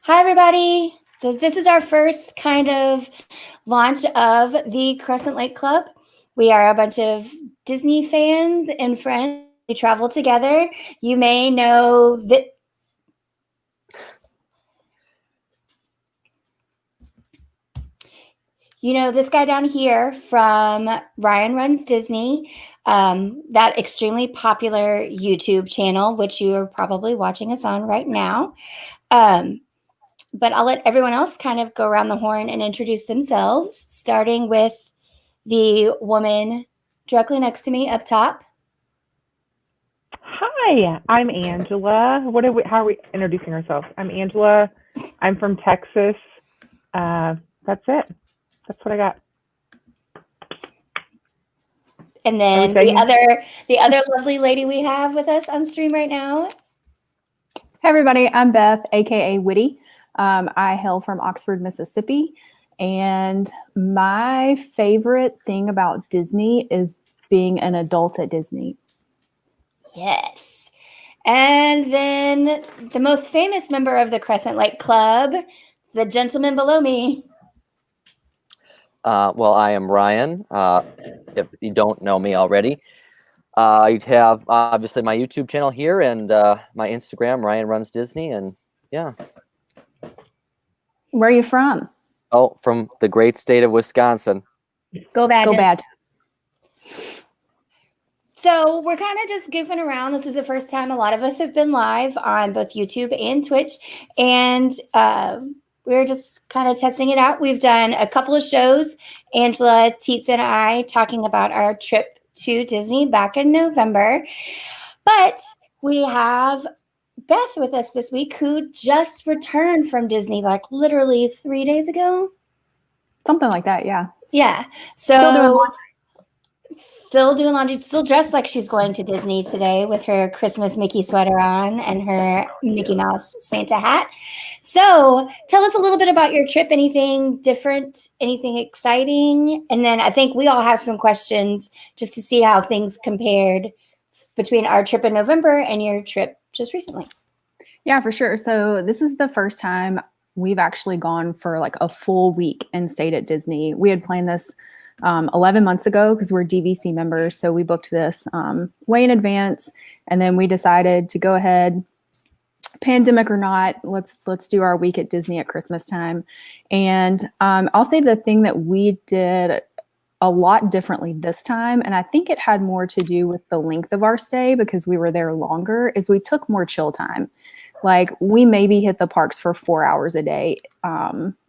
Hi, everybody. This is our first kind of launch of the Crescent Lake Club. We are a bunch of Disney fans and friends. We travel together. You may know that. You know this guy down here from Ryan Runs Disney, that extremely popular YouTube channel, which you are probably watching us on right now. But I'll let everyone else kind of go around the horn and introduce themselves, starting with the woman directly next to me up top. Hi, I'm Angela. How are we introducing ourselves? I'm Angela. I'm from Texas. That's it. That's what I got. And then the other lovely lady we have with us on stream right now. Hey everybody, I'm Beth, aka Witty. I hail from Oxford, Mississippi, and my favorite thing about Disney is being an adult at Disney. Yes. And then the most famous member of the Crescent Lake Club, the gentleman below me. Well, I am Ryan. If you don't know me already, you have obviously my YouTube channel here and my Instagram, Ryan Runs Disney, and yeah. Where are you from? Oh, from the great state of Wisconsin. Go Badgers. Go Bad. So we're kind of just goofing around. This is the first time a lot of us have been live on both YouTube and Twitch, and we're just kind of testing it out. We've done a couple of shows, Angela, Teets, and I, talking about our trip to Disney back in November. But we have Beth with us this week, who just returned from Disney like literally 3 days ago. Something like that, yeah. Yeah. So Still doing laundry, still dressed like she's going to Disney today with her Christmas Mickey sweater on and her Mickey Mouse Santa hat. So tell us a little bit about your trip. Anything different, anything exciting? And then I think we all have some questions just to see how things compared between our trip in November and your trip just recently. Yeah, for sure. So this is the first time we've actually gone for like a full week and stayed at Disney. We had planned this 11 months ago because we're DVC members. So we booked this way in advance, and then we decided to go ahead, pandemic or not, let's do our week at Disney at Christmas time. And I'll say the thing that we did a lot differently this time, and I think it had more to do with the length of our stay because we were there longer, is we took more chill time. Like we maybe hit the parks for 4 hours a day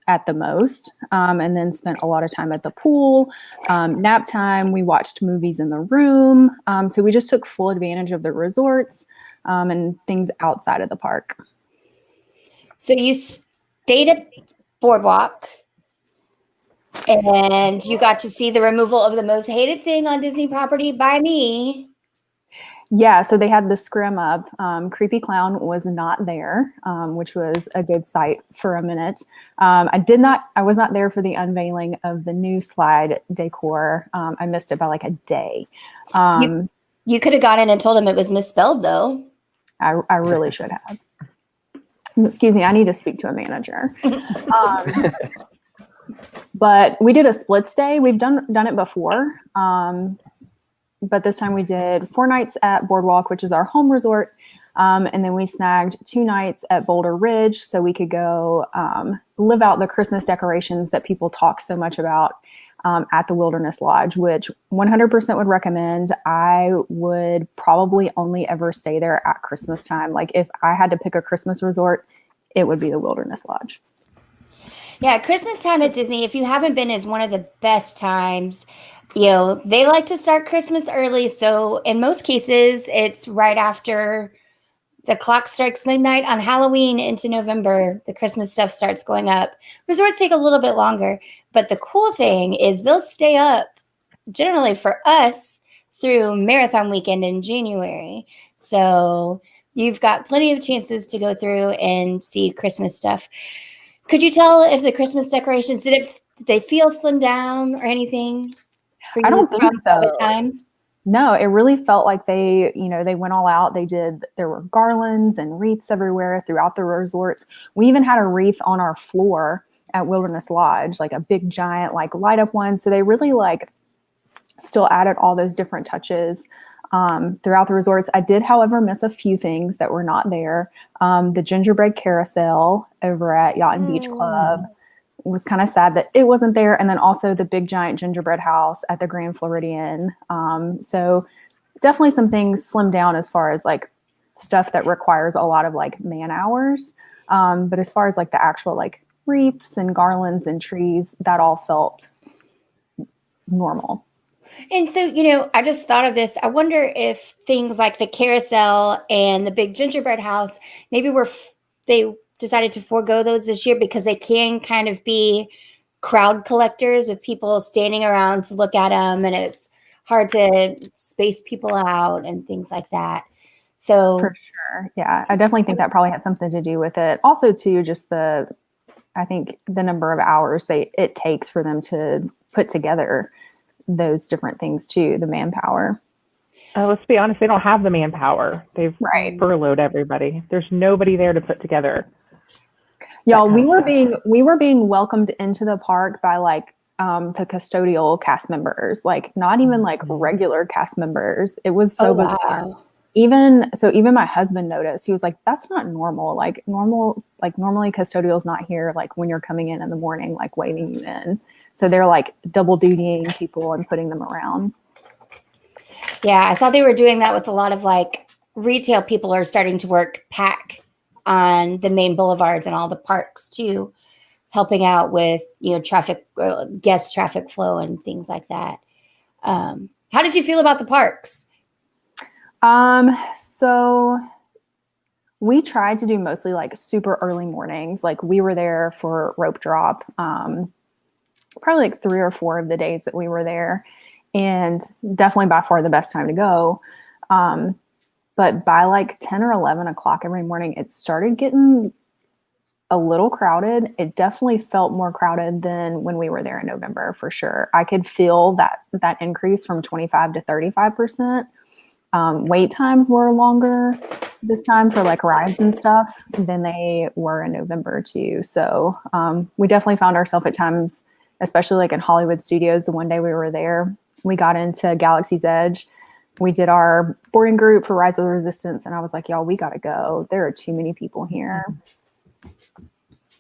at the most, and then spent a lot of time at the pool, nap time. We watched movies in the room. So we just took full advantage of the resorts and things outside of the park. So you stayed at Boardwalk and you got to see the removal of the most hated thing on Disney property by me. Yeah, so they had the scrim up. Creepy Clown was not there, which was a good sight for a minute. I was not there for the unveiling of the new slide decor. I missed it by like a day. You could have gone in and told him it was misspelled, though. I really should have. Excuse me, I need to speak to a manager. But we did a split stay. We've done it before. But this time we did 4 nights at Boardwalk, which is our home resort. And then we snagged 2 nights at Boulder Ridge so we could go live out the Christmas decorations that people talk so much about at the Wilderness Lodge, which 100% would recommend. I would probably only ever stay there at Christmas time. Like if I had to pick a Christmas resort, it would be the Wilderness Lodge. Yeah, Christmas time at Disney, if you haven't been, is one of the best times. You know, they like to start Christmas early. So in most cases, it's right after the clock strikes midnight on Halloween into November. The Christmas stuff starts going up. Resorts take a little bit longer. But the cool thing is they'll stay up generally for us through Marathon Weekend in January. So you've got plenty of chances to go through and see Christmas stuff. Could you tell if the Christmas decorations, did they feel slimmed down or anything? I don't think so. Times? No, it really felt like they went all out. There were garlands and wreaths everywhere throughout the resorts. We even had a wreath on our floor at Wilderness Lodge, like a big giant, like light up one. So they really like still added all those different touches throughout the resorts. I did, however, miss a few things that were not there. The gingerbread carousel over at Yacht and Beach Club. It was kind of sad that it wasn't there. And then also the big giant gingerbread house at the Grand Floridian. So definitely some things slimmed down as far as like stuff that requires a lot of like man hours. But as far as like the actual like wreaths and garlands and trees, that all felt normal. And so, I just thought of this. I wonder if things like the carousel and the big gingerbread house, maybe they decided to forego those this year because they can kind of be crowd collectors with people standing around to look at them, and it's hard to space people out and things like that. So for sure. Yeah, I definitely think that probably had something to do with it. Also too, just I think the number of hours it takes for them to put together those different things too, the manpower. Let's be honest, they don't have the manpower. They've furloughed everybody. There's nobody there to put together. Y'all, we were being welcomed into the park by like the custodial cast members, like not even like regular cast members. It was so bizarre. Wow. Even my husband noticed. He was like, "That's not normal. Normally custodial's not here like when you're coming in the morning, like waving you in." So they're like double dutying people and putting them around. Yeah, I saw they were doing that with a lot of like retail people are starting to work pack on the main boulevards and all the parks too, helping out with traffic, guest traffic flow and things like that. How did you feel about the parks? So we tried to do mostly like super early mornings. Like we were there for rope drop, probably like 3 or 4 of the days that we were there, and definitely by far the best time to go. But by like 10 or 11 o'clock every morning, it started getting a little crowded. It definitely felt more crowded than when we were there in November, for sure. I could feel that increase from 25 to 35%. Wait times were longer this time for like rides and stuff than they were in November too. So we definitely found ourselves at times, especially like in Hollywood Studios, the one day we were there, we got into Galaxy's Edge. We did our boarding group for Rise of the Resistance, and I was like, y'all, we got to go. There are too many people here.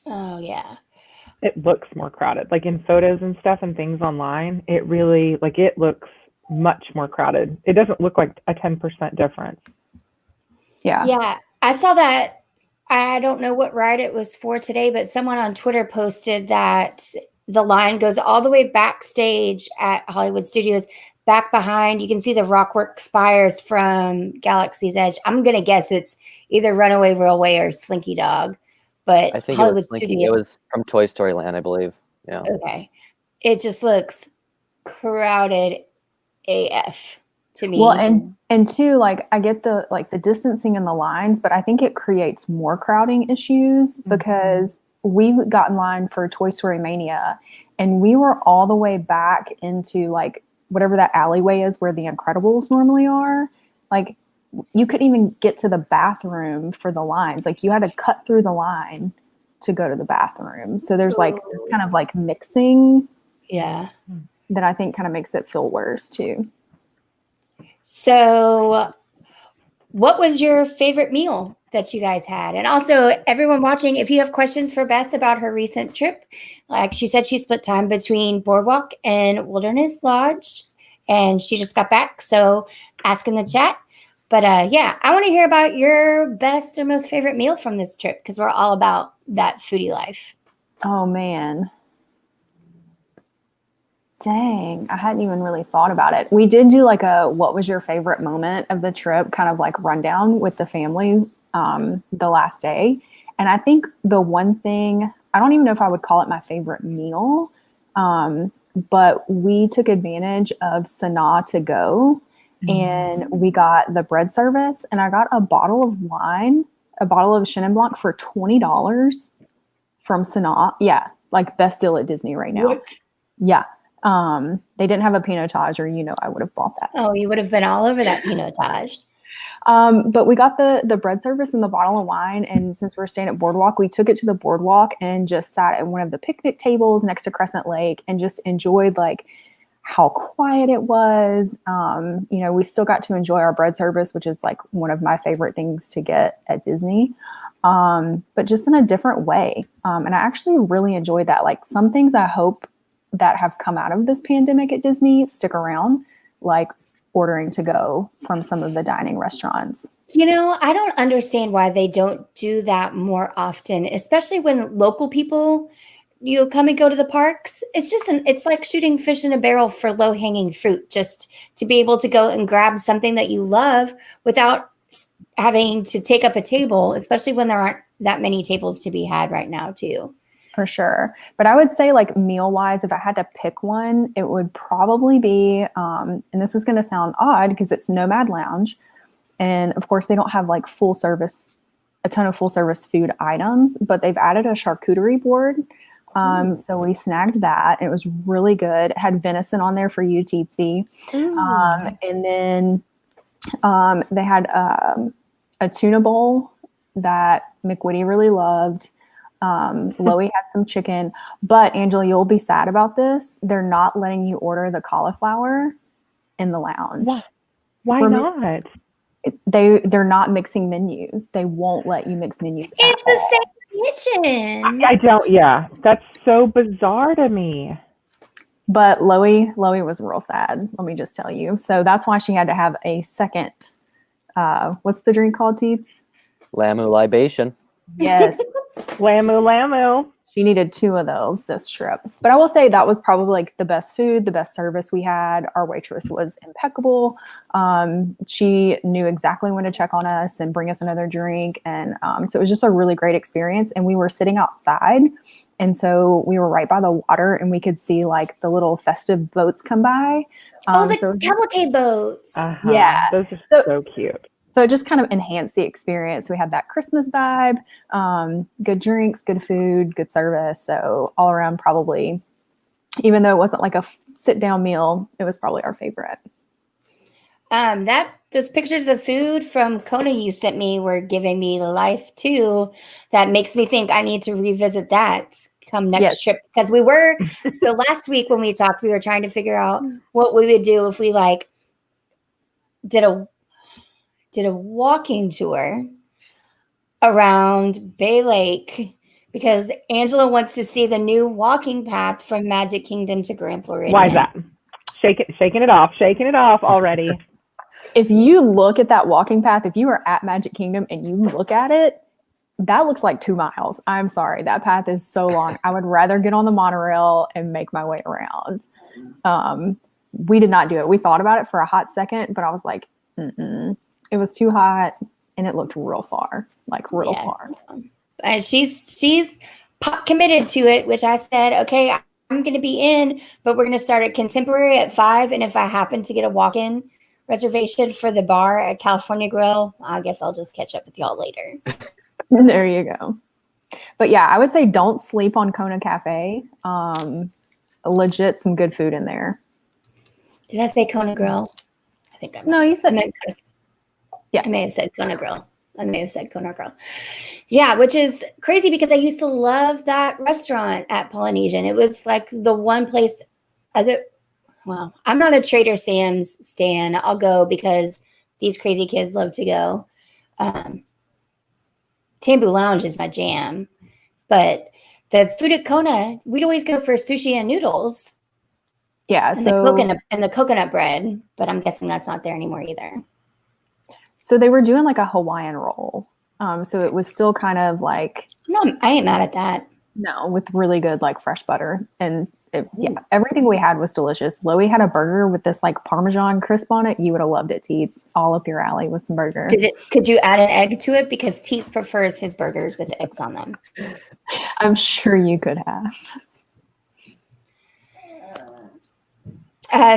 Oh, yeah. It looks more crowded. Like in photos and stuff and things online, it really, like it looks much more crowded. It doesn't look like a 10% difference. Yeah. Yeah, I saw that. I don't know what ride it was for today, but someone on Twitter posted that the line goes all the way backstage at Hollywood Studios, back behind. You can see the Rockwork spires from Galaxy's Edge. I'm going to guess it's either Runaway Railway or Slinky Dog, but I think Hollywood it was Slinky. Studios. It was from Toy Story Land, I believe. Yeah. Okay. It just looks crowded AF to me. Well, and two, like I get the distancing and the lines, but I think it creates more crowding issues because we got in line for Toy Story Mania and we were all the way back into like whatever that alleyway is where the Incredibles normally are. Like you couldn't even get to the bathroom for the lines. Like you had to cut through the line to go to the bathroom. So there's like this kind of like mixing. Yeah. That I think kind of makes it feel worse too. So what was your favorite meal that you guys had? And also everyone watching, if you have questions for Beth about her recent trip, like she said, she split time between Boardwalk and Wilderness Lodge and she just got back. So ask in the chat. But yeah, I want to hear about your best or most favorite meal from this trip because we're all about that foodie life. Oh man. Dang, I hadn't even really thought about it. We did do like a what was your favorite moment of the trip kind of like rundown with the family the last day. And I think the one thing, I don't even know if I would call it my favorite meal, but we took advantage of Sanaa to go and we got the bread service and I got a bottle of wine, a bottle of Chenin Blanc for $20 from Sanaa. Yeah, like best deal at Disney right now. What? Yeah. They didn't have a pinotage, or I would have bought that. Oh, you would have been all over that pinotage. But we got the bread service and the bottle of wine, and since we're staying at Boardwalk, we took it to the Boardwalk and just sat at one of the picnic tables next to Crescent Lake and just enjoyed like how quiet it was. We still got to enjoy our bread service, which is like one of my favorite things to get at Disney, but just in a different way. And I actually really enjoyed that. Like some things I hope that have come out of this pandemic at Disney stick around, like ordering to go from some of the dining restaurants. I don't understand why they don't do that more often, especially when local people, come and go to the parks. It's like shooting fish in a barrel for low hanging fruit, just to be able to go and grab something that you love without having to take up a table, especially when there aren't that many tables to be had right now too. For sure. But I would say like meal wise, if I had to pick one, it would probably be, and this is going to sound odd because it's Nomad Lounge. And of course they don't have like a ton of full service food items, but they've added a charcuterie board. So we snagged that. It was really good. It had venison on there for you, Teetsy. And then they had a tuna bowl that McWitty really loved. Loie had some chicken, but Angela, you'll be sad about this. They're not letting you order the cauliflower in the lounge. Why not? They're not mixing menus. They won't let you mix menus. It's the same kitchen. I don't. Yeah, that's so bizarre to me. But Loie was real sad. Let me just tell you. So that's why she had to have a second. What's the drink called, Teets? Lamu libation. Yes. Lamu. She needed 2 of those this trip. But I will say that was probably like the best food, the best service we had. Our waitress was impeccable. She knew exactly when to check on us and bring us another drink. And so it was just a really great experience. And we were sitting outside. And so we were right by the water and we could see like the little festive boats come by. The cavalcade boats. Uh-huh. Yeah. Those are so cute. So it just kind of enhanced the experience. We had that Christmas vibe, good drinks, good food, good service. So all around, probably, even though it wasn't like a sit down meal, it was probably our favorite. Those pictures of the food from Kona you sent me were giving me life too. That makes me think I need to revisit that come next trip, because so last week when we talked, we were trying to figure out what we would do if we like did a walking tour around Bay Lake, because Angela wants to see the new walking path from Magic Kingdom to Grand Floridian. Why is that? Shaking it off already. If you look at that walking path, if you are at Magic Kingdom and you look at it, that looks like 2 miles. I'm sorry. That path is so long. I would rather get on the monorail and make my way around. We did not do it. We thought about it for a hot second, but I was like, it was too hot and it looked real far, far. And she's committed to it, which I said, okay, I'm going to be in, but we're going to start at Contemporary at 5. And if I happen to get a walk-in reservation for the bar at California Grill, I guess I'll just catch up with y'all later. There you go. But yeah, I would say don't sleep on Kona Cafe. Legit some good food in there. Did I say Kona Grill? I think I No, you said I may have said Kona Grill. Yeah, which is crazy because I used to love that restaurant at Polynesian. It was like the one place I'm not a Trader Sam's stan. I'll go because these crazy kids love to go. Tambu Lounge is my jam. But the food at Kona, we'd always go for sushi and noodles. Yeah, and the coconut bread, but I'm guessing that's not there anymore either. So they were doing like a Hawaiian roll. So it was still kind of like, no, I ain't mad at that. No, with really good like fresh butter. And everything we had was delicious. Loie had a burger with this like Parmesan crisp on it. You would have loved it, Teets. All up your alley with some burger. Could you add an egg to it? Because Teets prefers his burgers with eggs on them. I'm sure you could have.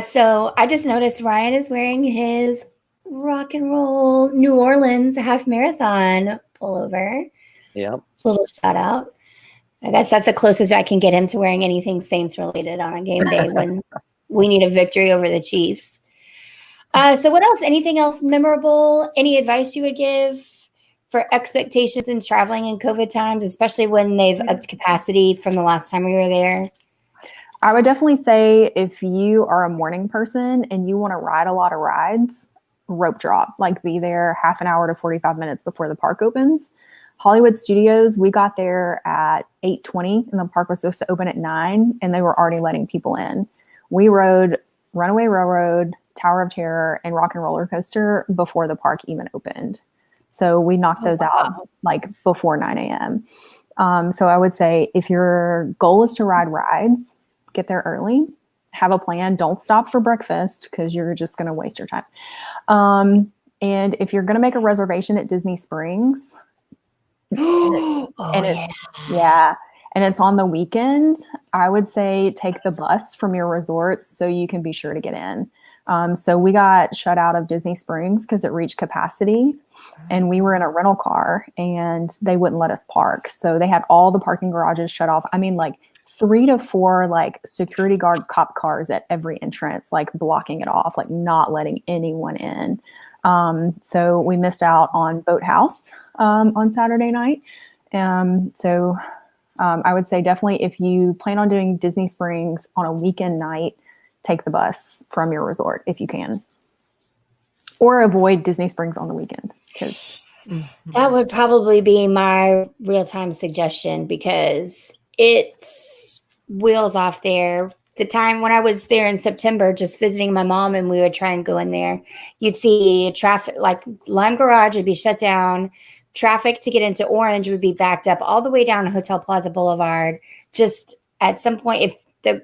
So I just noticed Ryan is wearing his rock and roll New Orleans half marathon pullover. Yep. Little shout out. I guess that's the closest I can get him to wearing anything Saints related on a game day when we need a victory over the Chiefs. So what else? Anything else memorable? Any advice you would give for expectations in traveling in COVID times, especially when they've upped capacity from the last time we were there? I would definitely say if you are a morning person and you want to ride a lot of rides, rope drop, like be there half an hour to 45 minutes before the park opens. Hollywood Studios, we got there at 8:20 and the park was supposed to open at 9 and they were already letting people in. We rode Runaway Railroad, Tower of Terror, and Rock and Roller Coaster before the park even opened. So we knocked those out like before 9 a.m. So I would say if your goal is to ride rides, get there early, have a plan. Don't stop for breakfast because you're just going to waste your time. And if you're going to make a reservation at Disney Springs, and it's on the weekend, I would say take the bus from your resort so you can be sure to get in. So we got shut out of Disney Springs because it reached capacity and we were in a rental car and they wouldn't let us park. So they had all the parking garages shut off. I mean, like 3 to 4 like security guard cop cars at every entrance, like blocking it off, like not letting anyone in. So we missed out on Boathouse on Saturday night. I would say definitely if you plan on doing Disney Springs on a weekend night, take the bus from your resort if you can. Or avoid Disney Springs on the weekends. Because that would probably be my real-time suggestion because it's wheels off there. The time when I was there in September, just visiting my mom and we would try and go in there, you'd see traffic, like Lime Garage would be shut down. Traffic to get into Orange would be backed up all the way down Hotel Plaza Boulevard. Just at some point, if the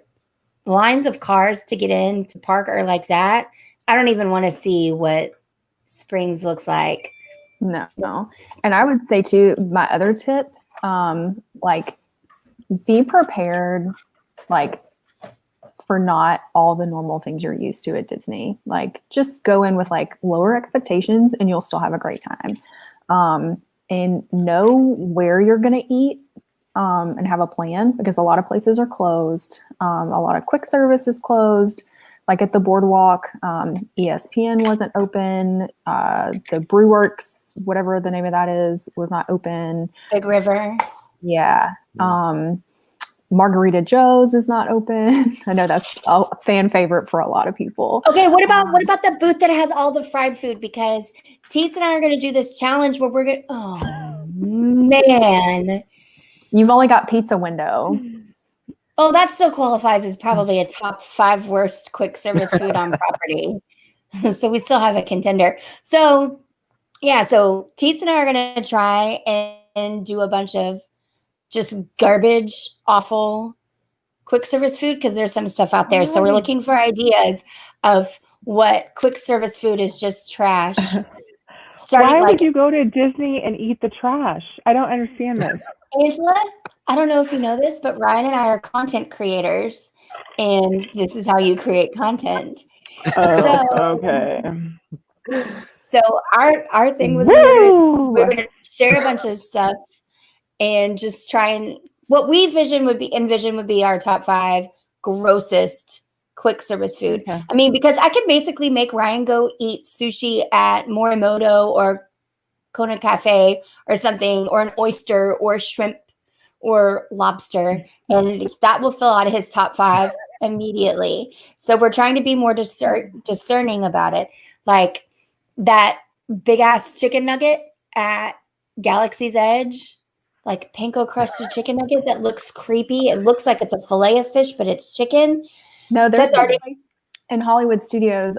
lines of cars to get in to park are like that, I don't even want to see what Springs looks like. No. And I would say too, my other tip, like be prepared, like for not all the normal things you're used to at Disney. Like just go in with like lower expectations and you'll still have a great time. And know where you're going to eat, and have a plan because a lot of places are closed. A lot of quick service is closed. Like at the boardwalk, ESPN wasn't open. The Brewworks, whatever the name of that is, was not open. Big River. Yeah. Margarita Joe's is not open. I know that's a fan favorite for a lot of people. Okay, what about the booth that has all the fried food? Because Teets and I are going to do this challenge where we're going to, oh man. You've only got pizza window. Oh, that still qualifies as probably a top 5 worst quick service food on property. So we still have a contender. So yeah, so Teets and I are going to try and do a bunch of just garbage, awful quick service food because there's some stuff out there. So we're looking for ideas of what quick service food is just trash. Why would you go to Disney and eat the trash? I don't understand this. Angela, I don't know if you know this, but Ryan and I are content creators, and this is how you create content. Okay. So our thing was we were gonna share a bunch of stuff and just try and what we envision would be our top 5 grossest quick service food. Okay. I mean, because I could basically make Ryan go eat sushi at Morimoto or Kona Cafe or something, or an oyster or shrimp or lobster, and that will fill out his top 5 immediately. So we're trying to be more discerning about it. Like that big ass chicken nugget at Galaxy's Edge, like panko crusted chicken nugget that looks creepy. It looks like it's a fillet of fish, but it's chicken. No, there's already in Hollywood Studios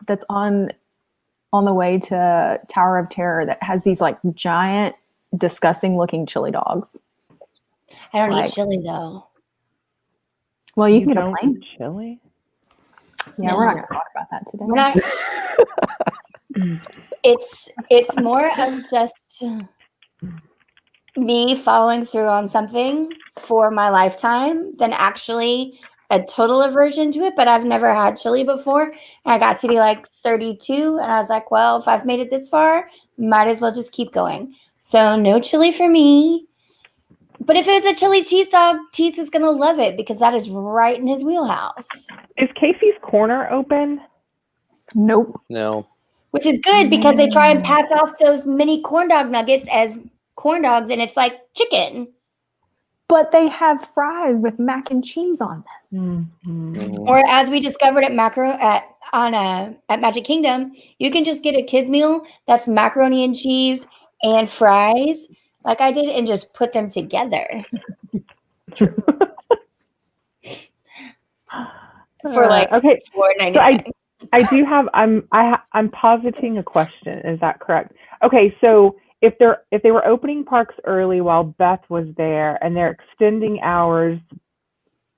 that's on the way to Tower of Terror that has these like giant, disgusting looking chili dogs. I don't eat chili though. Well, you can get a plain chili. Yeah, no. We're not going to talk about that today. We're not. It's more of just me following through on something for my lifetime than actually a total aversion to it. But I've never had chili before, and I got to be like 32, and I was like, well, if I've made it this far, might as well just keep going. So no chili for me. But if it's a chili cheese dog, Tease is going to love it because that is right in his wheelhouse. Is Casey's Corner open? Nope. No. Which is good because they try and pass off those mini corn dog nuggets as corn dogs, and it's like chicken. But they have fries with mac and cheese on them. Mm-hmm. Or as we discovered at Magic Kingdom, you can just get a kids meal that's macaroni and cheese and fries, like I did, and just put them together for like okay. $4.99. So I do have I'm positing a question. Is that correct? Okay, so if they were opening parks early while Beth was there, and they're extending hours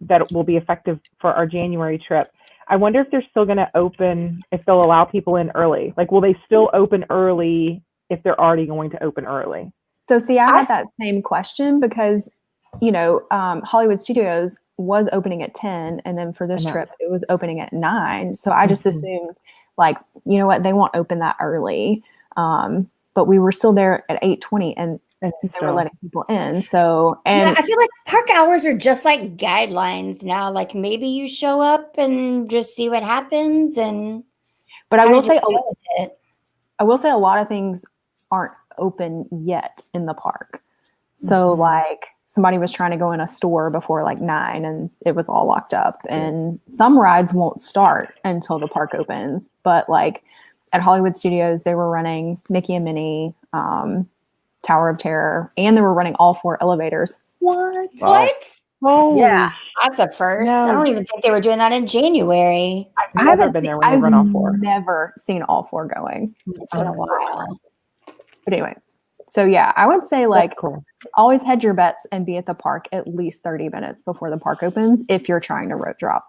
that will be effective for our January trip, I wonder if they're still going to open, if they'll allow people in early. Like, will they still open early if they're already going to open early? So see, I had that same question because, Hollywood Studios was opening at 10, and then for this trip it was opening at 9. So I just assumed, like, you know what, they won't open that early. But we were still there at 8:20, and they were letting people in. So, and I feel like park hours are just like guidelines now. Like maybe you show up and just see what happens. But I will say, it. I will say a lot of things aren't open yet in the park. So like somebody was trying to go in a store before like 9 and it was all locked up, and some rides won't start until the park opens. But like at Hollywood Studios, they were running Mickey and Minnie, Tower of Terror, and they were running all 4 elevators. What? Wow. What? Oh, yeah, that's a first. No. I don't even think they were doing that in January. I've never been there when they run all 4. I've never seen all 4 going. It's been a while. But anyway, so yeah, I would say like That's cool. always hedge your bets and be at the park at least 30 minutes before the park opens if you're trying to road drop.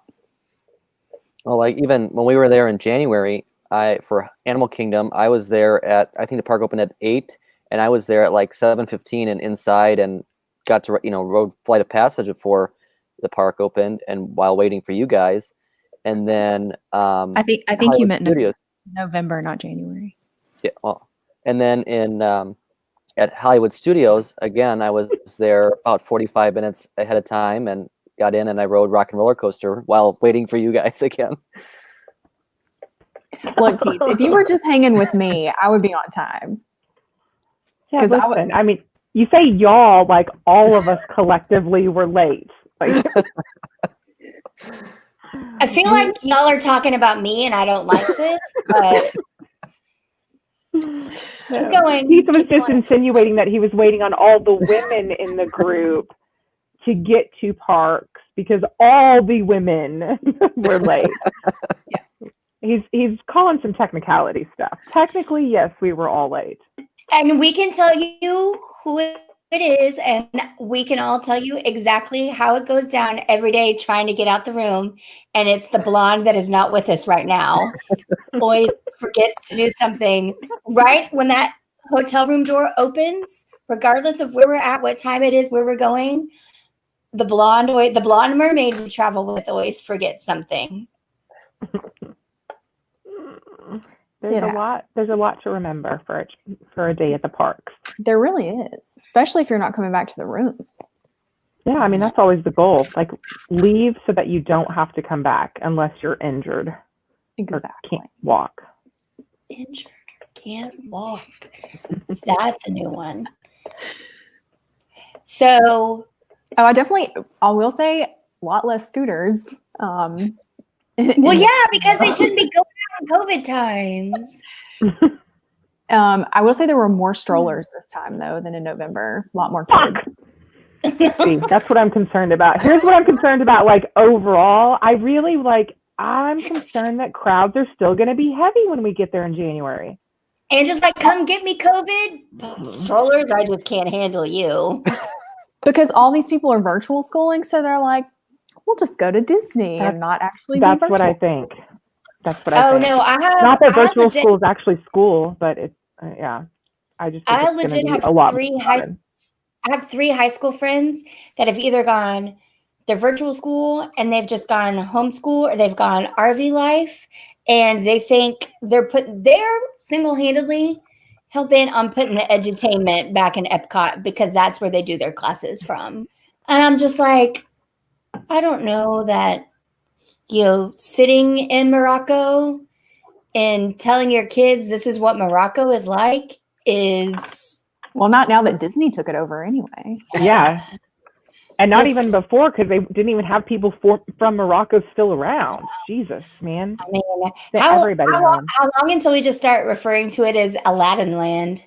Well, like even when we were there in January, for Animal Kingdom, I was there at, I think the park opened at 8, and I was there at like 7:15 and inside, and got to rode Flight of Passage before the park opened, and while waiting for you guys, and then I think Hollywood you meant Studios. November, not January. Yeah, well, and then at Hollywood Studios again, I was there about 45 minutes ahead of time and got in, and I rode Rock and Roller Coaster while waiting for you guys again. Look, Keith, if you were just hanging with me, I would be on time. Yeah, listen, I mean, you say y'all, like all of us collectively were late. Like, I feel like y'all are talking about me, and I don't like this, but keep going. Keith was just insinuating that he was waiting on all the women in the group to get to parks because all the women were late. He's calling some technicality stuff. Technically, yes, we were all late. And we can tell you who it is, and we can all tell you exactly how it goes down every day trying to get out the room. And it's the blonde that is not with us right now. Always forgets to do something right when that hotel room door opens, regardless of where we're at, what time it is, where we're going. The blonde mermaid we travel with always forgets something. There's a lot to remember for a day at the parks. There really is, especially if you're not coming back to the room. Yeah, I mean, that's always the goal. Like, leave so that you don't have to come back unless you're injured. Exactly. Or can't walk. Injured or can't walk. That's a new one. So, I will say a lot less scooters. Well, yeah, because they shouldn't be going out in COVID times. I will say there were more strollers this time though than in November. A lot more kids. See, that's what I'm concerned about. Here's what I'm concerned about. Like, overall, I'm concerned that crowds are still going to be heavy when we get there in January. And just like, come get me COVID. Strollers, I just can't handle you. Because all these people are virtual schooling, so they're like, we'll just go to Disney and not actually. That's what I think. That's what I think. Oh no, I have not that virtual school is actually school, but it's yeah. I just think I it's legit have a lot. I have 3 high school friends that have either gone their virtual school and they've just gone homeschool, or they've gone RV life, and they think they're single-handedly hell-bent on putting the edutainment back in Epcot because that's where they do their classes from. And I'm just like, I don't know that, sitting in Morocco and telling your kids this is what Morocco is like is... Well, not now that Disney took it over anyway. Yeah. And not Just- even before, because they didn't even have people from Morocco still around. Jesus, man. I mean, Sent how everybody home. long until we just start referring to it as Aladdin Land?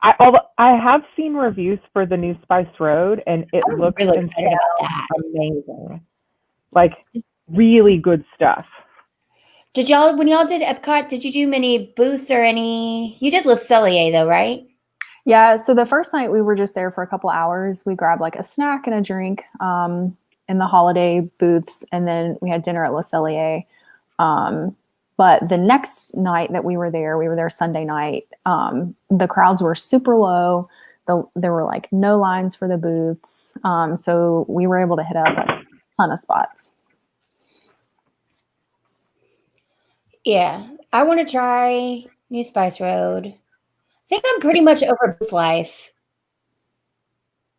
I have seen reviews for the new Spice Road, and it I'm looks really and excited about sounds that. amazing. Like, really good stuff. When y'all did Epcot, did you do many booths or any? You did Le Cellier though, right? Yeah, so the first night we were just there for a couple hours. We grabbed like a snack and a drink in the holiday booths, and then we had dinner at Le Cellier. But the next night that we were there Sunday night, the crowds were super low. There were like no lines for the booths. So we were able to hit up like a ton of spots. Yeah, I want to try New Spice Road. I think I'm pretty much over booth life.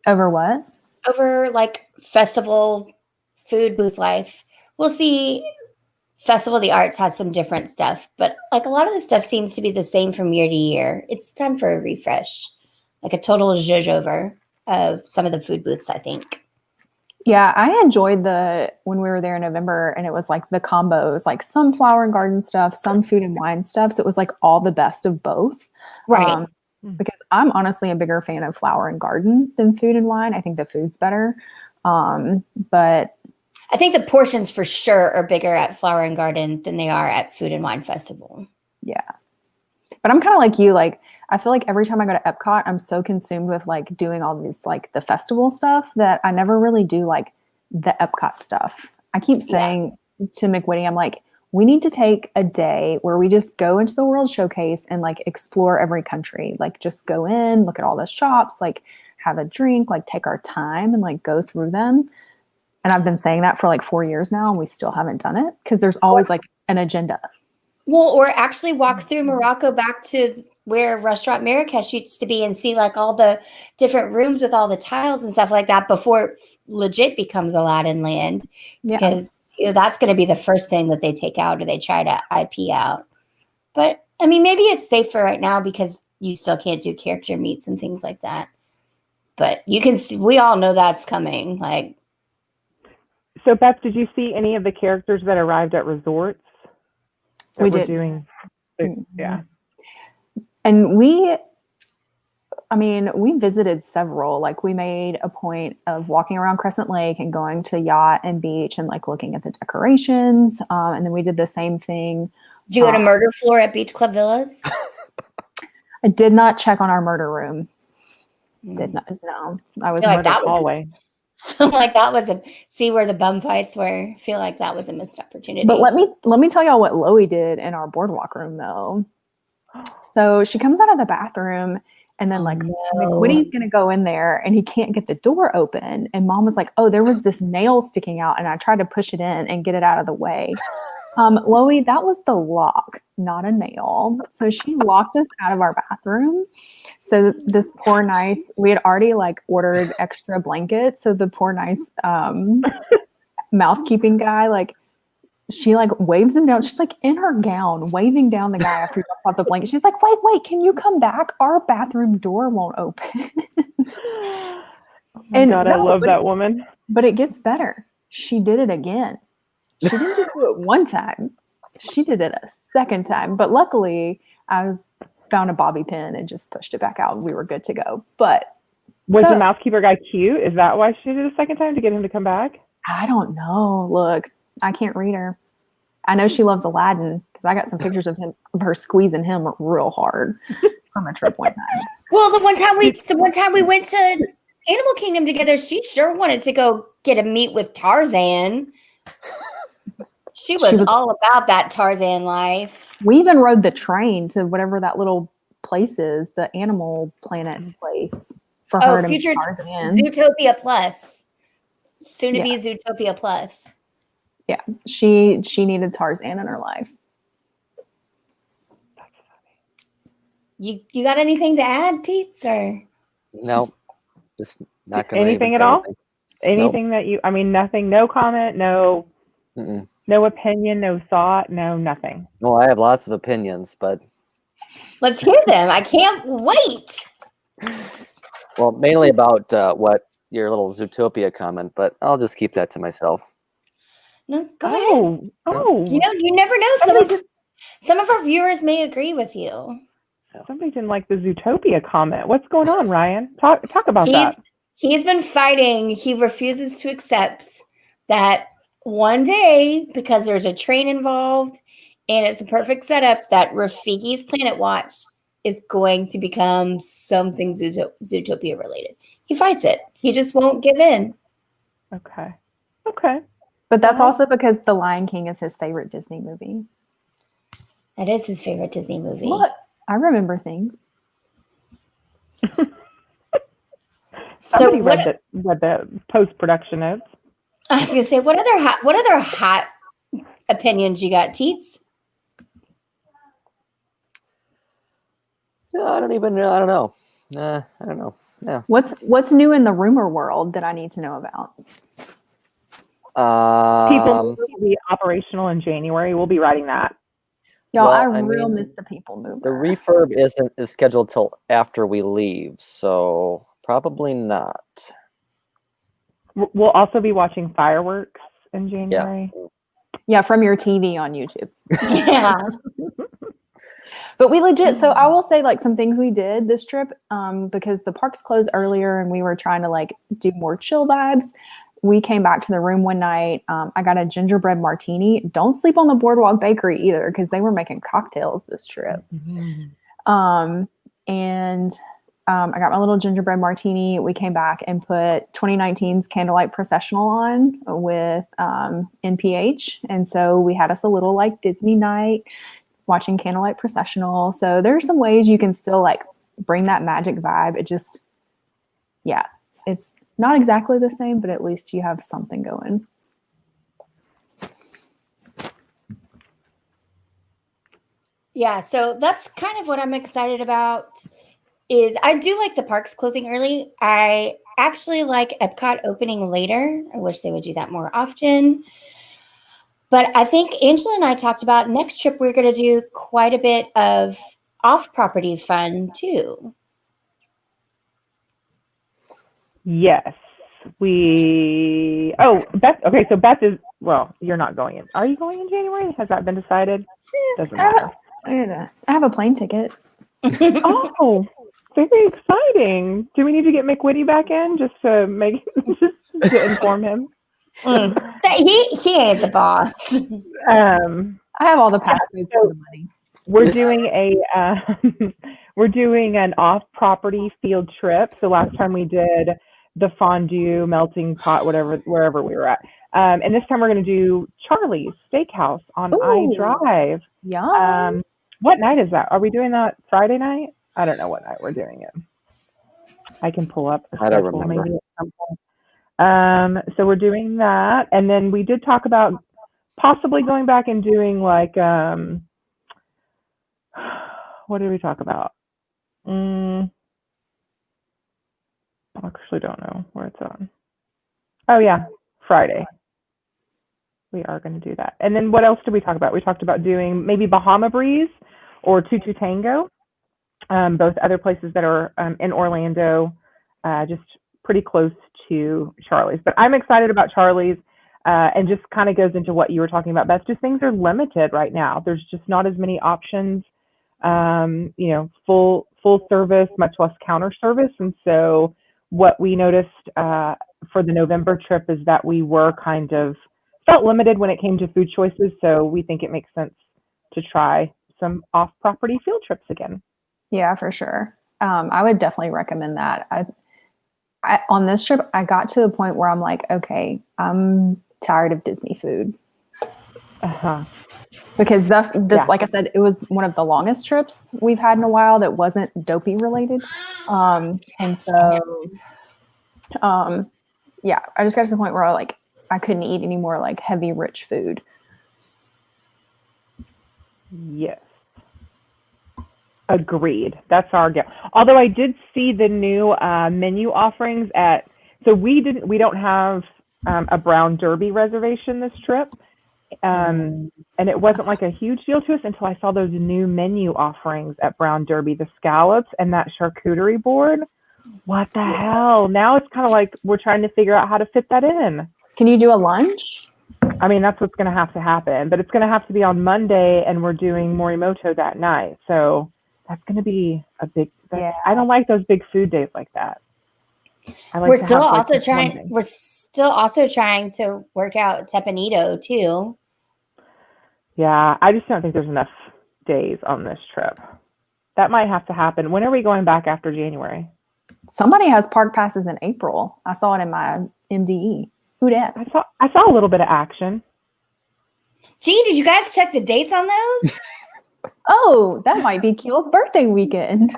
Over what? Over like festival food booth life. We'll see. Festival of the Arts has some different stuff, but like a lot of the stuff seems to be the same from year to year. It's time for a refresh, like a total zhuzh over of some of the food booths, I think. Yeah, I enjoyed when we were there in November, and it was like the combos, like some flower and garden stuff, some food and wine stuff. So it was like all the best of both. Right. Because I'm honestly a bigger fan of flower and garden than food and wine. I think the food's better. But I think the portions for sure are bigger at Flower and Garden than they are at Food and Wine Festival. yeah. But I'm kind of like you. Like, I feel like every time I go to Epcot, I'm so consumed with like doing all these like the festival stuff that I never really do like the Epcot stuff. I keep saying to McWitty, I'm like, we need to take a day where we just go into the World Showcase and like explore every country. Like just go in, look at all the shops, like have a drink, like take our time and like go through them. And I've been saying that for like 4 years now, and we still haven't done it because there's always like an agenda. Well, or actually walk through Morocco back to where Restaurant Marrakesh used to be and see like all the different rooms with all the tiles and stuff like that before it legit becomes Aladdin Land. Yeah. Because that's going to be the first thing that they take out or they try to IP out. But I mean, maybe it's safer right now because you still can't do character meets and things like that. But you can see, we all know that's coming. Like, So, Beth, did you see any of the characters that arrived at resorts? We did. Yeah. And we visited several. Like, we made a point of walking around Crescent Lake and going to Yacht and Beach and like looking at the decorations. And then we did the same thing. Did you go to Murder Floor at Beach Club Villas? I did not check on our murder room. Did not. No, I was like murder that was hallway. like that was see where the bum fights were. I feel like that was a missed opportunity. But let me tell y'all what Loie did in our boardwalk room though. So she comes out of the bathroom and then McWitty's gonna go in there and he can't get the door open. And Mom was like, oh, there was this nail sticking out and I tried to push it in and get it out of the way. Loie, that was the lock, not a nail. So she locked us out of our bathroom. So this poor nice, we had already like ordered extra blankets. So the poor nice mousekeeping guy, like she like waves him down. She's like in her gown, waving down the guy after he drops off the blanket. She's like, wait, can you come back? Our bathroom door won't open. Oh God, I love that woman. But it gets better. She did it again. She didn't just do it one time. She did it a second time. But luckily, found a bobby pin and just pushed it back out. And we were good to go. But was the mousekeeper guy cute? Is that why she did it a second time, to get him to come back? I don't know. Look, I can't read her. I know she loves Aladdin because I got some pictures of her squeezing him real hard from a trip one time. Well, the one time we went to Animal Kingdom together, she sure wanted to go get a meet with Tarzan. She was all about that Tarzan life. We even rode the train to whatever that little place is, the Animal Planet place, for her to meet Tarzan. Zootopia Plus. Soon to be Zootopia Plus. Yeah, she needed Tarzan in her life. You got anything to add, Teets? Or No, just not gonna Anything even at say all? anything. Anything that you? I mean, nothing. No comment. No. Mm-mm. No opinion. No thought. No nothing. Well, I have lots of opinions, but let's hear them. I can't wait. well, mainly about what your little Zootopia comment, but I'll just keep that to myself. No, go ahead. Oh. You never know. Some of our viewers may agree with you. Somebody didn't like the Zootopia comment. What's going on, Ryan? Talk about that. He's been fighting. He refuses to accept that one day, because there's a train involved and it's a perfect setup, that Rafiki's Planet Watch is going to become something Zootopia related. He fights it. He just won't give in. Okay. But that's also because The Lion King is his favorite Disney movie. That is his favorite Disney movie. What? I remember things. Somebody read the post-production notes. I was gonna say, what other hot opinions you got, Teets? I don't know. I don't know. Yeah. What's new in the rumor world that I need to know about? People will be operational in January. We'll be writing that. Y'all, I real miss the people mover. The refurb is scheduled till after we leave, so probably not. We'll also be watching fireworks in January. Yeah, from your TV on YouTube. Yeah. But we legit, so I will say like some things we did this trip, because the parks closed earlier and we were trying to like do more chill vibes. We came back to the room one night. I got a gingerbread martini. Don't sleep on the Boardwalk Bakery either, because they were making cocktails this trip. Mm-hmm. I got my little gingerbread martini. We came back and put 2019's Candlelight Processional on with NPH. And so we had us a little like Disney night watching Candlelight Processional. So there's some ways you can still like bring that magic vibe. It just, yeah, it's not exactly the same, but at least you have something going. Yeah, so that's kind of what I'm excited about. Is I do like the parks closing early. I actually like Epcot opening later. I wish they would do that more often. But I think Angela and I talked about next trip, we're going to do quite a bit of off-property fun too. Yes. Beth. Okay, so Beth is, well, you're not going in. Are you going in January? Has that been decided? Doesn't matter. I have a plane ticket. Oh, very exciting. Do we need to get McWitty back in just to to inform him? He ain't the boss. I have all the passcodes for the money. We're doing an off-property field trip. So last time we did the fondue, melting pot, wherever we were at. And this time we're going to do Charlie's Steakhouse on iDrive. Yeah. What night is that? Are we doing that Friday night? I don't know what night we're doing it. I can pull up the schedule maybe at some point. So we're doing that. And then we did talk about possibly going back and doing like, what did we talk about? I actually don't know where it's on. Oh yeah, Friday. We are going to do that. And then what else did we talk about? We talked about doing maybe Bahama Breeze or Tutu Tango, both other places that are in Orlando, just pretty close to Charlie's. But I'm excited about Charlie's, and just kind of goes into what you were talking about, Beth. Just things are limited right now. There's just not as many options, full service, much less counter service. And so what we noticed for the November trip is that we were kind of felt limited when it came to food choices. So we think it makes sense to try some off-property field trips again. Yeah, for sure. I would definitely recommend that. I on this trip, I got to the point where I'm like, okay, I'm tired of Disney food. Because like I said, it was one of the longest trips we've had in a while that wasn't dopey related. I just got to the point where I couldn't eat any more like heavy, rich food. Yes. Agreed. That's our goal. Although I did see the new menu offerings so we don't have a Brown Derby reservation this trip. And it wasn't like a huge deal to us until I saw those new menu offerings at Brown Derby, the scallops and that charcuterie board. What the hell? Now it's kind of like we're trying to figure out how to fit that in. Can you do a lunch? I mean, that's what's going to have to happen, but it's going to have to be on Monday, and we're doing Morimoto that night. So that's going to be a big, I don't like those big food days like that. We're still also trying to work out Tepanito too. Yeah, I just don't think there's enough days on this trip. That might have to happen. When are we going back after January? Somebody has park passes in April. I saw it in my MDE. Who dat? I saw a little bit of action. Gee, did you guys check the dates on those? Oh, that might be Keel's birthday weekend.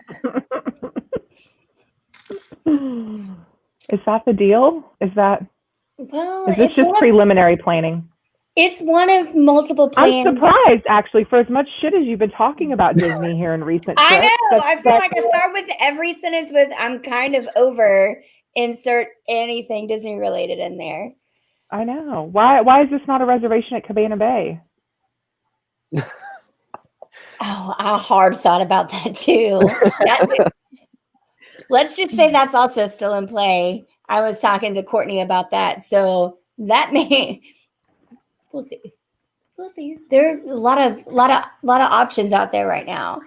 Is that the deal? Is this just preliminary planning? It's one of multiple plans. I'm surprised, actually, for as much shit as you've been talking about Disney here in recent trips. I know. I feel like I start with every sentence with "I'm kind of over." Insert anything Disney related in there. I know. Why is this not a reservation at Cabana Bay? Oh, I hard thought about that too. Let's just say that's also still in play. I was talking to Courtney about that, so that may. We'll see. There are a lot of options out there right now.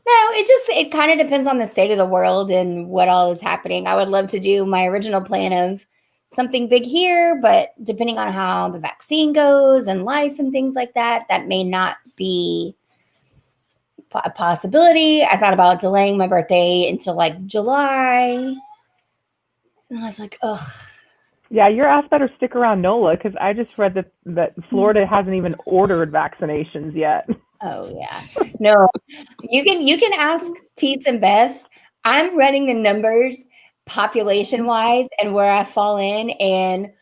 No, it kind of depends on the state of the world and what all is happening. I would love to do my original plan of something big here, but depending on how the vaccine goes and life and things like that, that may not be a possibility. I thought about delaying my birthday until like July. And I was like, ugh. Yeah, your ass better stick around NOLA, because I just read that Florida hasn't even ordered vaccinations yet. Oh yeah. No, you can ask Teets and Beth. I'm running the numbers population wise and where I fall in, and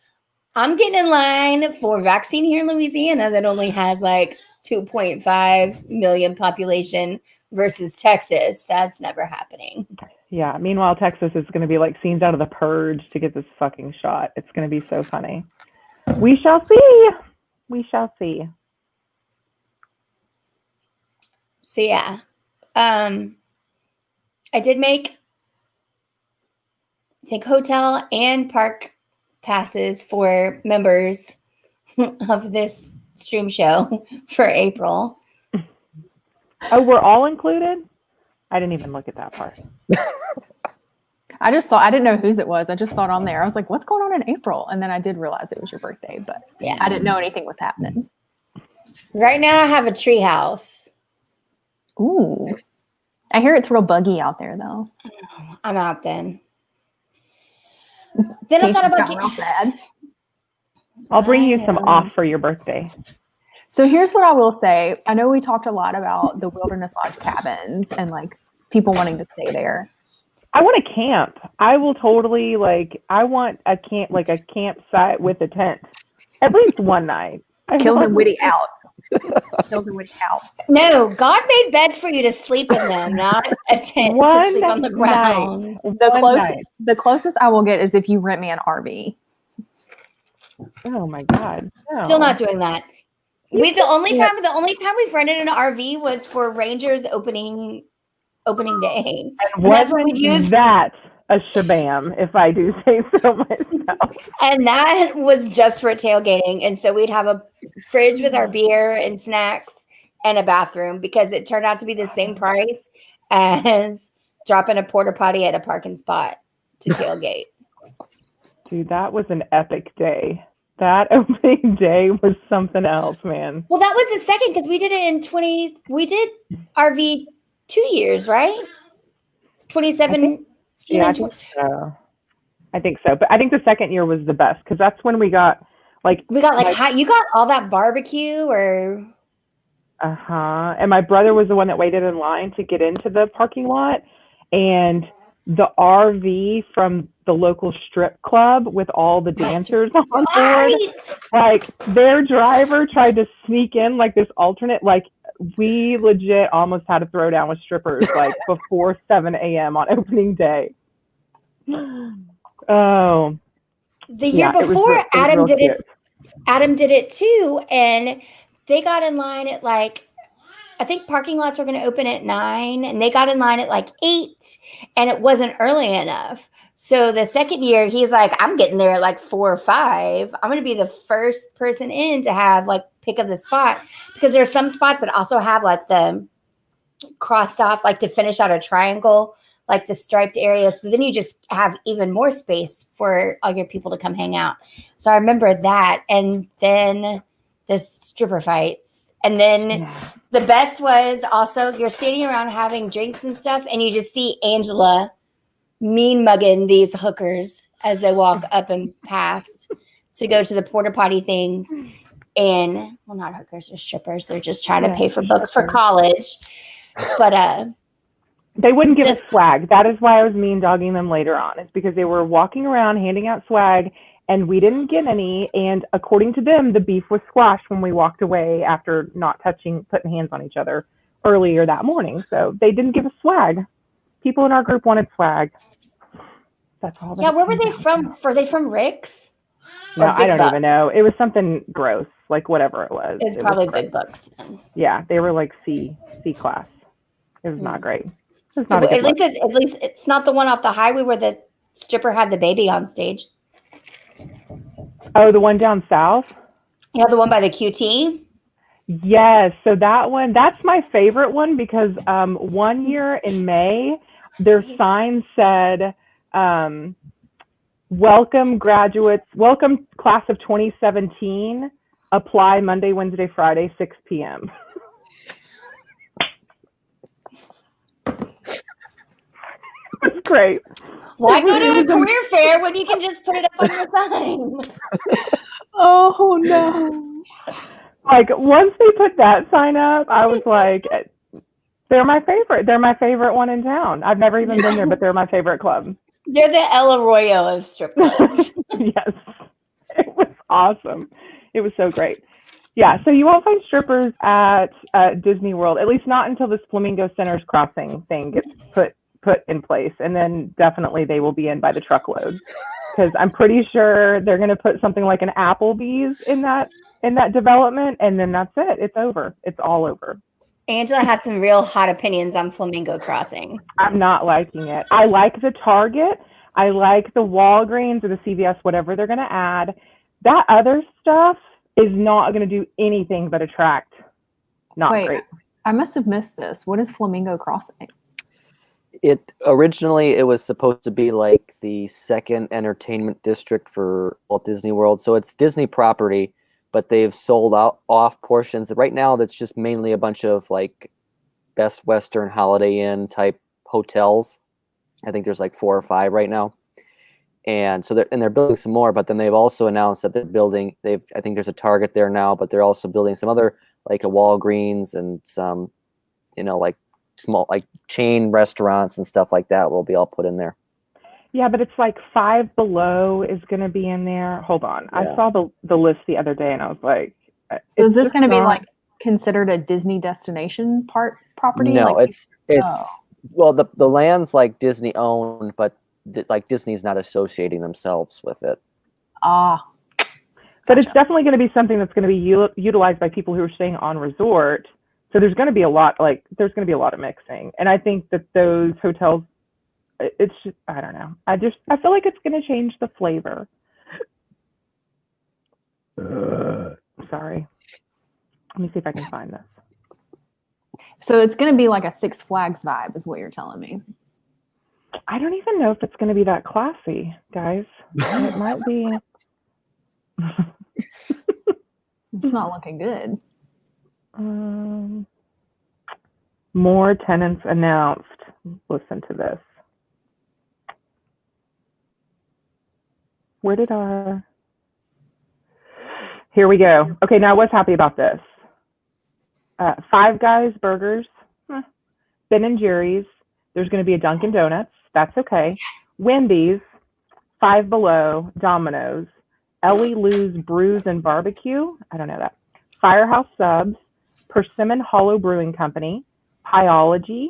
I'm getting in line for vaccine here in Louisiana that only has like 2.5 million population versus Texas. That's never happening. Yeah. Meanwhile, Texas is going to be like scenes out of The Purge to get this fucking shot. It's going to be so funny. We shall see. We shall see. So yeah, I did make, I think, hotel and park passes for members of this stream show for April. Oh, we're all included? I didn't even look at that part. I didn't know whose it was. I just saw it on there. I was like, what's going on in April? And then I did realize it was your birthday, but yeah, I didn't know anything was happening. Right now I have a tree house. Ooh. I hear it's real buggy out there though. I'm out then. Then I thought about real sad. I'll bring you some off for your birthday. So here's what I will say. I know we talked a lot about the Wilderness Lodge cabins and like people wanting to stay there. I want a camp. I will totally I want a camp, like a campsite with a tent. At least one night. Kills and Witty out. Kills and Witty out. No, God made beds for you to sleep in them, not a tent to sleep on the ground. The closest I will get is if you rent me an RV. Oh my God. No. Still not doing that. The only time we've rented an RV was for Rangers opening day. And wasn't that a shabam, if I do say so myself? And that was just for tailgating. And so we'd have a fridge with our beer and snacks and a bathroom, because it turned out to be the same price as dropping a porta potty at a parking spot to tailgate. Dude, that was an epic day. That opening day was something else, man. Well, that was the second, because we did it we did RV 2 years, right? 27. I think so. But I think the second year was the best, because that's when we got you got all that barbecue or. And my brother was the one that waited in line to get into the parking lot, and the RV from the local strip club with all the dancers on board. Like their driver tried to sneak in like this alternate, like we legit almost had to throw down with strippers like before 7 a.m. on opening day. Oh, The year it was before, Adam real did cute. it. Adam did it too, and they got in line at like, I think parking lots were going to open at 9, and they got in line at like 8, and it wasn't early enough. So the second year, he's like, I'm getting there at like 4 or 5. I'm going to be the first person in to have like pick up the spot, because there's some spots that also have like the crossed off, like to finish out a triangle, like the striped area. So then you just have even more space for all your people to come hang out. So I remember that. And then the stripper fights. And then the best was also you're standing around having drinks and stuff, and you just see Angela mean mugging these hookers as they walk up and past to go to the porta potty things. And well, not hookers, they're strippers. They're just trying to pay for books for college. But they wouldn't give us swag. That is why I was mean dogging them later on. It's because they were walking around handing out swag, and we didn't get any. And according to them, the beef was squashed when we walked away after not putting hands on each other earlier that morning. So they didn't give us swag. People in our group wanted swag. That's all. Yeah, where were they from? Were they from Rick's? No, I don't even know. It was something gross, like whatever it was. It's probably Big Bucks. Yeah, they were like C class. It was not great. It was not at least it's not the one off the highway where the stripper had the baby on stage. Oh, the one down south? Yeah, the one by the QT. Yes. So that one, that's my favorite one, because 1 year in May, their sign said, welcome graduates, welcome class of 2017, apply Monday, Wednesday, Friday, 6 p.m. It's great. Why go to a career fair when you can just put it up on your sign? Oh no. Like once they put that sign up, I was like, they're my favorite. They're my favorite one in town. I've never even been there, but they're my favorite club. They're the El Arroyo of strip clubs. Yes. It was awesome. It was so great. Yeah, so you won't find strippers at Disney World, at least not until this Flamingo Crossing thing gets put in place. And then definitely they will be in by the truckload, because I'm pretty sure they're going to put something like an Applebee's in that development, and then that's it. It's over. It's all over. Angela has some real hot opinions on Flamingo Crossing. I'm not liking it. I like the Target. I like the Walgreens or the CVS, whatever they're going to add. That other stuff is not going to do anything but attract. Not great. I must have missed this. What is Flamingo Crossing? It originally was supposed to be like the second entertainment district for Walt Disney World. So it's Disney property, but they've sold off portions. Right now, that's just mainly a bunch of like Best Western Holiday Inn type hotels. I think there's like 4 or 5 right now. And so they're building some more, but then they've also announced that they're building, I think there's a Target there now, but they're also building some other, like a Walgreens and some, like small, like chain restaurants and stuff like that will be all put in there. Yeah, but it's like Five Below is going to be in there. Hold on. Yeah. I saw the list the other day and I was like, so is this going to be like considered a Disney destination property? No, like, well, the land's like Disney owned, but like Disney's not associating themselves with it. Gotcha. But it's definitely going to be something that's going to be utilized by people who are staying on resort. So there's going to be a lot of mixing. And I think that those hotels, it's just, I don't know. I feel like it's going to change the flavor. Sorry. Let me see if I can find this. So it's going to be like a Six Flags vibe is what you're telling me. I don't even know if it's going to be that classy, guys. It might be. It's not looking good. More tenants announced. Listen to this. Here we go. Okay, now I was happy about this. Five Guys Burgers, Ben and Jerry's. There's going to be a Dunkin' Donuts. That's okay. Wendy's, Five Below, Domino's, Ellie Lou's Brews and Barbecue. I don't know that. Firehouse Subs, Persimmon Hollow Brewing Company, Pyology,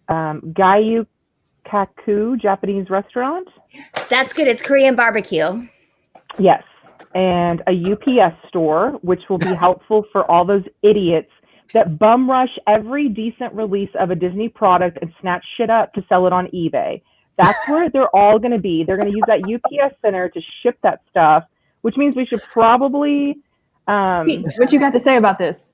Gayu Kaku Japanese restaurant. That's good. It's Korean barbecue. Yes. And a UPS store, which will be helpful for all those idiots that bum rush every decent release of a Disney product and snatch shit up to sell it on eBay. That's where they're all going to be. They're going to use that UPS center to ship that stuff, which means we should probably What you got to say about this?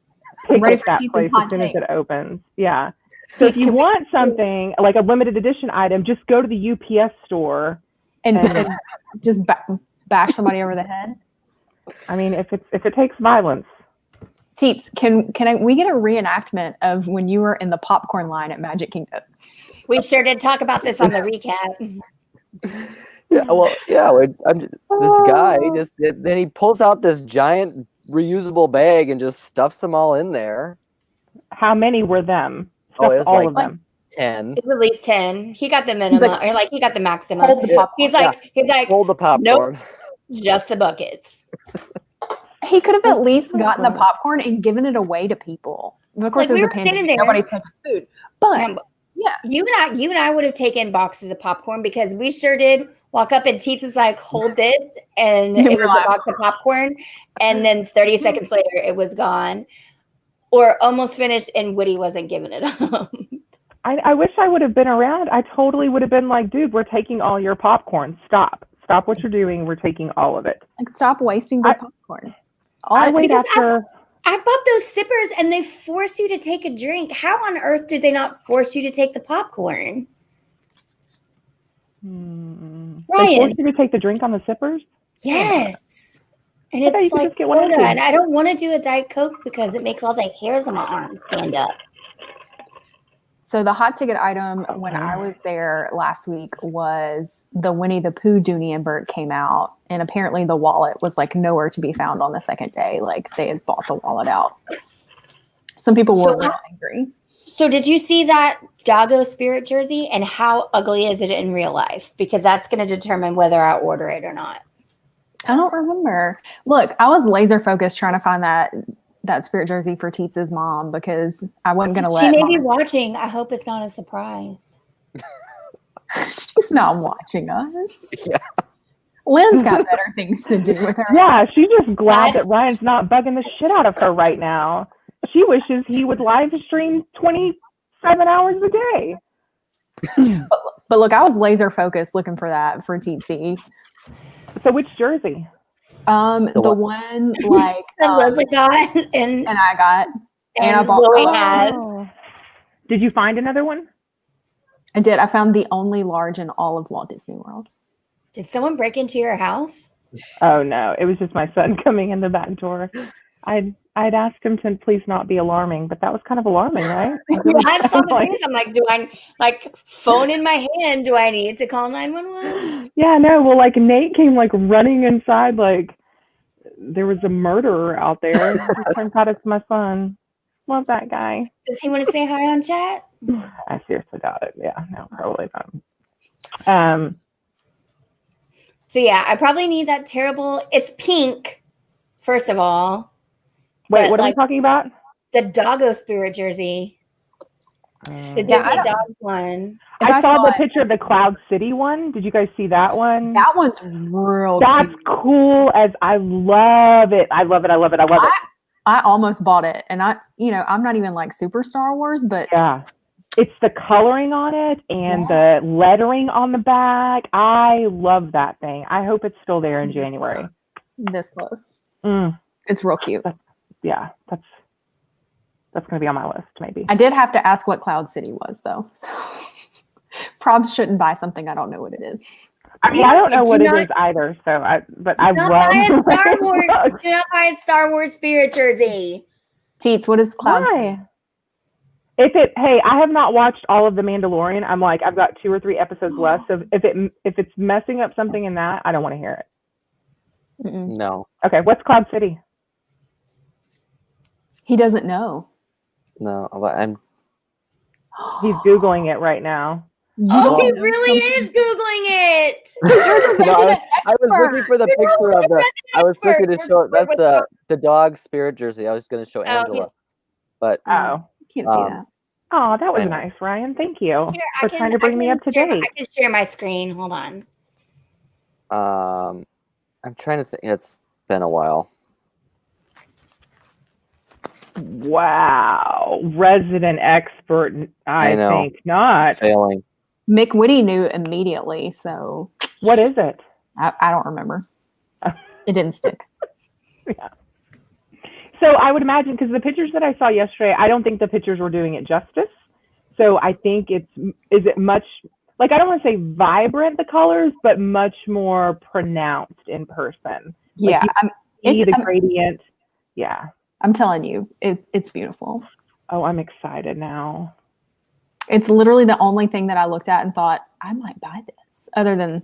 pick Ready up for that Teeth place and hot as soon as take. it opens. Yeah. So if Teeth, you can we- want something like a limited edition item, just go to the UPS store. and just bash somebody over the head. I mean, if it takes violence. Teets, we get a reenactment of when you were in the popcorn line at Magic Kingdom? We sure did talk about this on the recap. Yeah, well, yeah. This guy then he pulls out this giant reusable bag and just stuffs them all in there. How many were them? Oh, it was all like of them. 10. It's at least 10. He got the minimum, or like he got the maximum. Hold the popcorn. He's like, Hold the popcorn. nope, just the buckets. He could have at least gotten the popcorn and given it away to people. Of course, Like, we it was a were sitting pandemic. there. Nobody's taking food. But yeah, You and I would have taken boxes of popcorn because we sure did walk up and Teets is like, hold this, and You it were was like- a box of popcorn, and then 30 seconds later it was gone, or almost finished, and Woody wasn't giving it up. I wish I would have been around. I totally would have been like, dude, we're taking all your popcorn. Stop what you're doing. We're taking all of it. like stop wasting the popcorn. I wait after. I bought those sippers and they force you to take a drink. How on earth did they not force you to take the popcorn? They Ryan, force you to take the drink on the sippers? yes. And I thought you it's could like just get one soda, empty. and I don't want to do a Diet Coke because it makes all the hairs on my arms stand up. So the hot ticket item when I was there last week was the Winnie the Pooh Dooney and Bert came out, and apparently the wallet was like nowhere to be found on the second day. Like they had bought the wallet out. Some people were really angry. So did you see that Doggo Spirit jersey, and how ugly is it in real life? Because that's going to determine whether I order it or not. I don't remember. Look, I was laser focused trying to find that Spirit jersey for Teets' mom because I wasn't going to let. She may be Mom. watching. I hope it's not a surprise. She's not watching us. Yeah. Lynn's got better things to do with her. Yeah, she's just glad That's- that Ryan's not bugging the shit out of her right now. She wishes he would live stream 27 hours a day. But look, I was laser focused looking for that for Teetsy. So which jersey? The one like And Leslie got, and I got, and I bought. Chloe has. Oh. Did you find another one? I did. I found the only large in all of Walt Disney World. Did someone break into your house? Oh no, it was just my son coming in the back door. I'd asked him to please not be alarming, but that was kind of alarming, right? I saw the face. I'm like, do I phone in my hand? Do I need to call 911? Yeah, no. Well, like Nate came like running inside, like there was a murderer out there. It turns out it's my son. Love that guy. Does he want to say hi on chat? I seriously doubt it. Yeah, no, probably not. So yeah, I probably need that terrible. It's pink, first of all. Wait, But, what are like, we talking about? The Doggo Spirit jersey, the Yeah, Disney I don't- Dog one. If I saw the it- picture of the Cloud City one. Did you guys see that one? That one's real. That's cute. cool. As I love it. I love it. I love it. I love it. I almost bought it, and I'm not even like super Star Wars, but Yeah. It's the coloring on it and the lettering on the back. I love that thing. I hope it's still there in January. this close. It's real cute. Yeah, that's going to be on my list maybe. I did have to ask what Cloud City was, though. So probs shouldn't buy something I don't know what it is. I don't know what it is either. So I love. Buy a Star Wars. Do not buy a Star Wars Spirit jersey. Teets, what is Cloud City? Why? Hey, I have not watched all of The Mandalorian. I'm like, I've got 2 or 3 episodes left. So if it's messing up something in that, I don't want to hear it. Mm-mm. No. Okay, what's Cloud City? He doesn't know. No, but I'm. He's Googling it right now. Oh, he know really something? is Googling it. No, I was looking for the picture of the. I was looking to show. That's the dog Spirit jersey. I was going to show Angela. But Oh. Can't see that. Oh, that was I know. nice, Ryan. Thank you Here, for trying to bring me up to date. I can share my screen. Hold on. I'm trying to think. It's been a while. Wow. Resident expert. I know. think not. Failing. Mick Whitty knew immediately, so What is it? I don't remember. It didn't stick. Yeah. So I would imagine, because the pictures that I saw yesterday, I don't think the pictures were doing it justice. So I think is it much, like, I don't want to say vibrant, the colors, but much more pronounced in person. Yeah, Like see the gradient. Yeah. I'm telling you, it's beautiful. Oh, I'm excited now. It's literally the only thing that I looked at and thought I might buy this, other than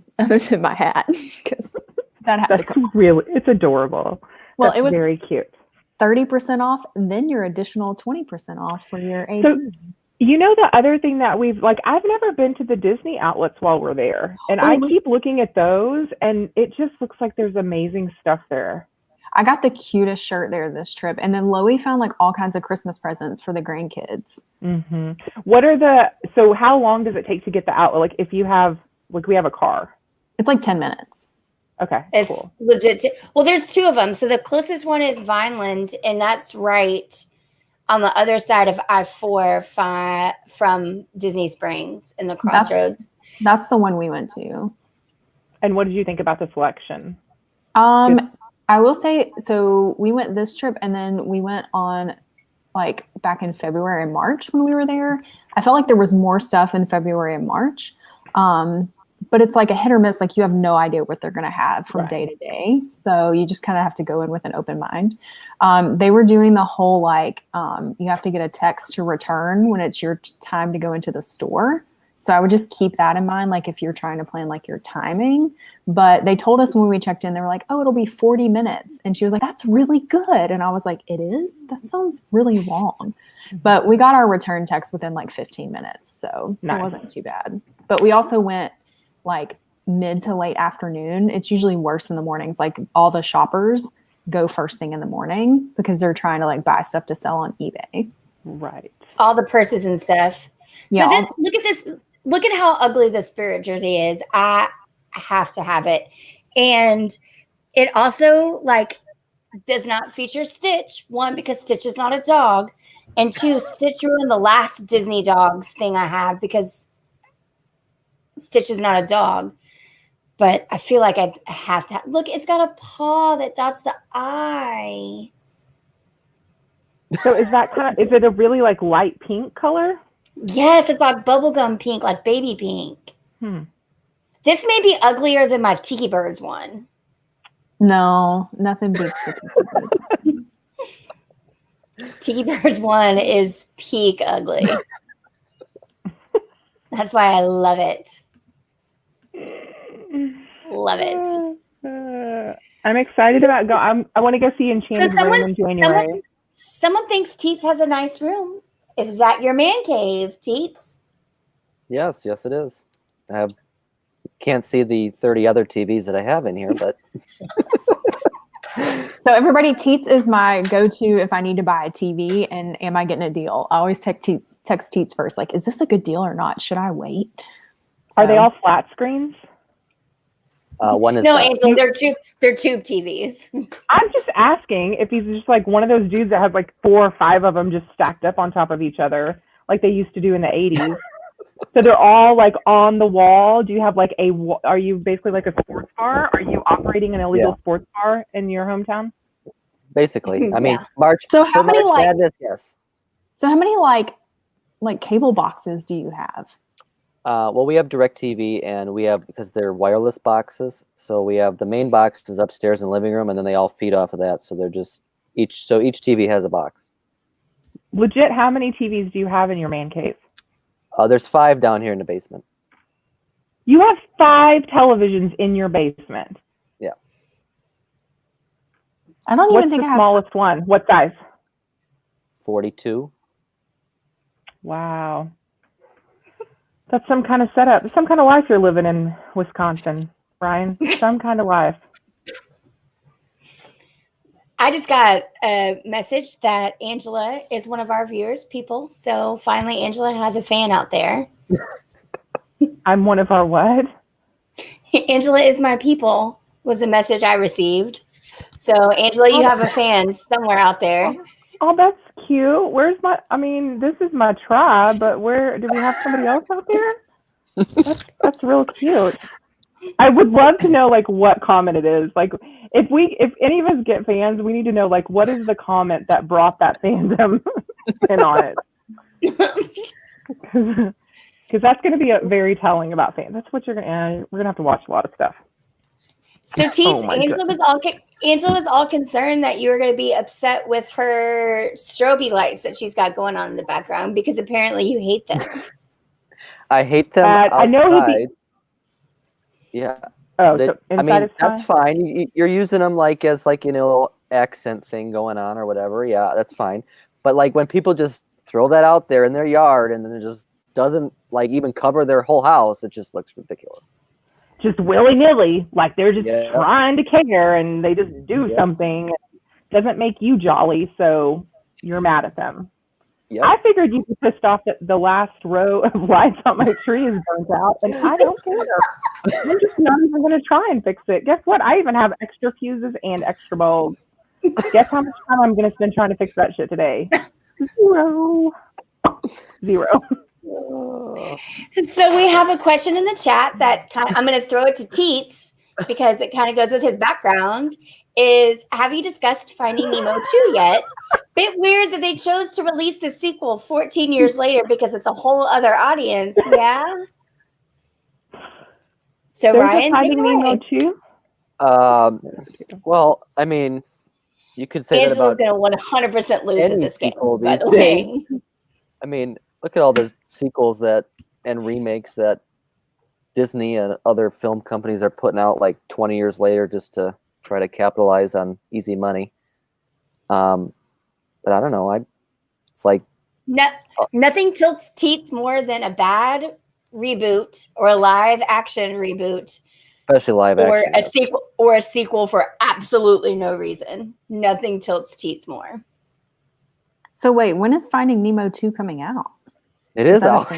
my hat, because that had to That's come. really, it's adorable. Well, That's it was very cute. 30% off, and then your additional 20% off for your AP. So, you know, the other thing that I've never been to the Disney outlets while we're there, and I keep looking at those, and it just looks like there's amazing stuff there. I got the cutest shirt there this trip, and then Loie found like all kinds of Christmas presents for the grandkids. Mm-hmm. So how long does it take to get the outlet? Like, if you have, like, we have a car. It's like 10 minutes. Okay, It's cool. legit. Well, there's two of them. So the closest one is Vineland, and that's right on the other side of I-4 from Disney Springs in the crossroads. That's the one we went to. And what did you think about the selection? I will say, so we went this trip, and then we went on like back in February and March when we were there. I felt like there was more stuff in February and March. But it's like a hit or miss. Like, you have no idea what they're going to have from day to day. So you just kind of have to go in with an open mind. They were doing the whole, like, you have to get a text to return when it's your time to go into the store. So I would just keep that in mind, like, if you're trying to plan like your timing. But they told us when we checked in, they were like, oh, it'll be 40 minutes. And she was like, that's really good. And I was like, it is? That sounds really long. But we got our return text within like 15 minutes. So It wasn't too bad. But we also went like mid to late afternoon. It's usually worse in the mornings. Like, all the shoppers go first thing in the morning because they're trying to like buy stuff to sell on eBay. Right. All the purses and stuff. Yeah. So look at this. Look at how ugly the Spirit jersey is. I have to have it. And it also, like, does not feature Stitch. One, because Stitch is not a dog. And two, Stitch ruined the last Disney dogs thing I have because Stitch is not a dog. But I feel like I have to look, it's got a paw that dots the eye. So is it a really like light pink color? Yes, it's like bubblegum pink, like baby pink. This may be uglier than my Tiki Birds one. No, nothing beats the Tiki Birds. Tiki Birds one is peak ugly. That's why I love it. Love it. I'm excited about I want to go see Enchanted Room in January. Someone thinks Teets has a nice room. Is that your man cave, Teets? Yes, it is. I can't see the 30 other TVs that I have in here, but So everybody, Teets is my go-to if I need to buy a TV and am I getting a deal? I always text Teets first, like, is this a good deal or not? Should I wait? Are they all flat screens? One is no, Angel. They're tube TVs. I'm just asking if he's just like one of those dudes that has like 4 or 5 of them just stacked up on top of each other, like they used to do in the 80s. So they're all like on the wall. Do you have like are you basically like a sports bar? Are you operating an illegal sports bar in your hometown? Basically. I mean, March. So how many March Madness, yes. So how many like cable boxes do you have? Well, we have DirecTV, and we have, because they're wireless boxes, so we have the main box is upstairs in the living room, and then they all feed off of that. So they're just each TV has a box. Legit, how many TVs do you have in your man cave? There's 5 down here in the basement. You have 5 televisions in your basement. Yeah. I don't even think the I have. Smallest one? What size? 42. Wow. That's some kind of setup. Some kind of life you're living in Wisconsin, Brian. Some kind of life. I just got a message that Angela is one of our viewers, people. So finally, Angela has a fan out there. I'm one of our what? Angela is my people was a message I received. So Angela, you have a fan somewhere out there. Oh, that's cute. Where's my? I mean, this is my tribe, but where do we have somebody else out there? That's real cute. I would love to know like what comment it is. Like if any of us get fans, we need to know like what is the comment that brought that fandom in on it. Because that's going to be very telling about fans. That's what we're gonna have to watch a lot of stuff. So Teets, Angela was all concerned that you were going to be upset with her strobe lights that she's got going on in the background because apparently you hate them. I hate them outside. I know Yeah. Oh, so I mean, that's fine. You're using them like as like, you know, a little accent thing going on or whatever. Yeah, that's fine. But like when people just throw that out there in their yard and then it just doesn't like even cover their whole house, it just looks ridiculous. Just willy-nilly, like they're just trying to care and they just do something. It doesn't make you jolly, so you're mad at them. Yep. I figured you'd be pissed off that the last row of lights on my tree is burnt out, and I don't care. I'm just not even going to try and fix it. Guess what? I even have extra fuses and extra bulbs. Guess how much time I'm going to spend trying to fix that shit today? Zero. So we have a question in the chat that I'm going to throw it to Teets because it kind of goes with his background. Is have you discussed Finding Nemo 2 yet? Bit weird that they chose to release the sequel 14 years later because it's a whole other audience. Yeah. So There's Ryan, Finding Nemo 2? Well, I mean, you could say Angela's that about going to 100% lose at this game. By the way. I mean, look at all the sequels and remakes that Disney and other film companies are putting out like 20 years later just to try to capitalize on easy money. But I don't know. It's like nothing tilts Teets more than a bad reboot or a live action reboot, especially live action, a sequel for absolutely no reason. Nothing tilts Teets more. So wait, when is Finding Nemo 2 coming out? It is out.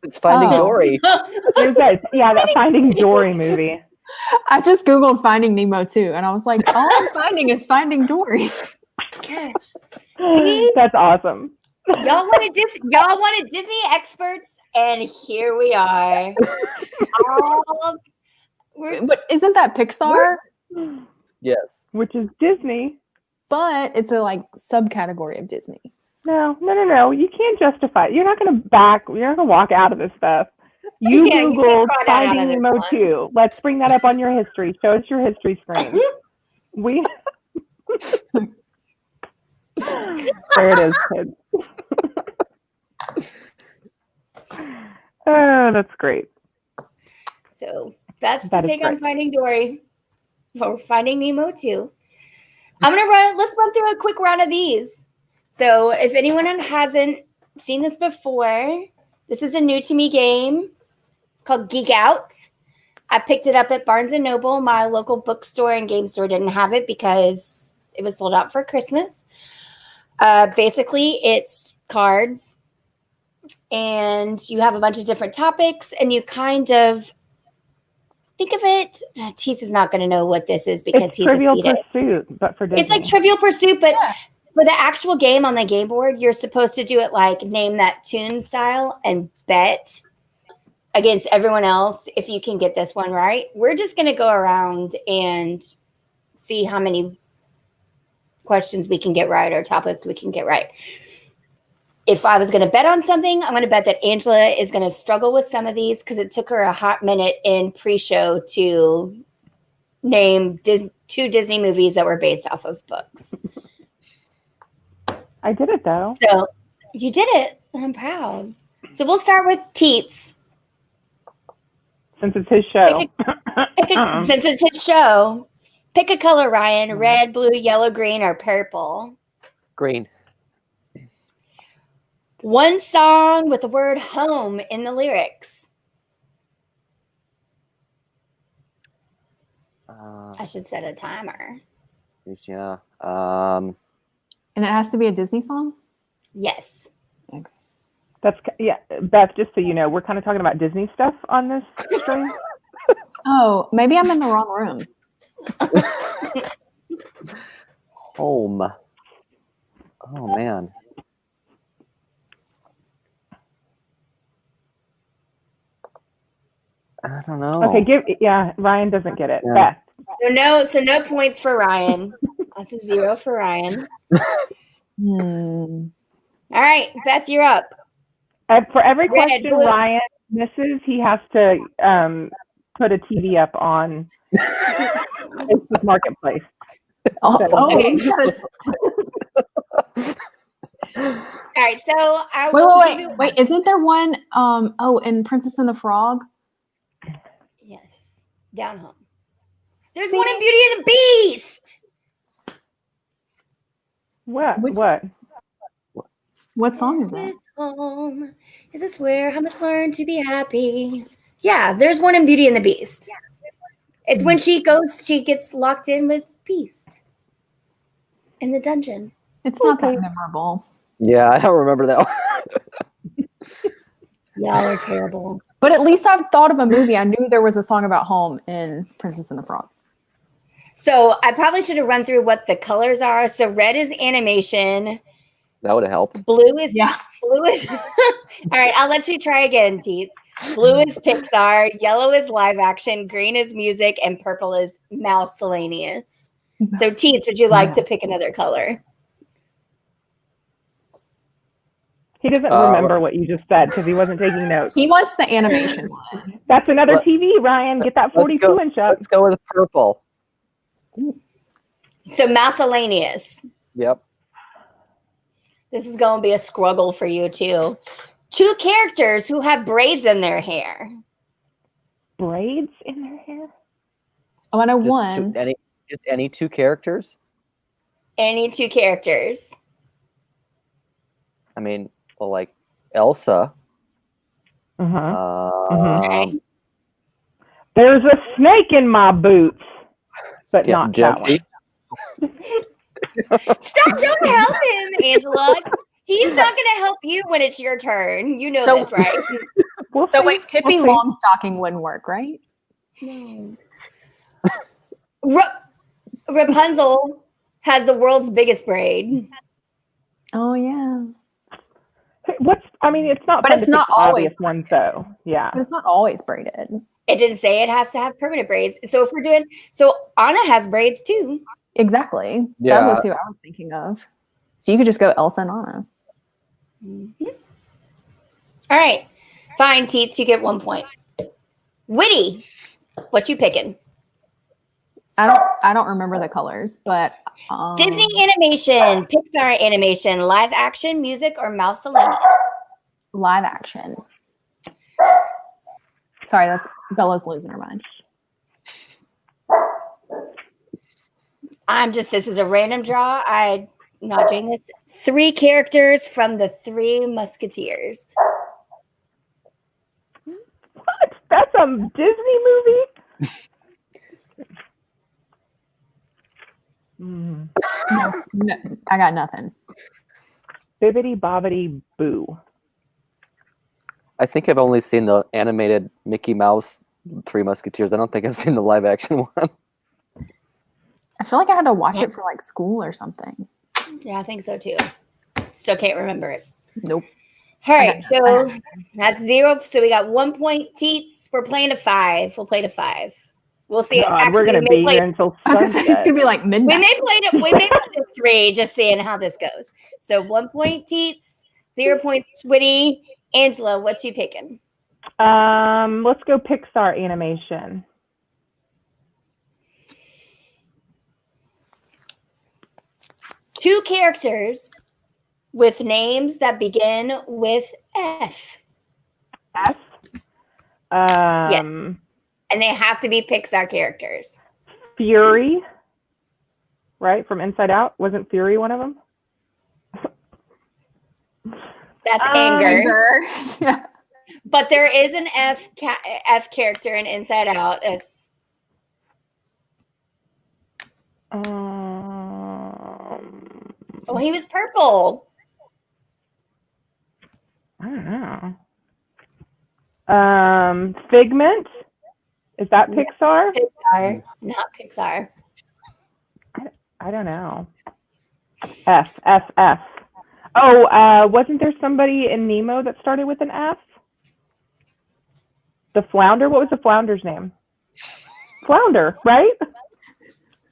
It's Finding Dory. Yeah, that Finding Dory movie. I just Googled Finding Nemo 2 and I was like, all I'm finding is Finding Dory. Gosh. See? That's awesome. Y'all wanted Disney experts, and here we are. But isn't that Pixar? Yes. Which is Disney. But it's a like subcategory of Disney. No. You can't justify it. You're not going to walk out of this stuff. You Googled Finding Nemo 2. Let's bring that up on your history. Show us your history screen. There it is, kids. Oh, that's great. So that's the take on Finding Dory. Or Finding Nemo 2. Let's run through a quick round of these. So if anyone hasn't seen this before, this is a new to me game. It's called Geek Out. I picked it up at Barnes & Noble. My local bookstore and game store didn't have it because it was sold out for Christmas. Basically, it's cards. And you have a bunch of different topics. And you kind of think of it. Teets is not going to know what this is because he's Trivial Pursuit, but for Disney. It's like Trivial Pursuit, but for the actual game on the game board, you're supposed to do it like name that tune style and bet against everyone else if you can get this one right. We're just going to go around and see how many questions we can get right or topics we can get right. If I was going to bet on something, I'm going to bet that Angela is going to struggle with some of these because it took her a hot minute in pre-show to name 2 Disney movies that were based off of books. I did it, though. So you did it, and I'm proud. So we'll start with Teets. Since it's his show. Since it's his show, pick a color, Ryan. Red, blue, yellow, green, or purple. Green. One song with the word home in the lyrics. I should set a timer. Yeah. And it has to be a Disney song? Yes. Yeah, Beth, just so you know, we're kind of talking about Disney stuff on this stream. Oh, maybe I'm in the wrong room. Home. Oh man. I don't know. Okay, Ryan doesn't get it. Yeah. Beth. So no points for Ryan. That's a 0 for Ryan. Hmm. All right, Beth, you're up. For every Red, question blue. Ryan misses, he has to put a TV up on Facebook Marketplace. Okay. Yes. All right, so I will give you. Wait, isn't there one in Princess and the Frog? Yes, down home. There's one in Beauty and the Beast. What? What song is that? This home? Is this where I must learn to be happy? Yeah, there's one in Beauty and the Beast. It's when she gets locked in with Beast in the dungeon. It's not that memorable. Yeah, I don't remember that one. Y'all are terrible. But at least I've thought of a movie. I knew there was a song about home in Princess and the Frog. So I probably should have run through what the colors are. So red is animation. That would have helped. Blue is All right, I'll let you try again, Teets. Blue is Pixar, yellow is live action, green is music, and purple is miscellaneous. So Teets, would you like to pick another color? He doesn't remember what you just said because he wasn't taking notes. He wants the animation one. That's another TV, Ryan. Get that 42-inch up. Let's go with purple. So miscellaneous. Yep. This is going to be a struggle for you too. 2 characters who have braids in their hair. Braids in their hair? Oh, I know one. Just any 2 characters? Any 2 characters. I mean, well, like Elsa. Okay. There's a snake in my boots, but not that Jesse. one. Stop! Don't help him, Angela. He's not going to help you when it's your turn. You know this, right? So wait, Pippi Longstocking wouldn't work, right? No. Rapunzel has the world's biggest braid. Oh yeah. It's not. But it's not always obvious one, though. Yeah. But it's not always braided. It didn't say it has to have permanent braids. So if we're doing, Anna has braids too. Exactly. Yeah. That was who I was thinking of. So you could just go Elsa and Anna. Mm-hmm. All right. Fine, Teets, you get 1 point. Witty, what you picking? I don't remember the colors, but Disney animation, Pixar animation, live action, music, or miscellaneous? Live action. Sorry, that's Bella's losing her mind. This is a random draw. I'm not doing this. 3 characters from the 3 Musketeers. What? That's a Disney movie? No, I got nothing. Bibbidi Bobbidi Boo. I think I've only seen the animated Mickey Mouse 3 Musketeers. I don't think I've seen the live action one. I feel like I had to watch it for like school or something. Yeah, I think so too. Still can't remember it. Nope. All right, so that's 0. So we got 1 point, Teets. We're playing to 5. We'll play to 5. We'll see. God, we're gonna be here until I was gonna say it's gonna be like midnight. We may play to 3, just seeing how this goes. So 1 point, Teets. 0 points, Witty. Angela, what's you picking? Let's go Pixar animation. Two characters with names that begin with F. F? Yes. And they have to be Pixar characters. Fury, right? From Inside Out. Wasn't Fury one of them? That's anger. Yeah. But there is an F character in Inside Out. It's Oh, he was purple. I don't know. Figment. Is that Yeah. Pixar? Pixar, not Pixar. I don't know. F. Oh, wasn't there somebody in Nemo that started with an F? The flounder? What was the flounder's name? Flounder, right?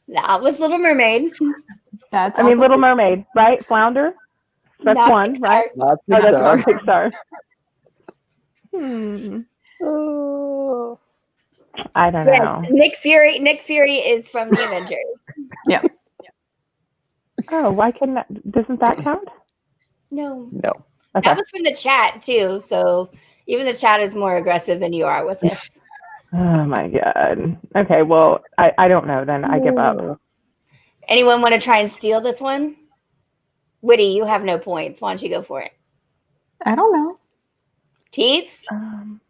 That was Little Mermaid. That's I mean, also- Little Mermaid, right? Flounder? That's Not one, Pixar. right? Not Oh, that's not Pixar. Pixar. Oh. I don't Yes, know. Nick Fury. Nick Fury is from the Avengers. Yeah. Oh, why couldn't that? Doesn't that count? No, No. Okay. that was from the chat too. So even the chat is more aggressive than you are with this. Oh my god. Okay, well, I don't know then. I give up. Anyone want to try and steal this one? Witty, you have no points. Why don't you go for it? I don't know. Teets? Um,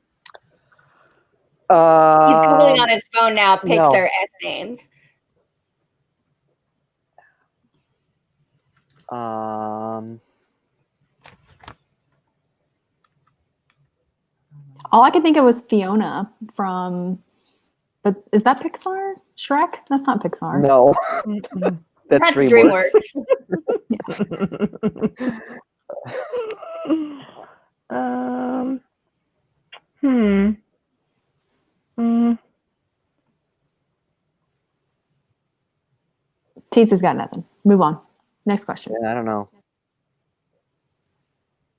He's googling on his phone now. no. Pixar S names. All I could think of was Fiona from, but is that Pixar? Shrek? That's not Pixar. No. mm-mm. That's DreamWorks. um, hmm. Mm, Teets has got nothing. Move on. Next question. Yeah, I don't know.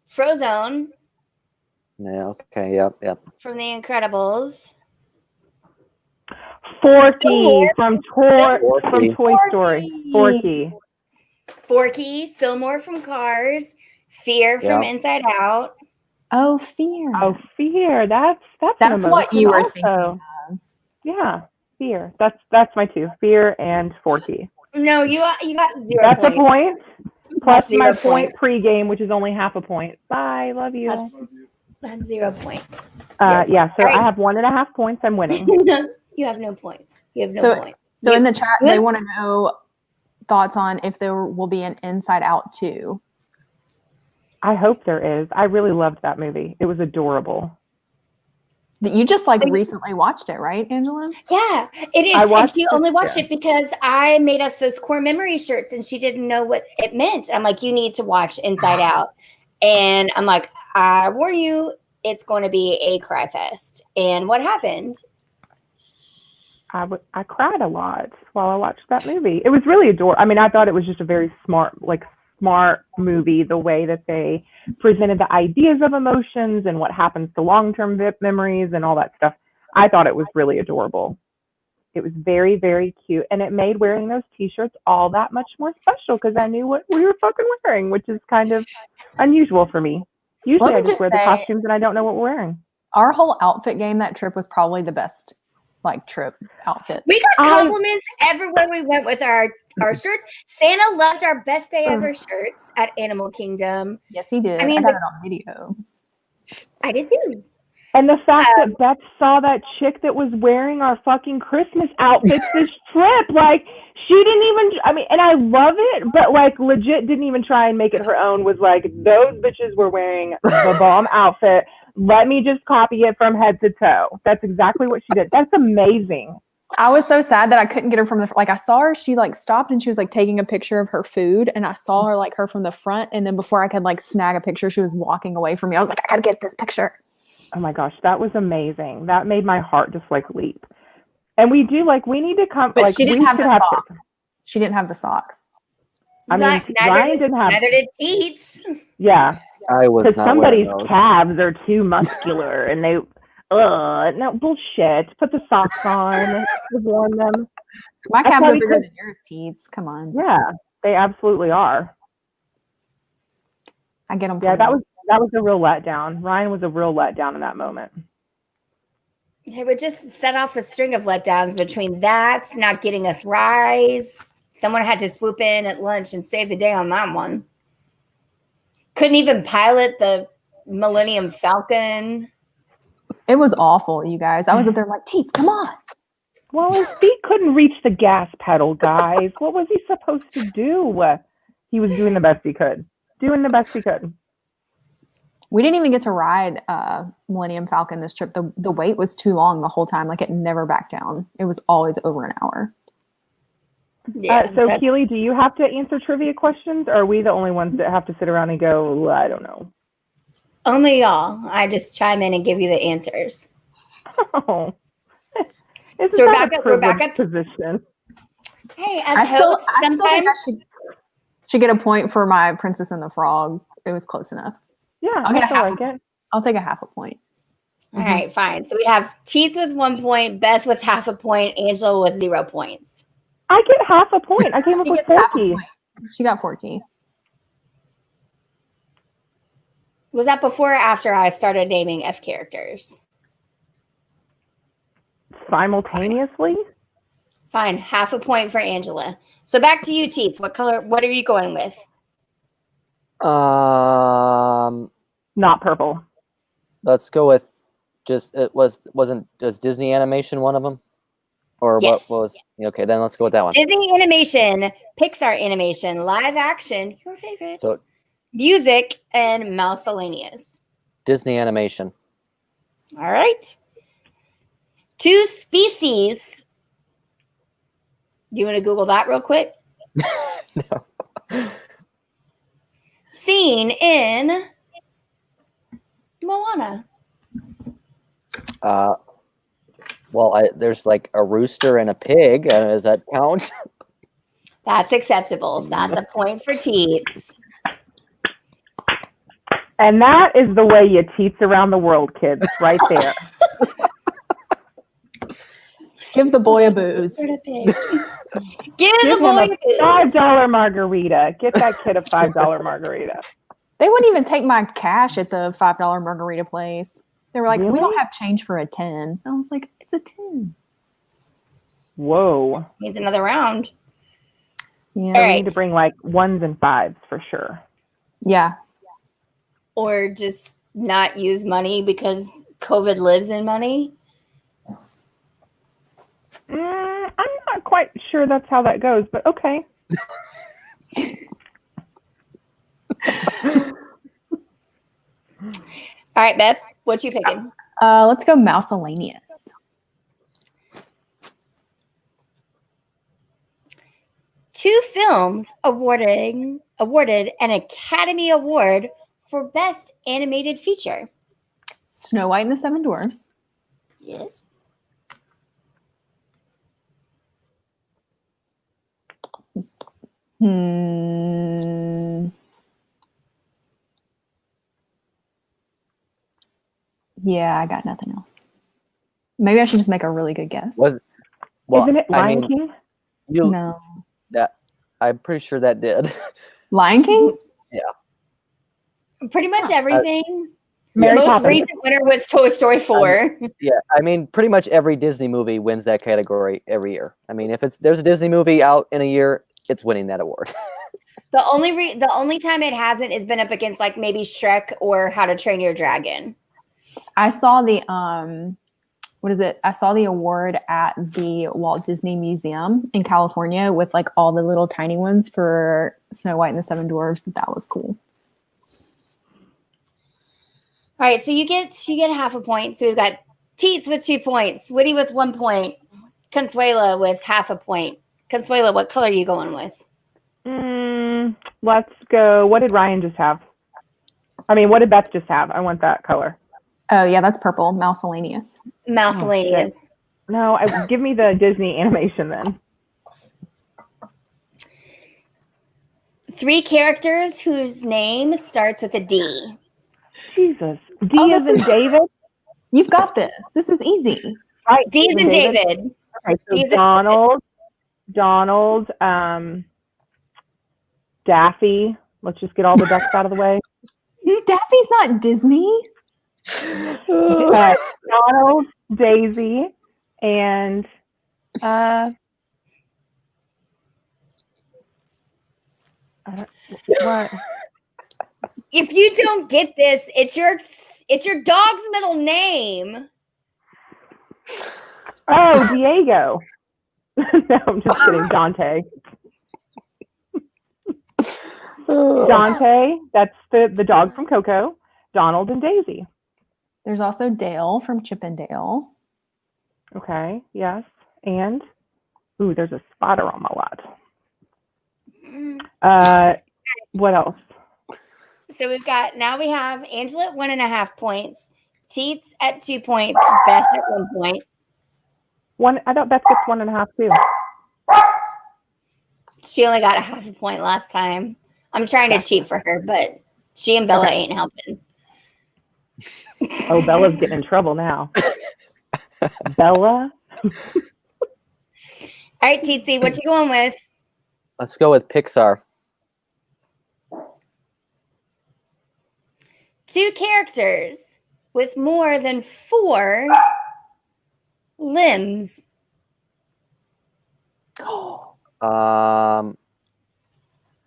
Frozone Yeah. Okay. Yep. from The Incredibles. Forky from Forky. Toy Story. Forky. Forky, Fillmore from Cars. Fear from Yeah. Inside Out. Oh, Fear. Oh, Fear. That's That's an what you were emotion also. thinking of. Yeah, Fear. That's my two. Fear and Forky. No, you got 0 That's points. a point. Plus That's 0 my point points. pregame, which is only half a point. Bye. Love you. That's 0 points. Yeah, so All right. I have 1.5 points. I'm winning. You have no points. You have no So- points. So You- in the chat, Good. they want to know thoughts on if there will be an Inside Out 2. I hope there is. I really loved that movie. It was adorable. You just like Thank- recently watched it, right, Angela? Yeah, it is. I And watched she it, only watched yeah. it because I made us those core memory shirts and she didn't know what it meant. I'm like, you need to watch Inside Out. And I'm like, I warn you, it's going to be a cry fest. And what happened? I cried a lot while I watched that movie. It was really adorable. I mean, I thought it was just a very smart movie, the way that they presented the ideas of emotions and what happens to long-term memories and all that stuff. I thought it was really adorable. It was very, very cute. And it made wearing those t-shirts all that much more special because I knew what we were fucking wearing, which is kind of unusual for me. Usually Let me I just just wear the say- costumes and I don't know what we're wearing. Our whole outfit game that trip was probably the best trip outfit. We got I- compliments everywhere we went with our shirts. Santa loved our best day ever shirts at Animal Kingdom. Yes, he did. I I mean, got it on video. I did too. And the fact that Beth saw that chick that was wearing our fucking Christmas outfits this trip, like, she didn't even, I mean, and I love it, but like, legit didn't even try and make it her own, was like, those bitches were wearing the bomb outfit. Let me just copy it from head to toe. That's exactly what she did. That's amazing. I was so sad that I couldn't get her from the I saw her, she stopped and she was taking a picture of her food and I saw her her from the front and then before I could snag a picture, she was walking away from me. I was like, I gotta get this picture. Oh my gosh, that was amazing. That made my heart just leap. And we do we need to come. But she didn't we have should the socks. She didn't have the socks. I mean, Ryan didn't have. Neither did Teets. Yeah, I was because not somebody's wearing those. calves are too muscular, and they. No bullshit. Put the socks on. Warm them. My I calves thought are he bigger said- than yours, Teets. Come on. Yeah, they absolutely are. I get them. Yeah, that was a real letdown. Ryan was a real letdown in that moment. It would just set off a string of letdowns between that, not getting us Rise. Someone had to swoop in at lunch and save the day on that one. Couldn't even pilot the Millennium Falcon. It was awful, you guys. I was up there Teets, come on. Well, his feet couldn't reach the gas pedal, guys. What was he supposed to do? He was doing the best he could. Doing the best he could. We didn't even get to ride Millennium Falcon this trip. The wait was too long the whole time. Like, it never backed down. It was always over an hour. Yeah. So Keely, do you have to answer trivia questions, or are we the only ones that have to sit around and go, I don't know? Only y'all. I just chime in and give you the answers. Oh. It's So not we're back privileged up to- position. Hey, as I still host, think I sometimes should get a point for my Princess and the Frog. It was close enough. Yeah, I'll get a I feel half. like it. I'll take a half a point. all right, fine. So we have Teets with 1 point, Beth with half a point, Angela with 0 points. I get half a point. I came up She with gets half a Porky. point. She got Forky. Was that before or after I started naming F characters? Simultaneously? Fine, half a point for Angela. So back to you, Teets. What are you going with? Not purple. Let's go with just wasn't Disney animation one of them, or Yes. what was? Okay, then let's go with that one. Disney animation, Pixar animation, live action, your favorite, So music, and miscellaneous. Disney animation. All right. 2 species. Do you want to Google that real quick? No. Seen in Moana. Well, there's like a rooster and a pig. Does that count? That's acceptable. So that's a point for Teets. And that is the way you teach around the world, kids, right there. Give the boy a booze. Give Give the him boy a $5 margarita. Get that kid a $5 margarita. They wouldn't even take my cash at the $5 margarita place. They were like, Really? we don't have change for a 10. I was like, it's a 10. Whoa. needs another round. Yeah. All We right. need to bring like 1s and 5s for sure. Yeah. Or just not use money because COVID lives in money. I'm not quite sure that's how that goes, but okay. All right, Beth, what you picking? Let's go miscellaneous. Two films awarded an Academy Award for Best Animated Feature. Snow White and the Seven Dwarfs. Yes. Yeah, I got nothing else. Maybe I should just make a really good guess. Isn't it Lion King? No. I'm pretty sure that did. Lion King? Pretty much everything. Mary Most Poppins. recent winner was Toy Story 4. Yeah, I mean, pretty much every Disney movie wins that category every year. I mean, if there's a Disney movie out in a year, it's winning that award. The only time it hasn't is been up against like maybe Shrek or How to Train Your Dragon. I saw the what is it? I saw the award at the Walt Disney Museum in California with like all the little tiny ones for Snow White and the Seven Dwarfs. That was cool. All right, so you get half a point. So we've got Teets with 2 points, Woody with 1 point, Consuela with half a point. Consuela, what color are you going with? Let's go. What did Ryan just have? I mean, what did Beth just have? I want that color. Oh yeah, that's purple. Miscellaneous. Miscellaneous. No, give me the Disney animation then. 3 characters whose name starts with a D. Jesus. D as in David? You've got this. This is easy. Right. D as in David. Okay, so D as in Donald, Daffy. Let's just get all the ducks out of the way. Daffy's not Disney. Donald, Daisy, and what? If you don't get this, it's your dog's middle name. Oh, Diego. No, I'm just kidding. Dante. Dante, that's the dog from Coco. Donald and Daisy. There's also Dale from Chip and Dale. Okay, yes. And, ooh, there's a spotter on my lot. What else? So we have Angela at 1.5 points, Teets at 2 points, Beth at 1 point. I thought Beth gets 1.5 too. She only got a 0.5 point last time. I'm trying to cheat for her, but she and Bella ain't helping. Oh, Bella's getting in trouble now. Bella? All right, Teetsy, what you going with? Let's go with Pixar. 2 characters with more than 4 limbs.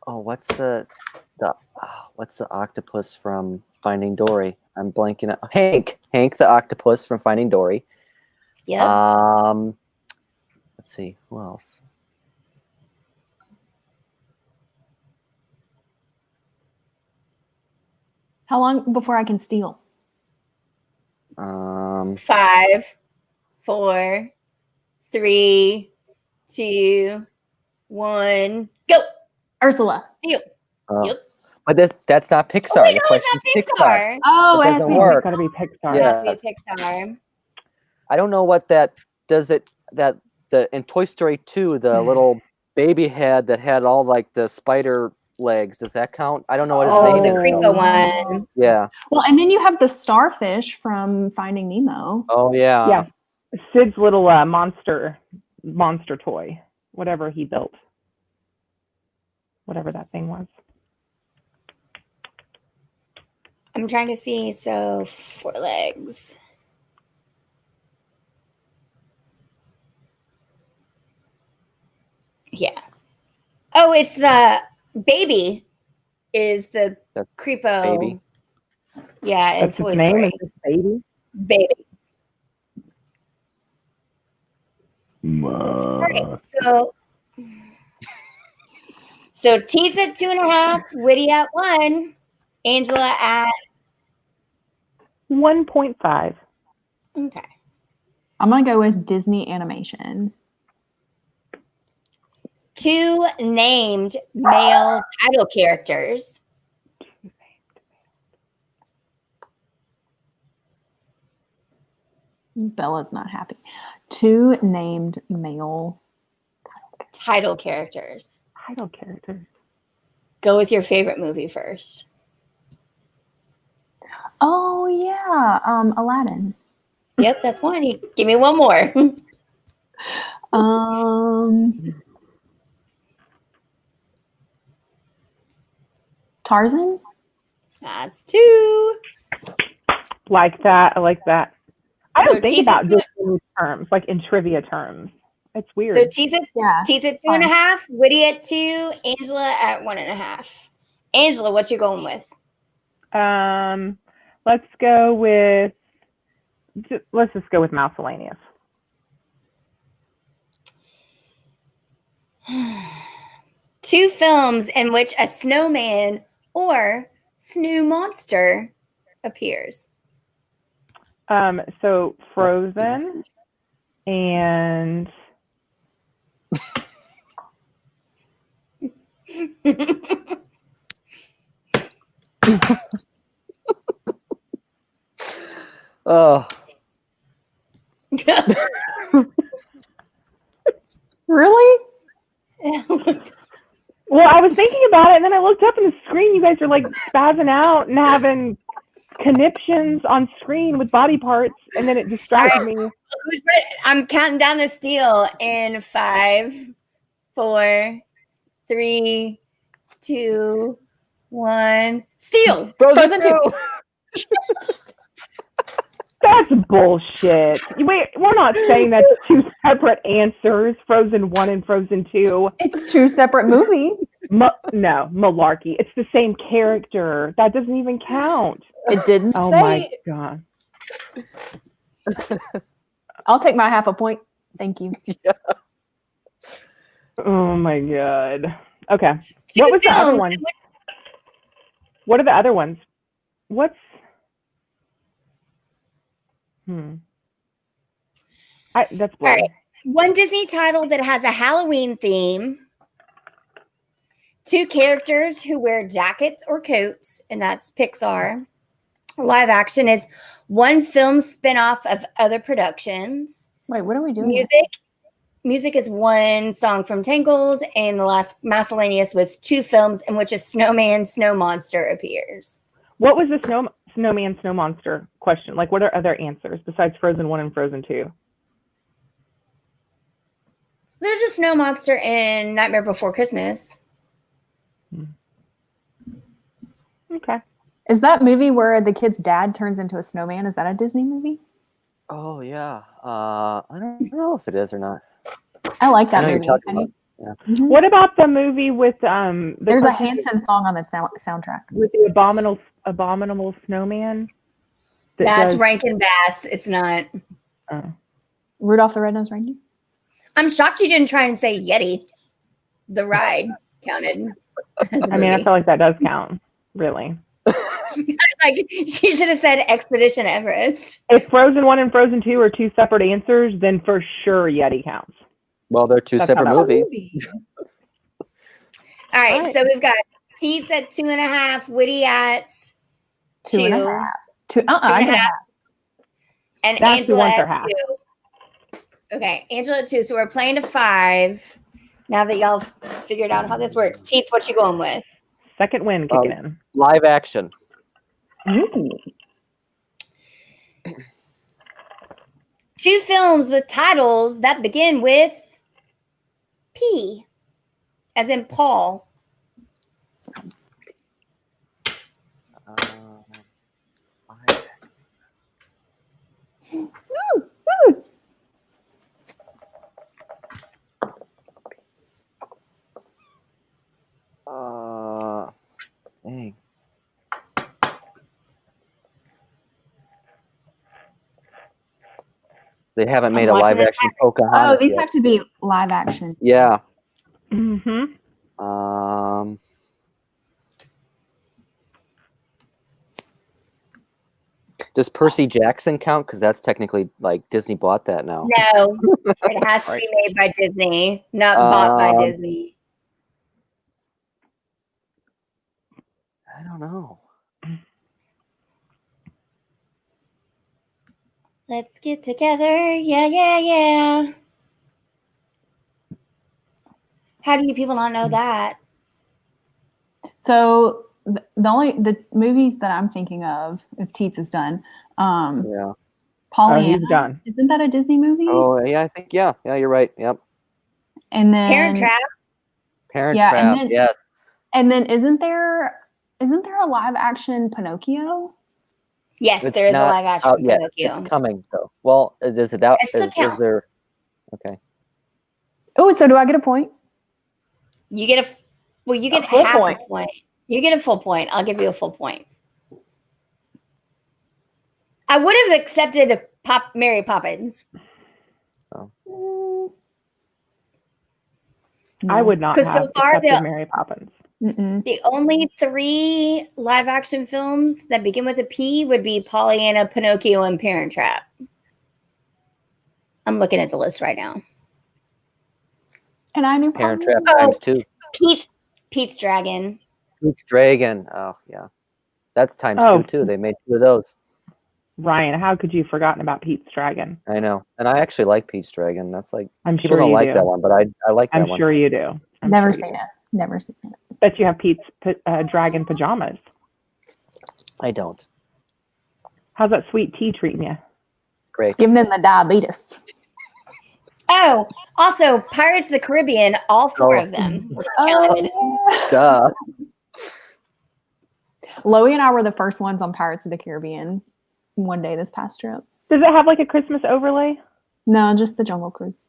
What's the octopus from Finding Dory? I'm blanking out. Hank the octopus from Finding Dory. Yep. Let's see, who else? How long before I can steal? 5, 4, 3, 2, 1, go. Ursula. Steal. Yep. But that's not Pixar. Oh, wait, The no, it's question not is Pixar. Oh, It it has doesn't to be. work. It's got to be Pixar. Yeah. It has to be Pixar. I don't know what that does. In Toy Story 2, the little baby head that had all like the spider legs. Does that count? I don't know what his name The is. Creepo one. Yeah. Well, and then you have the starfish from Finding Nemo. Oh yeah. Yeah. Sid's little monster toy, whatever he built. Whatever that thing was. I'm trying to see. So 4 legs. Yeah. Oh, it's the baby. Is the That's Creepo? Baby. Yeah, in That's his Toy name. Story. Is this baby? Baby. All right. So T's at 2.5, Whitty at 1, Angela at 1.5. okay. I'm gonna go with Disney animation. 2 named male title characters. Bella's not happy. 2 named male. Title characters. Title characters. Go with your favorite movie first. Oh yeah, Aladdin. Yep, that's one. Give me one more. Tarzan. That's 2. Like that. I like that. I don't So think T's about at this in terms, like in trivia terms. It's weird. So T's at Yeah. 2.5, Whitty at 2, Angela at 1.5. Angela, what you going with? Let's go with. Let's just go with miscellaneous. Two films in which a snowman or snow monster appears. So Frozen and Oh. Really? well, I was thinking about it, and then I looked up on the screen. You guys are like spazzing out and having conniptions on screen with body parts, and then it distracted me. I'm counting down the steal in 5, 4, 3, 2, 1. Steal. Frozen 2. That's bullshit. Wait, we're not saying that's 2 separate answers. Frozen 1 and Frozen 2. It's 2 separate movies. No, malarkey. It's the same character. That doesn't even count. It didn't Oh say. my god. I'll take my 0.5 point. Thank you. Yeah. Oh my god. Okay. What was the other one? What are the other ones? What's that's blurry. All right. One Disney title that has a Halloween theme. 2 characters who wear jackets or coats, and that's Pixar. Live action is 1 film spinoff of other productions. Wait, what are we doing? Music is 1 song from Tangled, and the last miscellaneous was 2 films in which a snowman, snow monster appears. What was the snowman, snow monster question? Like, what are other answers besides Frozen 1 and Frozen 2? There's a snow monster in Nightmare Before Christmas. Okay. Is that movie where the kid's dad turns into a snowman? Is that a Disney movie? Oh yeah. I don't know if it is or not. I like that I know movie. you're talking about. Yeah. Mhm. What about the movie with There's a Hanson song on the soundtrack. with the abominable snowman? That's Rankin Bass. It's not. Rudolph the Red-Nosed Reindeer? I'm shocked you didn't try and say Yeti. The ride counted. I mean, I feel like that does count, really. Like, she should have said Expedition Everest. If Frozen 1 and Frozen 2 are 2 separate answers, then for sure Yeti counts. Well, they're 2 That's separate how that movies. All right, so we've got Teets at 2.5, Witty at 2, 2.5. I get and That's the Angela one for at half. 2. Okay, Angela at 2. So we're playing to 5. Now that y'all figured out how this works, Teets, what you going with? Second win kicking in. Live action. Ooh. 2 films with titles that begin with P, as in Paul. Dang. They haven't made a watching live it action Oh, Pocahontas these yet. have to be live action. Yeah. Mm-hmm. Does Percy Jackson count? Because that's technically like Disney bought that now. No, it has to be made by Disney, not bought by Disney. I don't know. Let's get together. Yeah, yeah, yeah. How do you people not know that? So the movies that I'm thinking of, if Teets is done, Yeah. Pollyanna. He's done. Isn't that a Disney movie? Oh, yeah, I think, yeah, you're right. Yep. And then Parent Trap. Parent Yeah, Trap, and then- yes. And then isn't there a live action Pinocchio? Yes, It's there is a not live action out yet. Pinocchio. It's coming, though. Well, is it out? It still Is counts. there? Okay. Oh, so do I get a point? You get you get full half point. a point. You get a full point. I'll give you a full point. I would have accepted Mary Poppins. I would not 'Cause have so far accepted the- Mary Poppins. Mm-mm. The only 3 live action films that begin with a P would be Pollyanna, Pinocchio, and Parent Trap. I'm looking at the list right now. And I knew Parent Pollyanna. Trap times 2. Pete's Dragon. Pete's Dragon. Oh, yeah. That's times Oh. 2, too. They made 2 of those. Ryan, how could you have forgotten about Pete's Dragon? I know. And I actually like Pete's Dragon. That's like, I'm people sure don't you like do. that one, but I like that I'm one. sure you do. I'm Never sure you seen do. it. Never seen it. Bet you have Pete's dragon pajamas. I don't. How's that sweet tea treating you? Great. Giving him the diabetes. Oh, also Pirates of the Caribbean, all 4 Oh. of them were Oh, counted. Duh. Loie and I were the first ones on Pirates of the Caribbean one day this past trip. Does it have like a Christmas overlay? No, just the Jungle Cruise.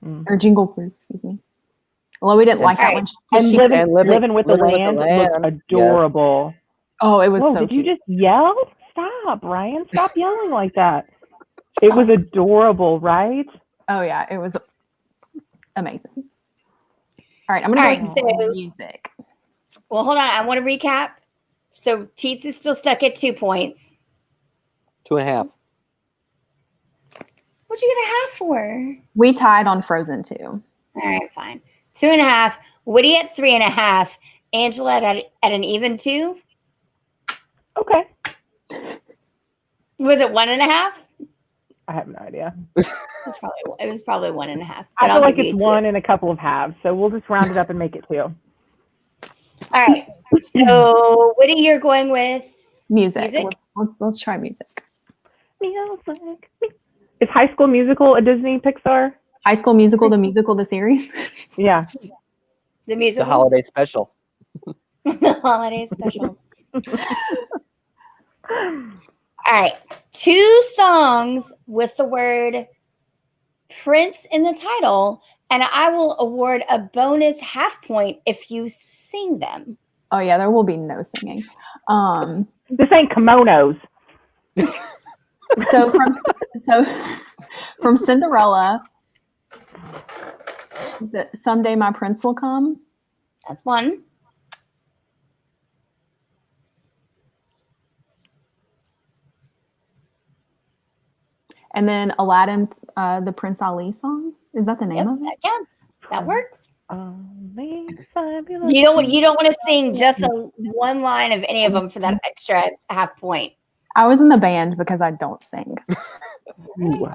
Mm. Or Jingle Cruise, excuse me. Loie didn't like that Right. one. And She- living with the land looks adorable. oh, it was Whoa, so did you cute. just yell? Stop, Ryan. Stop yelling like that. It was adorable, right? Oh yeah, it was amazing. All right, I'm gonna All go right, with so- music. Well, hold on. I want to recap. So Teets is still stuck at 2 points. 2.5. What'd you get a half for? We tied on Frozen 2. All right, fine. 2.5. Woody at 3.5. Angela at an even 2. Okay. Was it 1.5? I have no idea. It was probably 1.5. I feel like it's one and a couple of halves, so we'll just round it up and make it 2. All right. So, Woody, you're going with Music. Music? Let's try music. Music. Is High School Musical a Disney Pixar? High School Musical, the series. Yeah. the The musical. holiday special. The holiday special. All right. 2 songs with the word Prince in the title, and I will award a bonus half point if you sing them. Oh yeah, there will be no singing. This ain't kimonos. So from Cinderella, Someday My Prince Will Come. That's one. And then Aladdin, the Prince Ali song. Is that the name of it? That counts. That works. Fabulous. You don't want to sing just one line of any of them for that extra half point. I was in the band because I don't sing. Ooh.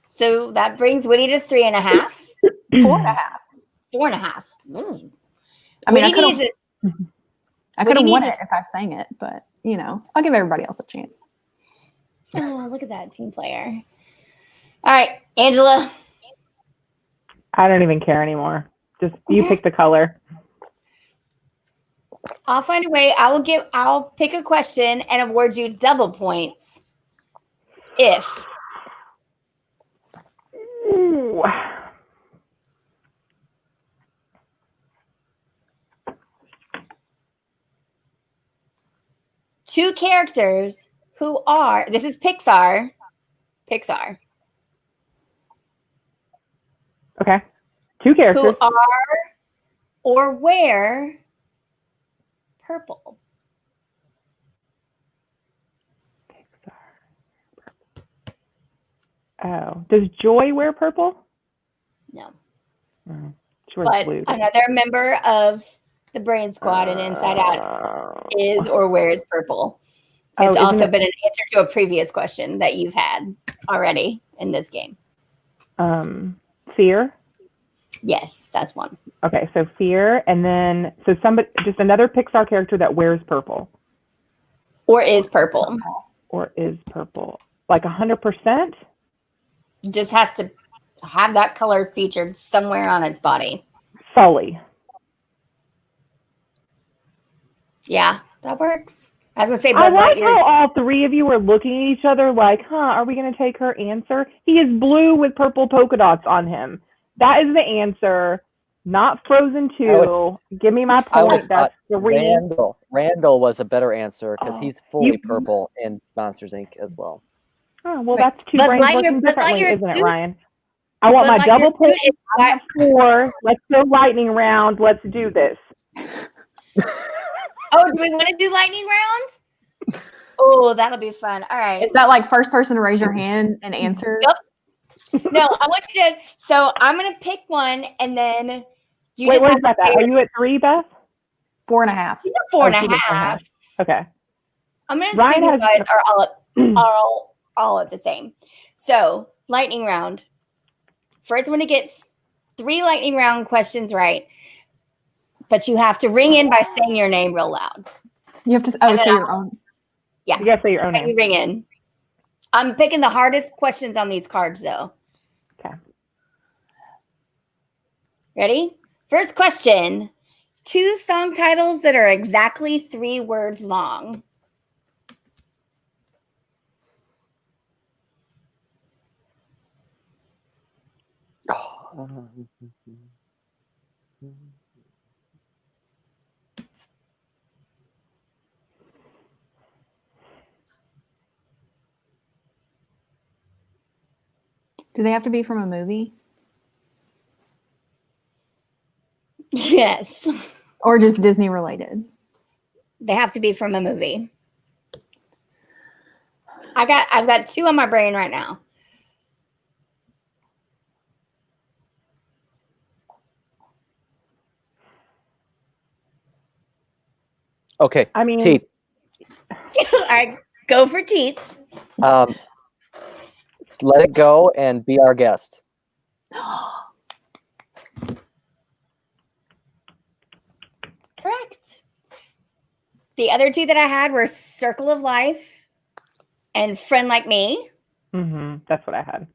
So that brings Woody to 3.5. 4.5. 4.5. Mm. I mean, Woody I could have won needs it if I sang it, but I'll give everybody else a chance. Oh, look at that team player. All right, Angela. I don't even care anymore. Just you pick the color. I'll find a way. I'll pick a question and award you double points if Ooh. two characters who are, this is Pixar. Okay. 2 characters. Who are or wear purple. Oh, does Joy wear purple? No. Oh, she wears But blue. another member of the Brain Squad and Inside Out is or wears purple. It's also been an answer to a previous question that you've had already in this game. Fear. Yes, that's one. Okay, so Fear, and then just another Pixar character that wears purple. Or is purple. Or is purple. Like 100%? Just has to have that color featured somewhere on its body. Sully. Yeah, that works. I was gonna say, I like how all 3 of you were looking at each other like, are we going to take her answer? He is blue with purple polka dots on him. That is the answer. Not Frozen 2. Give me my point. That's 3. Randall was a better answer because he's fully purple in Monsters Inc. as well. Oh, well, that's 2 brains working differently, isn't it, Ryan? I want my double point. I'm at 4. Let's go lightning round. Let's do this. Oh, do we want to do lightning round? Oh, that'll be fun. All right. Is that like first person to raise your hand and answer? Yep. No, I want you to. So I'm going to pick one and then you Wait, just have that? Are you at 3, Beth? 4.5. You're 4.5. Okay. I'm going to see you guys are all at the same. So, lightning round. First one to get 3 lightning round questions right. But you have to ring in by saying your name real loud. You have to say your own. Yeah. You got to say your own name. You ring in. I'm picking the hardest questions on these cards, though. Okay. Ready? First question. 2 song titles that are exactly 3 words long. Do they have to be from a movie? Yes. Or just Disney related? They have to be from a movie. I've got 2 on my brain right now. Okay. I mean, Teeth. All right, go for teeth. Let It Go and Be Our Guest. Correct. The other 2 that I had were Circle of Life and Friend Like Me. That's what I had.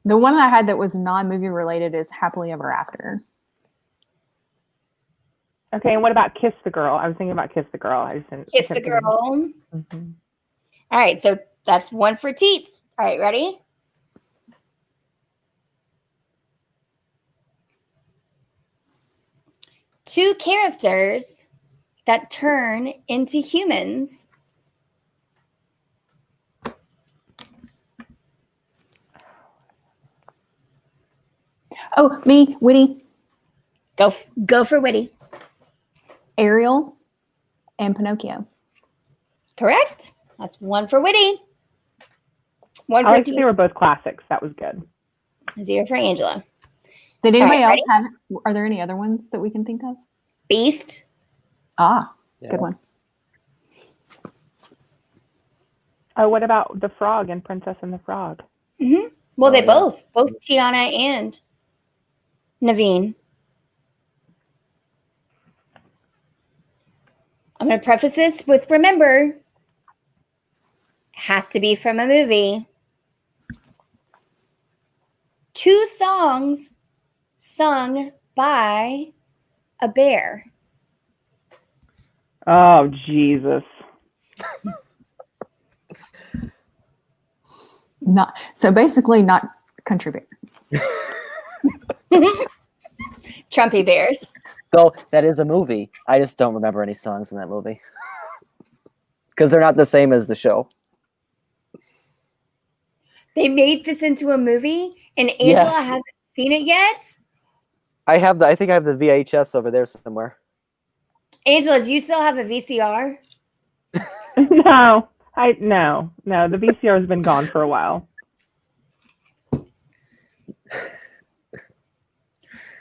The one I had that was non-movie related is Happily Ever After. Okay, and what about Kiss the Girl? I was thinking about Kiss the Girl. I just didn't. Kiss the Girl. Mm-hmm. All right, so that's 1 for teats. All right, ready? Two characters that turn into humans. Oh, me, Witty, Go for Witty. Ariel, and Pinocchio. Correct. That's 1 for Witty. 1 I for like that they were both classics. That was good. 0 for Angela. Did anybody All else right, have? Are there any other ones that we can think of? Beast. Ah, Yeah. good one. Oh, what about the frog and Princess and the Frog? Mm-hmm. Well, Oh, they yeah. both Tiana and Naveen. I'm going to preface this with remember, has to be from a movie. 2 songs sung by a bear. Oh, Jesus. Not so basically not country bear. Trumpy bears. Though that is a movie. I just don't remember any songs in that movie. Because they're not the same as the show. They made this into a movie, and Angela Yes. hasn't seen it yet. I think I have the VHS over there somewhere. Angela, do you still have a VCR? No, no. The VCR has been gone for a while.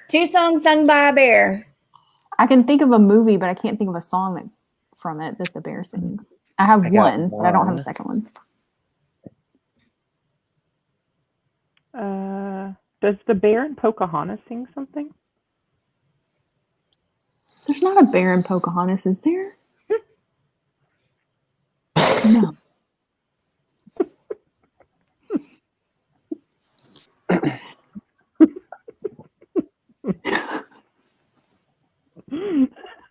2 songs sung by a bear. I can think of a movie, but I can't think of a song from it that the bear sings. I have I got one, but I don't have a one. second one. Does the bear in Pocahontas sing something? There's not a bear in Pocahontas, is there? No.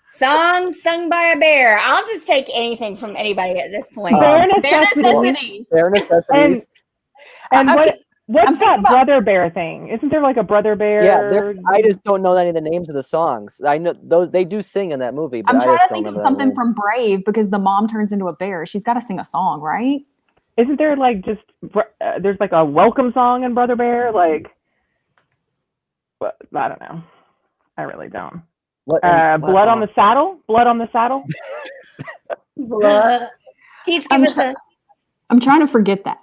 Songs sung by a bear. I'll just take anything from anybody at this point. Bear Bear necessities. necessities. Bare necessities. And Okay, what's I'm thinking that about- brother bear thing? Isn't there like a brother bear? Yeah, I just don't know any of the names of the songs. I know those they do sing in that movie, but I'm I trying just to don't think of remember that something name. from Brave because the mom turns into a bear. She's got to sing a song, right? Isn't there like just there's like a welcome song in Brother Bear? Like, but I don't know. I really don't. What, Blood on the Saddle. Blood on the Saddle. Blood. Teats, give I'm us a. I'm trying to forget that.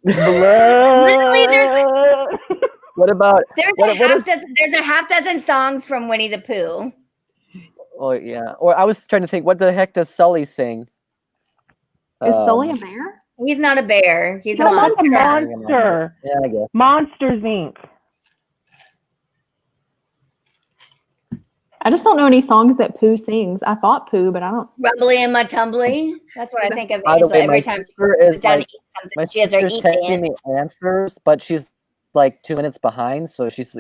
Literally, what about there's a half dozen songs from Winnie the Pooh. Oh yeah. Or I was trying to think, what the heck does Sully sing? Is Sully a bear? He's not a bear. He's a That's like a monster. monster. Yeah, I guess. Monsters Inc. I just don't know any songs that Pooh sings. I thought Pooh, but I don't. Rumbly and my tumbly. That's what I think of By the Angela way, every my time she sister sits is down like, to eat something. my She has her sister's eat texting me answers, but she's like 2 minutes behind, so she's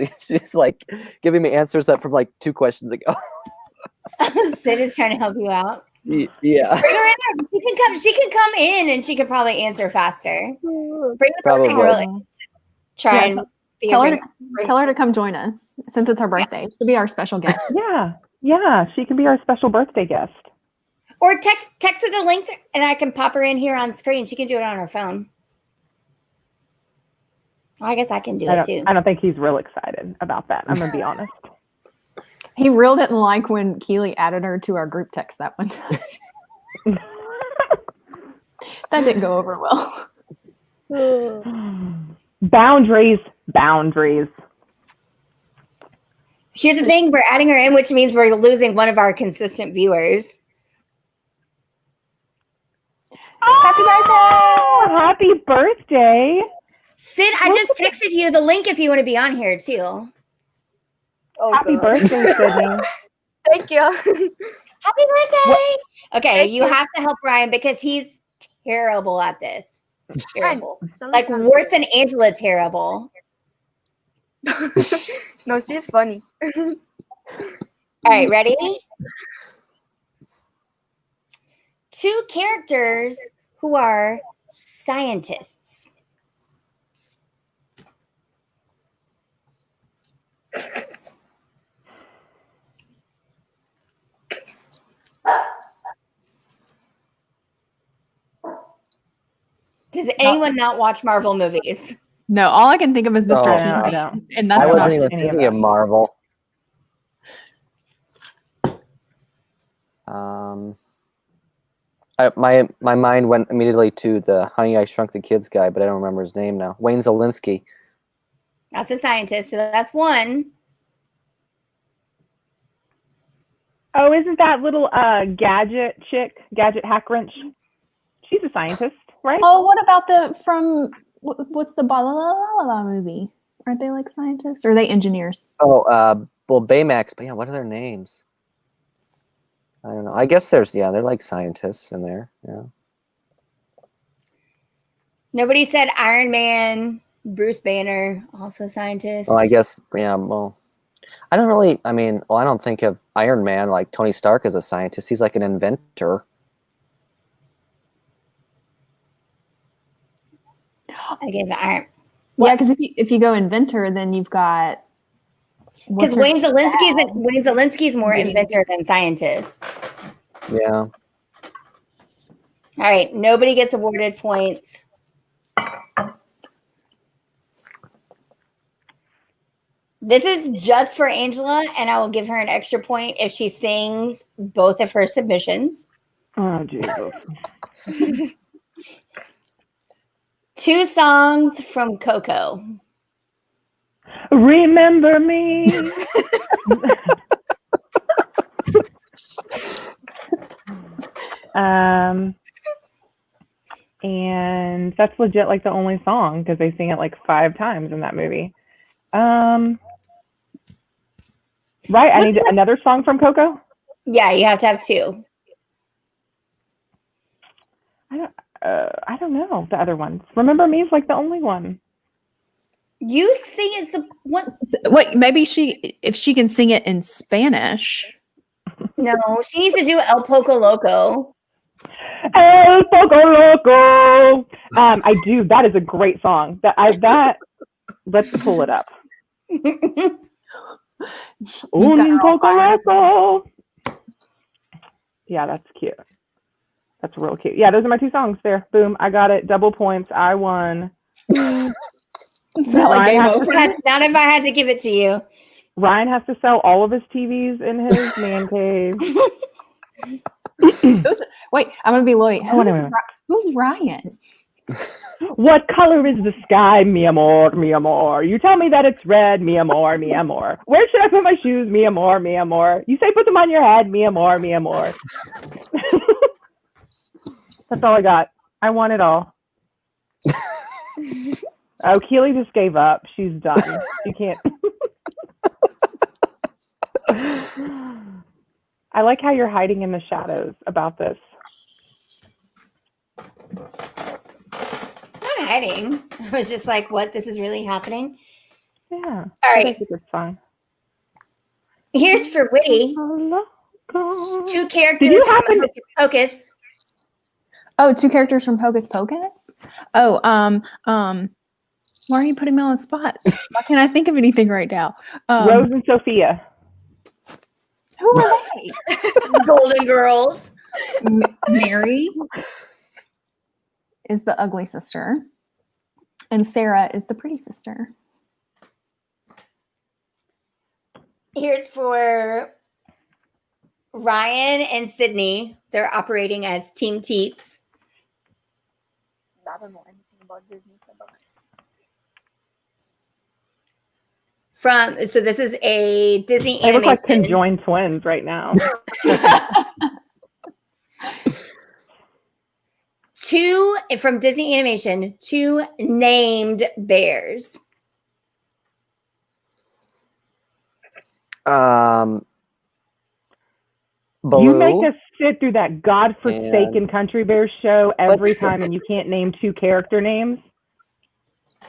like giving me answers that from like 2 questions ago. dance. Sid is trying to help you out. Yeah. Bring her in there. She can come in and she could probably answer faster. Bring the Probably. birthday girl. Try Yeah, and be Tell a her, tell her to come join us since it's her birthday. She'll be our special guest. Yeah, she can be our special birthday guest. or text her the link and I can pop her in here on screen. She can do it on her phone. Well, I guess I can do it too. I don't think he's real excited about that. I'm gonna be honest. He real didn't like when Keely added her to our group text that one time. That didn't go over well. Boundaries. Boundaries. Here's the thing: we're adding her in, which means we're losing one of our consistent viewers. Happy birthday! Happy birthday! Sid, I just texted you the link if you want to be on here too. Oh, Happy God. birthday, Sydney. Thank you. Happy birthday! Okay, Thank you you. have to help Ryan because he's terrible at this. Terrible. Fine. Like worse than Angela terrible. No, she's funny. All right, ready? Two characters who are scientists. Does anyone not watch Marvel movies? No, all I can think of is Mr. Oh, I King, don't. and I that's wasn't not. even any of thinking of them. Marvel. My mind went immediately to the Honey I Shrunk the Kids guy, but I don't remember his name now. Wayne Zielinski. That's a scientist, so that's one. Oh, isn't that little gadget chick, gadget hack wrench? She's a scientist, right? Oh, what about what's the La movie? Aren't they like scientists? Or are they engineers? Oh, well, Baymax, but yeah, what are their names? I don't know. I guess they're like scientists in there. Yeah. Nobody said Iron Man, Bruce Banner, also a scientist. Well, I guess, yeah, well, I don't really, I don't think of Iron Man like Tony Stark as a scientist. He's like an inventor. I give Iron. Yeah, because if you go inventor, then you've got Because Wayne Zielinski's more inventor than scientist. Yeah. All right, nobody gets awarded points. This is just for Angela, and I will give her an extra point if she sings both of her submissions. Oh, Jesus. 2 songs from Coco. Remember me. And that's legit like the only song because they sing it like 5 times in that movie. Right, I need another song from Coco. Yeah, you have to have 2. I don't know the other ones. Remember Me is like the only one. You sing it. What? Wait, maybe if she can sing it in Spanish. No, she needs to do El Poco Loco. El Poco Loco. I do. That is a great song. Let's pull it up. Un Poco Loco. Yeah, that's cute. That's real cute. Yeah, those are my 2 songs there. Boom. I got it. Double points. I won. Is that like game over? Not if I had to give it to you. Ryan has to sell all of his TVs in his man cave. Wait, I'm gonna be loyal. Wait. Who's Ryan? What color is the sky, mi amor, mi amor? You tell me that it's red, mi amor, mi amor. Where should I put my shoes, mi amor, mi amor? You say put them on your head, mi amor, mi amor. That's all I got. I won it all. Oh, Keely just gave up. She's done. She can't. I like how you're hiding in the shadows about this. I'm not hiding. I was just like, what? This is really happening? Yeah. All right. I think it's fun. Here's for Witty. 2 characters Did you from happen Hocus Pocus. Oh, 2 characters from Hocus Pocus? Oh, why are you putting me on the spot? Why can't I think of anything right now? Rose and Sophia. Who are they? Golden Girls. Mary is the ugly sister, and Sarah is the pretty sister. Here's for Ryan and Sydney, they're operating as Team Teats. I don't know anything about Disney. So So this is a Disney They look animation. like conjoined twins right now. From Disney Animation, 2 named bears. Baloo. You make us sit through that godforsaken Country Bears show every time, and you can't name 2 character names.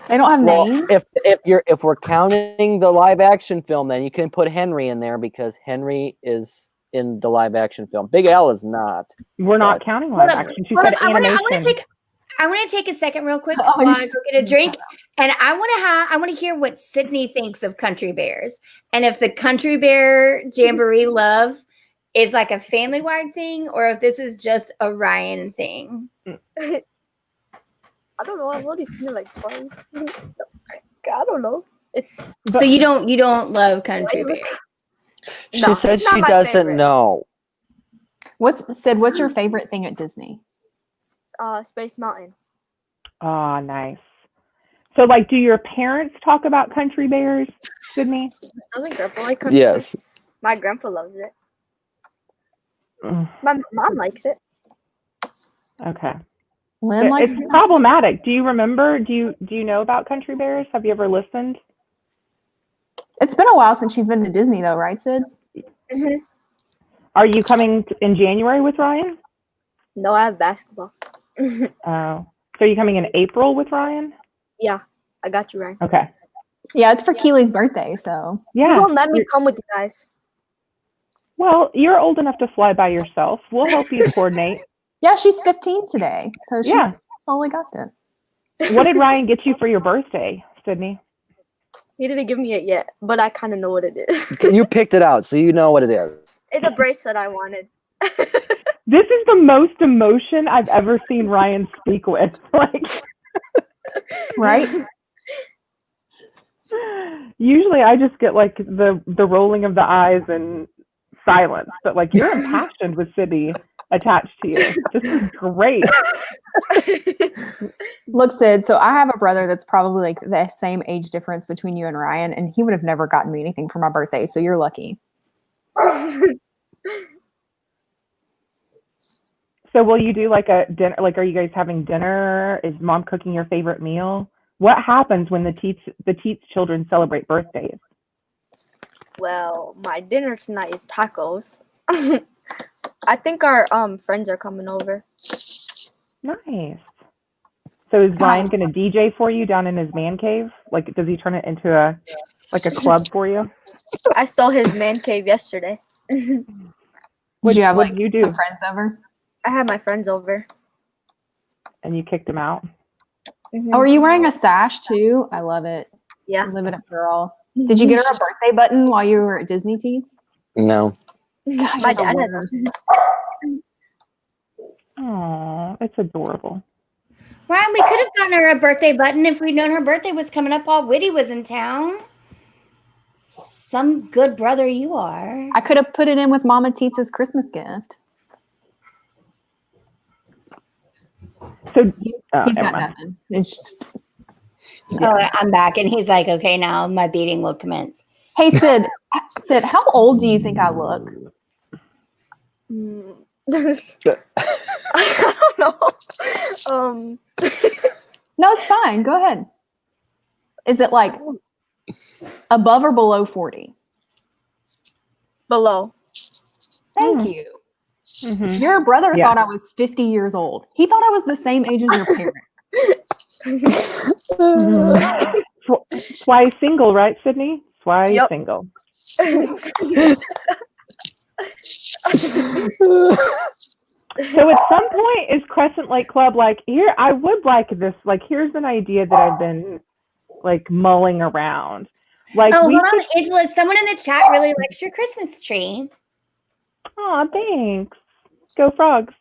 They don't have names. If we're counting the live action film, then you can put Henry in there because Henry is in the live action film. Big Al is not. We're not counting live action. She said animation. I want to take a second real quick Oh, while I go get a drink, and I want to hear what Sydney thinks of Country Bears, and if the Country Bear Jamboree love is like a family-wide thing, or if this is just a Ryan thing. I don't know. I've only seen it like twice. I don't know. So you don't love Country Bear? She said she doesn't know. What's your favorite thing at Disney? Space Mountain. Oh, nice. So, like, do your parents talk about Country Bears, Sydney? Doesn't Grandpa like Country Yes. Bears? My grandpa loves it. Mm. My mom likes it. Okay. Lynn likes It's problematic. Do you remember? Do you know about Country Bears? Have you ever listened? It's been a while since she's been to Disney, though, right, Sid? Mm-hmm. Are you coming in January with Ryan? No, I have basketball. Oh. So are you coming in April with Ryan? Yeah, I got you, Ryan. Okay. Yeah, it's for Keely's birthday, so. You Yeah. won't let me come with you guys. Well, you're old enough to fly by yourself. We'll help you coordinate. Yeah, she's 15 today, so she's Yeah. totally got this. What did Ryan get you for your birthday, Sydney? He didn't give me it yet, but I kind of know what it is. You picked it out, so you know what it is. It's a bracelet I wanted. This is the most emotion I've ever seen Ryan speak with. Like, Right? usually I just get like the rolling of the eyes and silence, but like you're impassioned with Sydney attached to you. This is great. Look, Sid, so I have a brother that's probably like the same age difference between you and Ryan, and he would have never gotten me anything for my birthday, so you're lucky. So will you do like a dinner? Like, are you guys having dinner? Is mom cooking your favorite meal? What happens when the Teats children celebrate birthdays? Well, my dinner tonight is tacos. I think our friends are coming over. Nice. So is Ryan going to DJ for you down in his man cave? Like, does he turn it into a club for you? I stole his man cave yesterday. Did you have what like did you do? some friends over? I had my friends over. And you kicked him out? Oh, are you wearing a sash too? I love it. Yeah. Live it up, girl. Did you get her a birthday button while you were at Disney, Teens? No. My dad had Oh, it's adorable. Ryan, we could have gotten her a birthday button if we'd known her birthday was coming up while Whitty was in town. Some good brother you are. I could have put it in with Mama Teets' Christmas gift. So He's never got mind. nothing. It's just, Oh, I'm back. And he's like, okay, now my beating will commence. hey, Sid, how old do you think I look? I don't know. No, it's fine. Go ahead. Is it like above or below 40? Below. Thank you. Mhm. Your brother Yeah. thought I was 50 years old. He thought I was the same age as your parent. Why single, right, Sydney? Why Yep. single? So at some point, is Crescent Lake Club like, here, I would like this, like, here's an idea that I've been, like, mulling around. Like, Oh, we hold could, on, Angela. Someone in the chat really likes your Christmas tree. oh, thanks. Go frogs.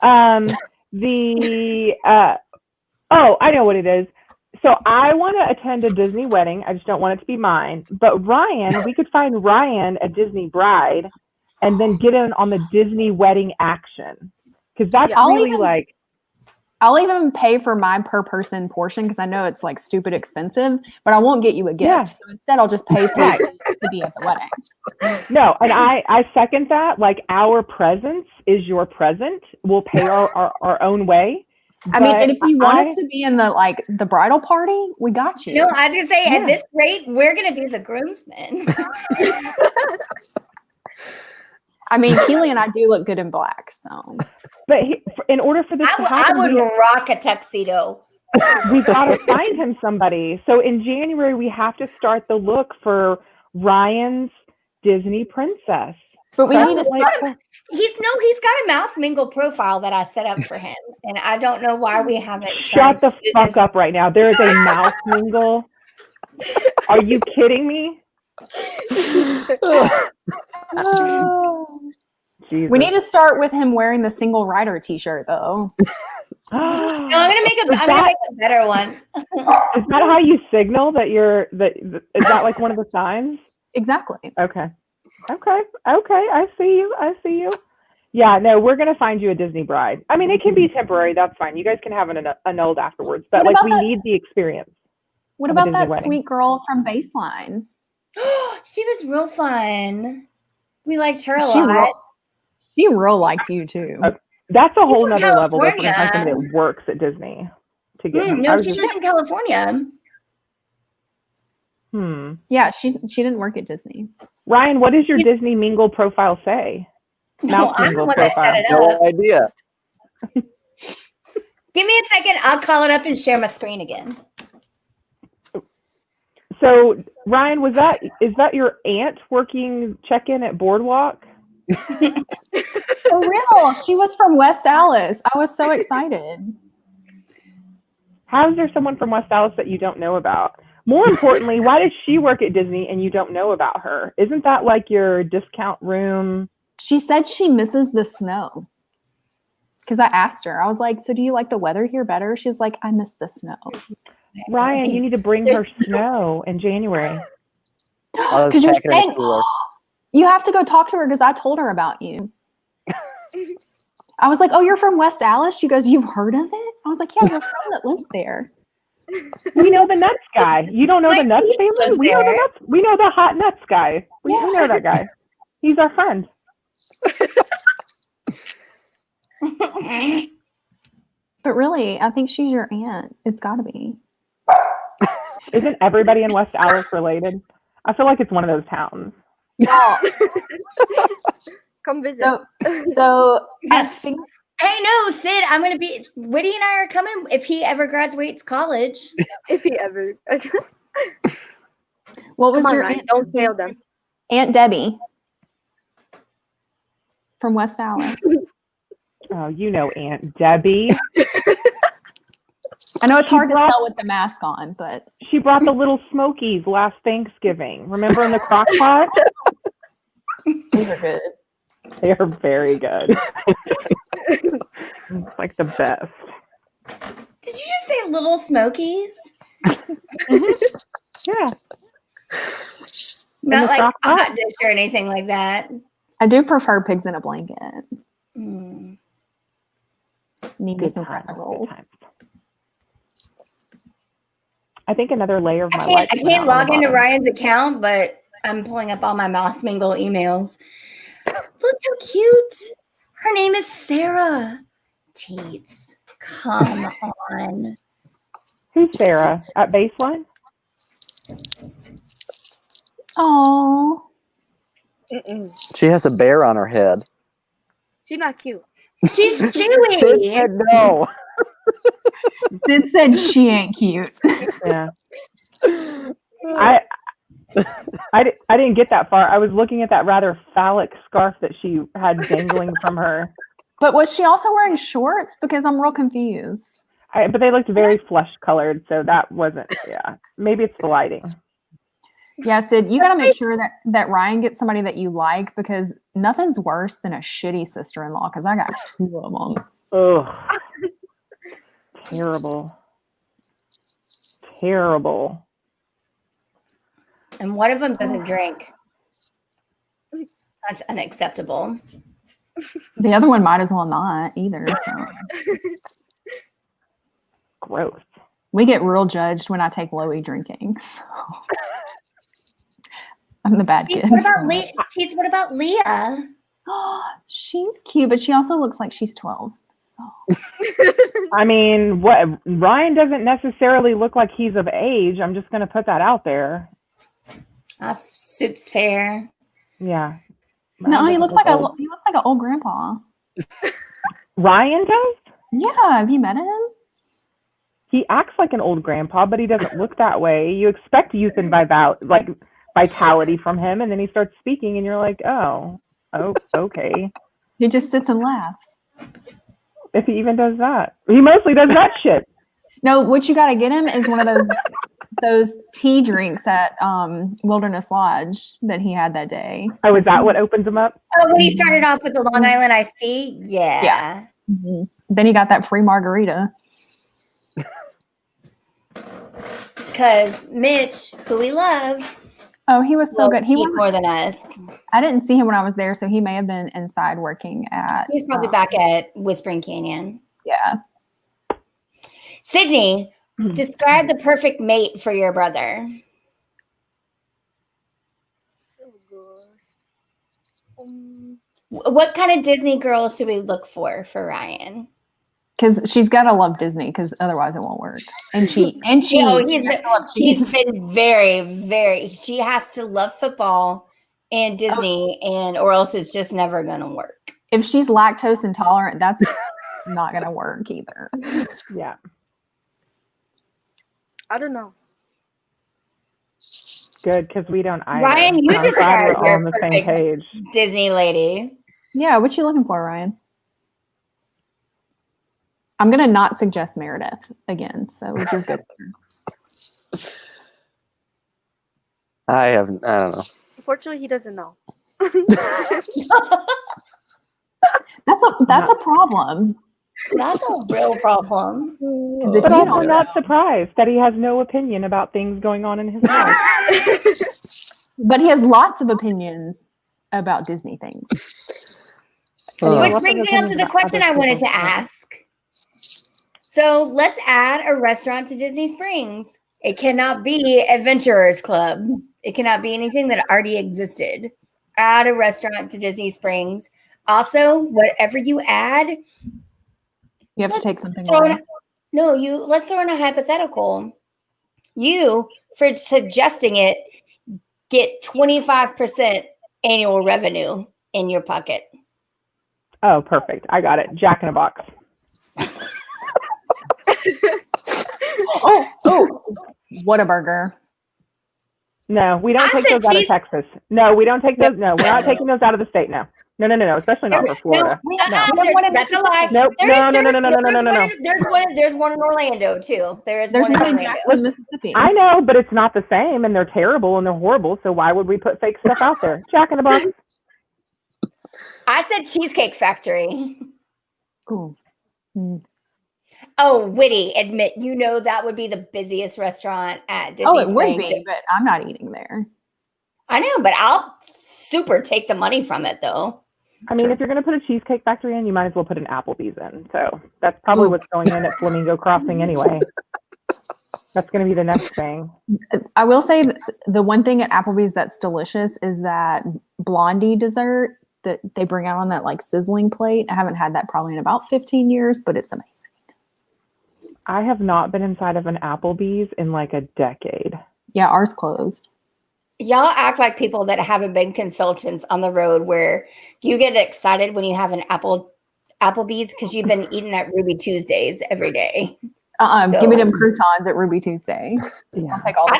Oh, I know what it is. So I want to attend a Disney wedding. I just don't want it to be mine. But Ryan, we could find Ryan a Disney bride, and then get in on the Disney wedding action. Because that's Yeah. really like, I'll even pay for my per person portion because I know it's like stupid expensive, but I won't get you a gift. Yeah. So instead, I'll just pay for Yeah. you to be at the wedding. no, and I second that. Like, our presence is your present. We'll pay our own way. I mean, and But if you want us to be in the bridal party, we got you. No, I was gonna say Yeah. at this rate, we're gonna be the groomsmen. I mean, Keely and I do look good in black, so. But in order for this to I happen, would rock a tuxedo. we've got to find him somebody. So in January, we have to start the look for Ryan's Disney princess. But we So need to like, He's got a mouse mingle profile that I set up for him, and I don't know why we haven't. shut the fuck up right now. There is a mouse mingle. Are you kidding me? Jesus. We need to start with him wearing the single rider T-shirt, though. No, I'm gonna make a better one. Is that how you signal that is that like one of the signs? Exactly. Okay. I see you. Yeah, no, we're gonna find you a Disney bride. I mean, it can be temporary. That's fine. You guys can have an annulled afterwards. But What like, about we that- need the experience. What of a about Disney that wedding. sweet girl from Baseline? She was real fun. We liked her a She lot. real likes you too. Okay. That's a whole from nother level. That's when I find California. somebody that works at Disney to get him. I No, was she just, lives in California. Yeah, she didn't work at Disney. Ryan, what does your Disney mingle profile say? No, Mouse I'm the mingle one that profile. set it up. No idea. Give me a second. I'll call it up and share my screen again. So, Ryan, is that your aunt working check-in at Boardwalk? For real, she was from West Allis. I was so excited. How is there someone from West Allis that you don't know about? More importantly, why does she work at Disney and you don't know about her? Isn't that like your discount room? She said she misses the snow. Because I asked her, I was like, so do you like the weather here better? She's like, I miss the snow. Ryan, you need to bring her snow in January. Because you're saying, you have to go talk to her because I told her about you. I was like, oh, you're from West Allis? She goes, you've heard of it? I was like, yeah, your friend that lives there. We know the nuts guy. You don't know the nuts family? lives We know the there. nuts. We know the hot nuts guy. We know that guy. He's our friend. But really, I think she's your aunt. It's got to be. Isn't everybody in West Allis related? I feel like it's one of those towns. Come visit. So I think Hey, no, Sid, Woody and I are coming if he ever graduates college. if he ever. what was Come on, your Ryan, aunt? don't fail them. Aunt Debbie from West Allis. Oh, you know Aunt Debbie. I know it's She hard to brought- tell with the mask on, but She brought the little Smokies last Thanksgiving. Remember in the crock pot? these are good. They are very good. It's like the best. Did you just say Little Smokies? Yeah. Not the like crock a pot? hot dish or anything like that. I do prefer pigs in a blanket. Mm. Need me Good some times, crescent good rolls. times. I think another layer of my I life. can't log into Ryan's account, but I'm pulling up all my Mouse Mingle emails. Look how cute. Her name is Sarah. Teets. Come on. Who's Sarah at Baseline? Oh, She has a bear on her head. She's not cute. She's Sid Chewy. said no. Sid said she ain't cute. Yeah. I didn't get that far. I was looking at that rather phallic scarf that she had dangling from her. But was she also wearing shorts? Because I'm real confused. But they looked very flesh colored, so that wasn't. Yeah, maybe it's the lighting. Yeah, Sid, you got to make sure that Ryan gets somebody that you like because nothing's worse than a shitty sister-in-law because I got 2 of them. Ugh. Terrible. Terrible. And one of them doesn't drink. That's unacceptable. The other one might as well not either. So Gross. we get real judged when I take Loey drinking. So I'm the bad Teets, kid. what about Teets, what about Leah? She's cute, but she also looks like she's 12. So I mean, what Ryan doesn't necessarily look like he's of age. I'm just going to put that out there. That's soup's fair. Yeah. no, Ryan he looks doesn't like look old. he looks like an old grandpa. Ryan does? Yeah, have you met him? He acts like an old grandpa, but he doesn't look that way. You expect youth and vitality from him, and then he starts speaking, and you're like, oh, okay. He just sits and laughs. If he even does that. He mostly does that shit. No, what you got to get him is one of those tea drinks at Wilderness Lodge that he had that day. Oh, is that what opens him up? Oh, when he started off with the Long Island iced tea? Yeah. Mm-hmm. Then he got that free margarita. Because Mitch, who we love, Oh, he was so loves good. He tea was. more than us. I didn't see him when I was there, so he may have been inside working at. He's probably back at Whispering Canyon. Yeah. Sydney, describe the perfect mate for your brother. What kind of Disney girl should we look for Ryan? Because she's got to love Disney, because otherwise it won't work. And cheat. No, She has to love cheese. he's been very, very. She has to love football and Disney, or else it's just never going to work. If she's lactose intolerant, that's not going to work either. Yeah. I don't know. Good, because we don't either. Ryan, you I'm glad describe we're all your on the same perfect page. Disney lady. Yeah, what you looking for, Ryan? I'm going to not suggest Meredith again, so you're good. I don't know. Unfortunately, he doesn't know. That's a problem. That's a real problem. If But you also don't not know- surprised that he has no opinion about things going on in his life. But he has lots of opinions about Disney things. Which Lots brings of me up to opinions the about question other I wanted to people's lives. ask. So let's add a restaurant to Disney Springs. It cannot be Adventurers Club. It cannot be anything that already existed. Add a restaurant to Disney Springs. Also, whatever you add, You have to take something throw away. in, no, let's throw in a hypothetical. You, for suggesting it, get 25% annual revenue in your pocket. Oh, perfect. I got it. Jack in a Box. Oh, Whataburger. No, we don't I take said those out of cheese- Texas. No, we don't take those. No, we're not taking those out of the state. No. No. Especially not for Florida. We No. have one in That's a lie. Nope. No. There's one in Orlando too. There's one one in Orlando. Jackson, Mississippi. I know, but it's not the same, and they're terrible and they're horrible. So why would we put fake stuff out there? Jack in the Box. I said Cheesecake Factory. Ooh. Mm. Oh, witty. Admit, that would be the busiest restaurant at Disney Oh, it would Springs. be, but I'm not eating there. I know, but I'll super take the money from it though. I mean, if you're going to put a Cheesecake Factory in, you might as well put an Applebee's in. So that's probably what's going in at Flamingo Crossing anyway. That's going to be the next thing. I will say the one thing at Applebee's that's delicious is that blondie dessert that they bring out on that like sizzling plate. I haven't had that probably in about 15 years, but it's amazing. I have not been inside of an Applebee's in like a decade. Yeah, ours closed. Y'all act like people that haven't been consultants on the road where you get excited when you have an Applebee's because you've been eating at Ruby Tuesdays every day. So- Give me them croutons at Ruby Tuesday. Yeah. I'll take all the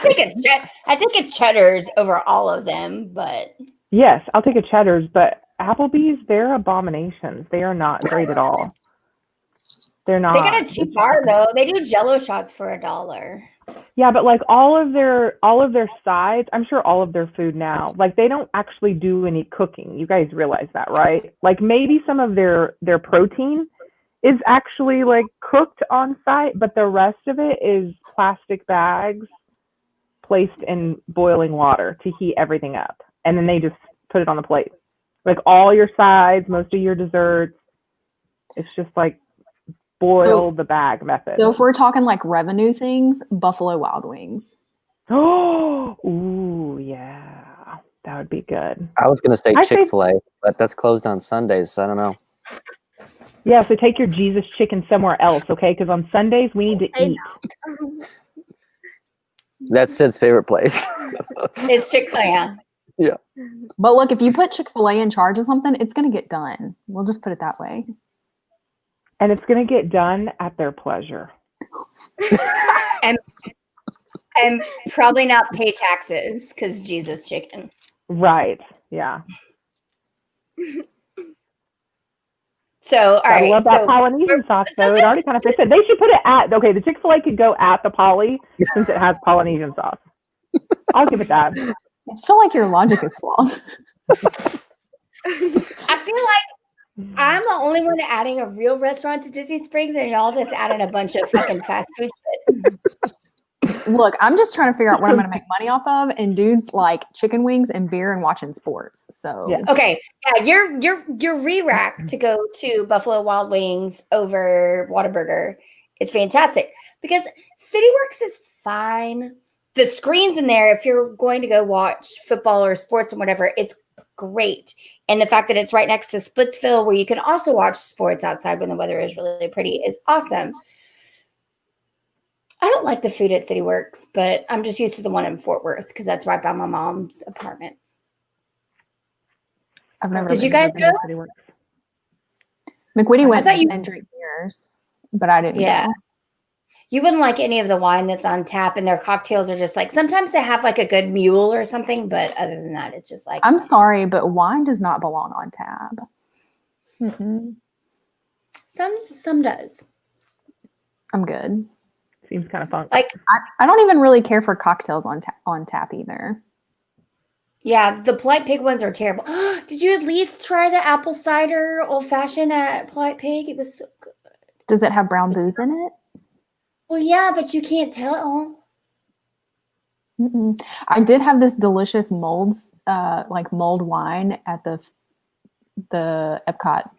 I take a Cheddar's over all of them, but Yes, I'll take a Cheddar's, but Applebee's, they're abominations. They are not great at all. They're not. they got a cheap bar though. They do Jello shots for $1. Yeah, but like all of their sides, I'm sure all of their food now, like they don't actually do any cooking. You guys realize that, right? Like maybe some of their protein is actually like cooked on site, but the rest of it is plastic bags placed in boiling water to heat everything up. And then they just put it on the plate. Like all your sides, most of your desserts. It's just like boil the bag method. So if we're talking like revenue things, Buffalo Wild Wings. Oh, ooh, yeah. That would be good. I was gonna say I say- Chick-fil-A, but that's closed on Sundays, so I don't know. Yeah, so take your Jesus chicken somewhere else, okay? Because on Sundays we need to Hey, eat. That's Sid's favorite place. It's Chick-fil-A. Yeah. But look, if you put Chick-fil-A in charge of something, it's going to get done. We'll just put it that way. And it's going to get done at their pleasure. And probably not pay taxes because Jesus chicken. Right. Yeah. So, all I right. love that So, Polynesian sauce, though. It already kind of fits it. They should put it at, okay, the Chick-fil-A could go at the Poly since it has Polynesian sauce. I'll give it that. I feel like your logic is flawed. I feel like I'm the only one adding a real restaurant to Disney Springs, and y'all just adding a bunch of fucking fast food shit. Look, I'm just trying to figure out what I'm going to make money off of, and dudes like chicken wings and beer and watching sports. So Yeah. Okay, yeah, your re-rack to go to Buffalo Wild Wings over Whataburger is fantastic because CityWorks is fine. The screens in there, if you're going to go watch football or sports and whatever, it's great. And the fact that it's right next to Splitsville, where you can also watch sports outside when the weather is really pretty, is awesome. I don't like the food at CityWorks, but I'm just used to the one in Fort Worth because that's right by my mom's apartment. I've never. Did you been guys to go? McWitty I went thought you- and drank beers, but I didn't. Yeah. Go. You wouldn't like any of the wine that's on tap, and their cocktails are just like, sometimes they have like a good mule or something, but other than that, it's just like, I'm sorry, but wine does not belong on tab. Mm-mm. some does. I'm good. Seems kind of fun. Like, I don't even really care for cocktails on tap either. yeah, the Polite Pig ones are terrible. Did you at least try the apple cider old fashioned at Polite Pig? It was so good. Does it have brown booze in it? Well, yeah, but you can't tell. Mm-mm. I did have this delicious mold wine at the Epcot,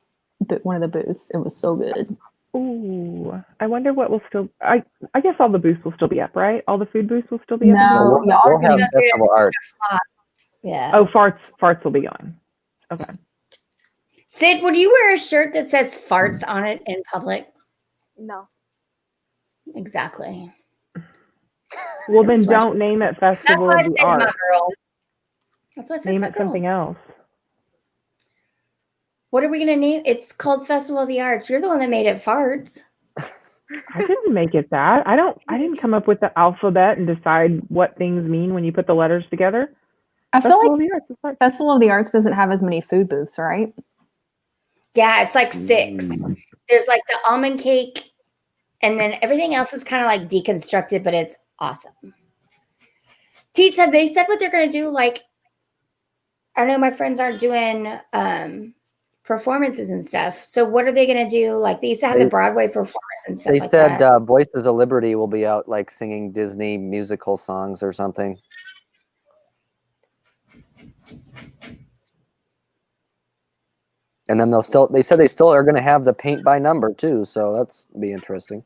one of the booths. It was so good. Ooh, I wonder what will still. I guess all the booths will still be up, right? All the food booths will still be up. No, y'all We'll are have gonna. festival art. Yeah. Oh, farts will be going. Okay. Sid, would you wear a shirt that says farts on it in public? No. Exactly. Well, This then is what don't name it That's Festival why I of said the it's my Arts. girl. That's why I said Name my it girl. something else. What are we gonna name? It's called Festival of the Arts. You're the one that made it farts. I didn't make it that. I didn't come up with the alphabet and decide what things mean when you put the letters together. I feel Festival like of the Arts is fine. Festival of the Arts doesn't have as many food booths, right? Yeah, it's like 6. There's like the almond cake, and then everything else is kind of like deconstructed, but it's awesome. Teets, have they said what they're gonna do? Like, I know my friends aren't doing performances and stuff. So what are they gonna do? Like, they used to have the Broadway performance and stuff They like said that. Voices of Liberty will be out like singing Disney musical songs or something. And then they said they still are going to have the paint by number too, so that's be interesting.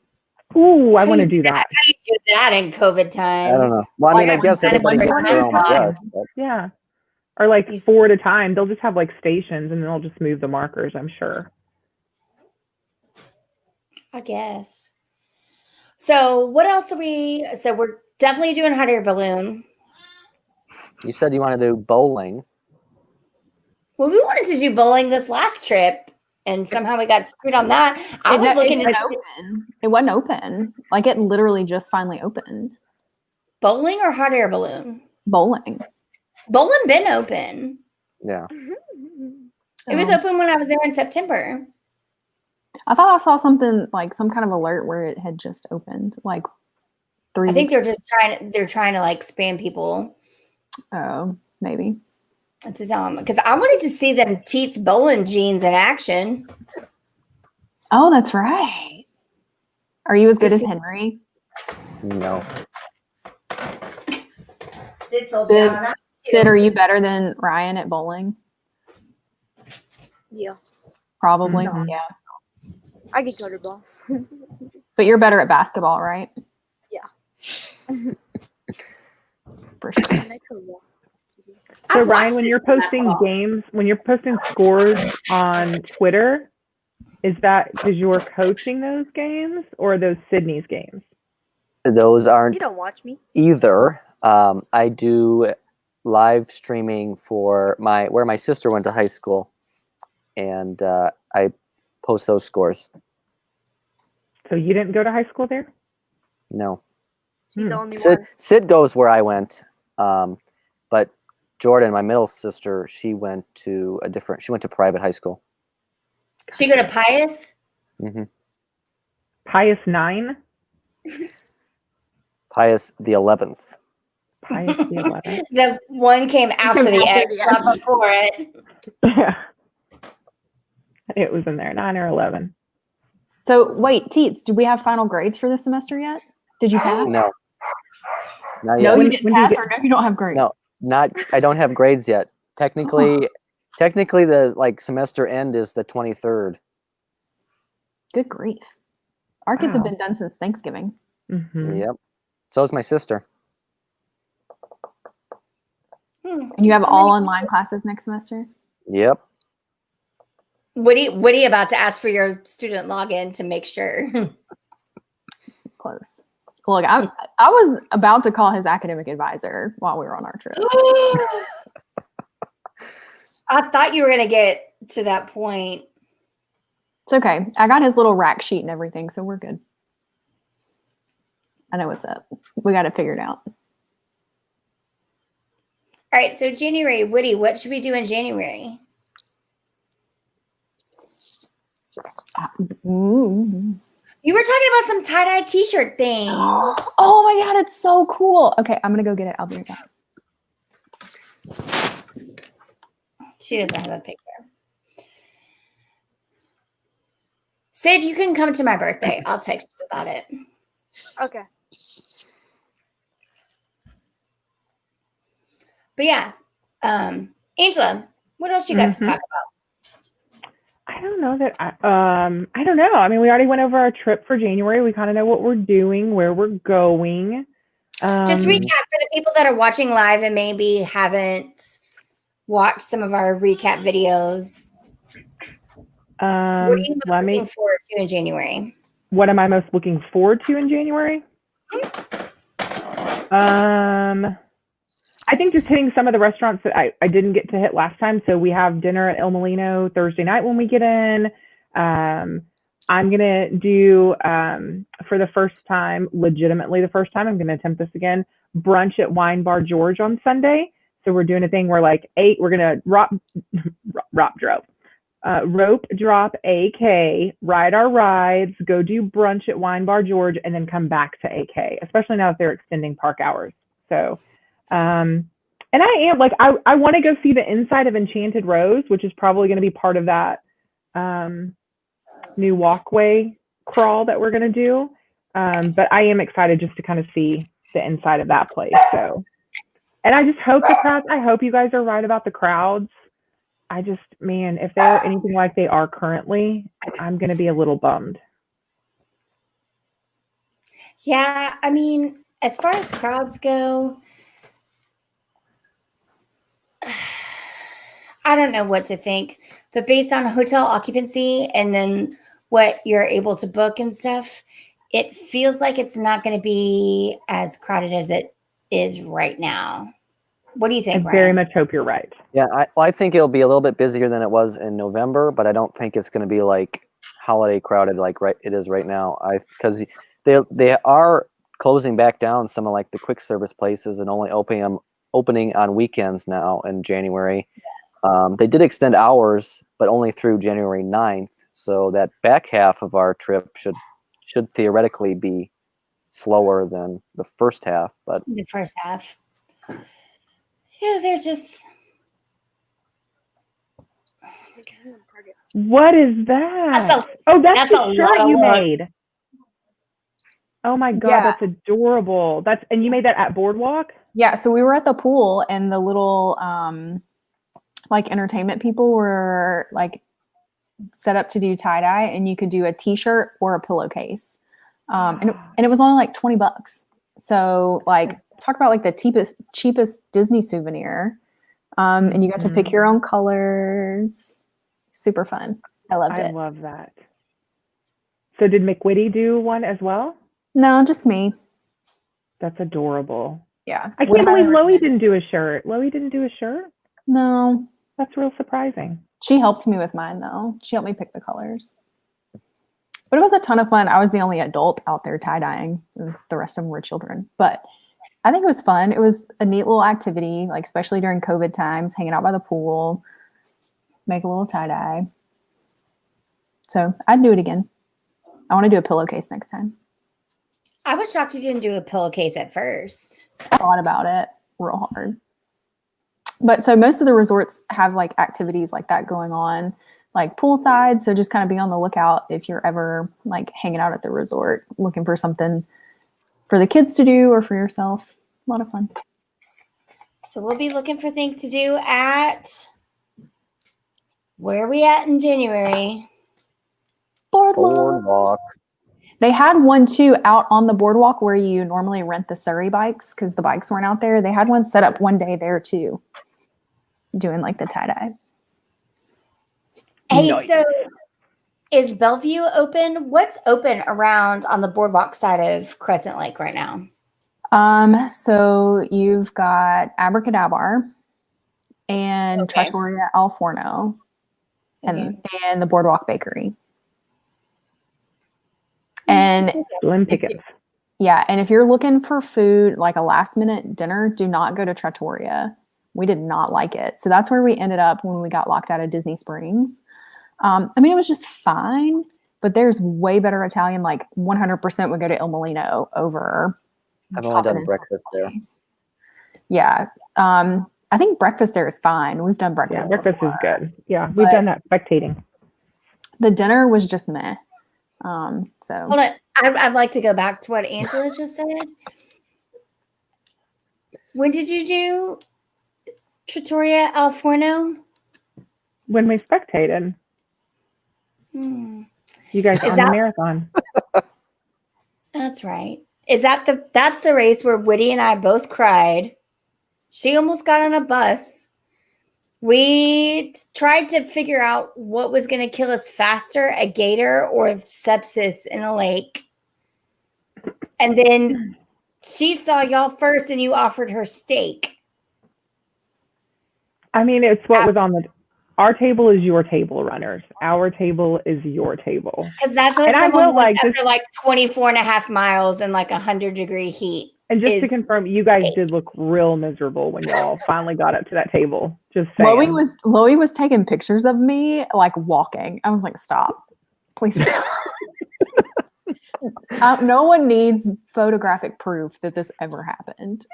Ooh, I How want to you do that. How you do that in COVID times? I don't know. Well, I mean, I guess everybody gets their own brush. But Yeah. Or like You- 4 at a time. They'll just have like stations and then they'll just move the markers, I'm sure. I guess. So what else are we? So we're definitely doing hot air balloon. you said you want to do bowling. Well, we wanted to do bowling this last trip, and somehow we got screwed on that. I was looking it at wasn't open. It wasn't open. Like it literally just finally opened. bowling or hot air balloon. Bowling. Bowling been open. Yeah. It was Oh. open when I was there in September. I thought I saw something like some kind of alert where it had just opened, like 3 I think weeks. they're trying to like spam people Oh, maybe. to tell them, because I wanted to see them Teats bowling jeans in action. Oh, that's right. Are you as good as see- Henry? No. Sid, Sid, are you better than Ryan at bowling? Yeah, Probably. Mhm. Yeah. I can go to balls. But you're better at basketball, right? Yeah. For sure. So I've Ryan, watched when it you're in posting basketball. games, when you're posting scores on Twitter, is that because you're coaching those games or are those Sydney's games? Those You aren't don't watch me. either. I do live streaming for where my sister went to high school, and I post those scores. So you didn't go to high school there? No, She's the only Sid, one. Sid goes where I went, but Jordan, my middle sister, she went to private high school. She go to Pius? hmm Pius 9? Pius the 11th. Pius the 11th? The one came after the X, not before it. Yeah. It was in there, 9 or 11. So wait, Teets, do we have final grades for this semester yet? Did you pass? No, not No, yet. you When didn't do you pass, get- or no, you don't have grades. No, I don't have grades yet. Technically, the semester end is the 23rd. Good grief. Our kids have Wow. been done since Thanksgiving. Mhm. Yep. So is my sister. And you have all online classes next semester? Yep. Woody about to ask for your student login to make sure. It's close. Look, I was about to call his academic advisor while we were on our trip. I thought you were gonna get to that point. It's okay. I got his little rack sheet and everything, so we're good. I know what's up. We got it figured out. All right, so January, Woody, what should we do in January? Ooh. You were talking about some tie-dye t-shirt thing. Oh my god, it's so cool. Okay, I'm gonna go get it. I'll be right back. She doesn't have a picture. Sid, you can come to my birthday. I'll text you about it. Okay. But yeah, Angela, what else you got to talk about? I don't know that I don't know. I mean, we already went over our trip for January. We kind of know what we're doing, where we're going. Just recap for the people that are watching live and maybe haven't watched some of our recap videos. What are you most looking forward to in January? What am I most looking forward to in January? I think just hitting some of the restaurants that I didn't get to hit last time. So we have dinner at El Molino Thursday night when we get in. I'm going to do, for the first time, legitimately the first time, I'm going to attempt this again, brunch at Wine Bar George on Sunday. So we're doing a thing where we're going to rope drop AK, ride our rides, go do brunch at Wine Bar George, and then come back to AK, especially now that they're extending park hours. So, and I am I want to go see the inside of Enchanted Rose, which is probably going to be part of that new walkway crawl that we're going to do. But I am excited just to kind of see the inside of that place. So, and I just hope I hope you guys are right about the crowds. Man, if they're anything like they are currently, I'm going to be a little bummed. Yeah, I mean, as far as crowds go, I don't know what to think, but based on hotel occupancy and then what you're able to book and stuff, it feels like it's not going to be as crowded as it is right now. What do you think, I very Ryan? much hope you're right. Yeah, I think it'll be a little bit busier than it was in November, but I don't think it's going to be like holiday crowded like it is right now. Because they are closing back down some of like the quick service places and only opening on weekends now in January. They did extend hours, but only through January 9th. So that back half of our trip should theoretically be slower than the first half. But The first half. Yeah, they're just. What is that? That's That's the a lot shirt of you work. made. Oh my God, Yeah. that's adorable. And you made that at Boardwalk? Yeah, so we were at the pool and the little like entertainment people were like set up to do tie-dye, and you could do a t-shirt or a pillowcase. And it was only like $20. So like talk about like the cheapest Disney souvenir. And you got to pick your own colors. Super fun. I loved it. I love that. So did McWitty do one as well? No, just me. That's adorable. Yeah. I can't believe Loie didn't do a shirt. Loie didn't do a shirt? No. That's real surprising. She helped me with mine though. She helped me pick the colors. But it was a ton of fun. I was the only adult out there tie-dyeing. It was the rest of them were children. But I think it was fun. It was a neat little activity, like especially during COVID times, hanging out by the pool, make a little tie-dye. So I'd do it again. I want to do a pillowcase next time. I was shocked you didn't do a pillowcase at first. I thought about it real hard. But so most of the resorts have like activities like that going on, like poolside. So just kind of be on the lookout if you're ever like hanging out at the resort, looking for something for the kids to do or for yourself. A lot of fun. So we'll be looking for things to do at, where are we at in January? Boardwalk. They had one too out on the boardwalk where you normally rent the Surrey bikes because the bikes weren't out there. They had one set up one day there too, doing like the tie-dye. Hey, Nice. so is Bellevue open? What's open around on the boardwalk side of Crescent Lake right now? So you've got Abracadabar and Trattoria Al Forno and the Boardwalk Bakery. And Slim pickings. yeah, and if you're looking for food, like a last minute dinner, do not go to Trattoria. We did not like it. So that's where we ended up when we got locked out of Disney Springs. I mean, it was just fine, but there's way better Italian, like 100% would go to Il Molino over. I've only done breakfast there. Yeah. I think breakfast there is fine. We've done breakfast. Yeah, breakfast before. is good. Yeah, we've done that spectating. The dinner was just meh. So Hold on. I'd like to go back to what Angela just said. When did you do Trattoria Al Forno? When we spectated, you guys Is on that- the marathon. That's right. That's the race where Woody and I both cried. She almost got on a bus. We tried to figure out what was going to kill us faster, a gator or sepsis in a lake. And then she saw y'all first and you offered her steak. I mean, it's what was on our table is your table, runners. Our table is your table. Because that's what And I someone will, wants like, after like 24 and a half miles and like 100-degree heat. And just to is confirm, you guys steak. did look real miserable when y'all finally got up to that table. Just saying. Loie was taking pictures of me like walking. I was like, stop. Please stop. No one needs photographic proof that this ever happened.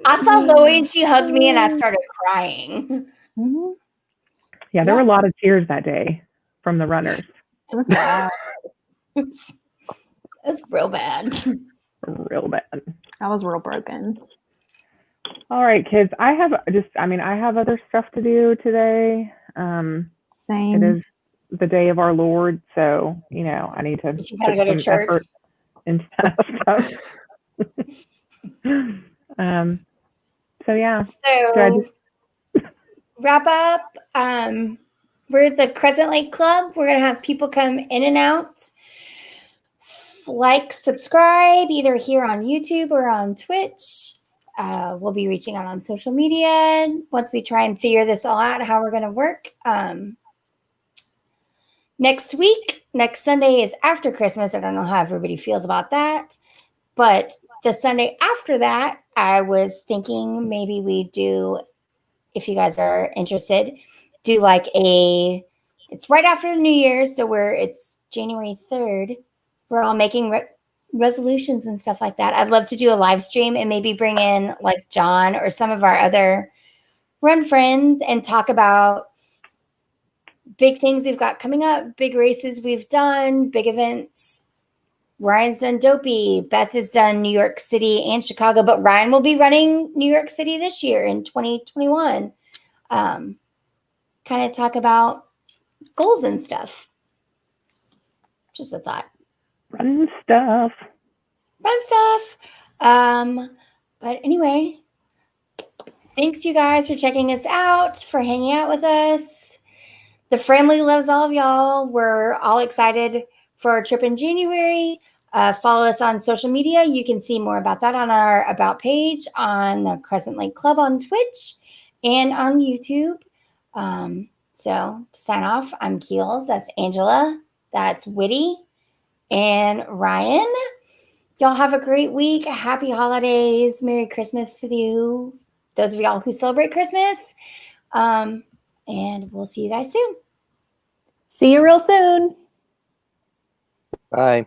I saw Loie and she hugged me and I started crying. Mm-hmm. Yeah, there were a lot of tears that day from the runners. It was bad. It was real bad. Real bad. I was real broken. All right, kids. I have other stuff to do today. Same. It is the day of our Lord, so I need to You gotta go to some church. effort into that stuff. So yeah. So wrap up. We're the Crescent Lake Club. We're gonna have people come in and out. Like, subscribe, either here on YouTube or on Twitch. We'll be reaching out on social media once we try and figure this all out, how we're going to work. Next Sunday is after Christmas. I don't know how everybody feels about that. But the Sunday after that, I was thinking maybe we do, if you guys are interested, do like it's right after the New Year's. So it's January 3rd. We're all making resolutions and stuff like that. I'd love to do a live stream and maybe bring in like John or some of our other run friends and talk about big things we've got coming up, big races we've done, big events. Ryan's done Dopey. Beth has done New York City and Chicago, but Ryan will be running New York City this year in 2021. Kind of talk about goals and stuff. Just a thought. Run stuff. Fun stuff. But anyway, thanks you guys for checking us out, for hanging out with us. The family loves all of y'all. We're all excited for our trip in January. Follow us on social media. You can see more about that on our About page on the Crescent Lake Club on Twitch and on YouTube. So to sign off, I'm Keels. That's Angela. That's Witty. And Ryan. Y'all have a great week. Happy holidays. Merry Christmas to you. Those of y'all who celebrate Christmas. And we'll see you guys soon. See you real soon. Bye.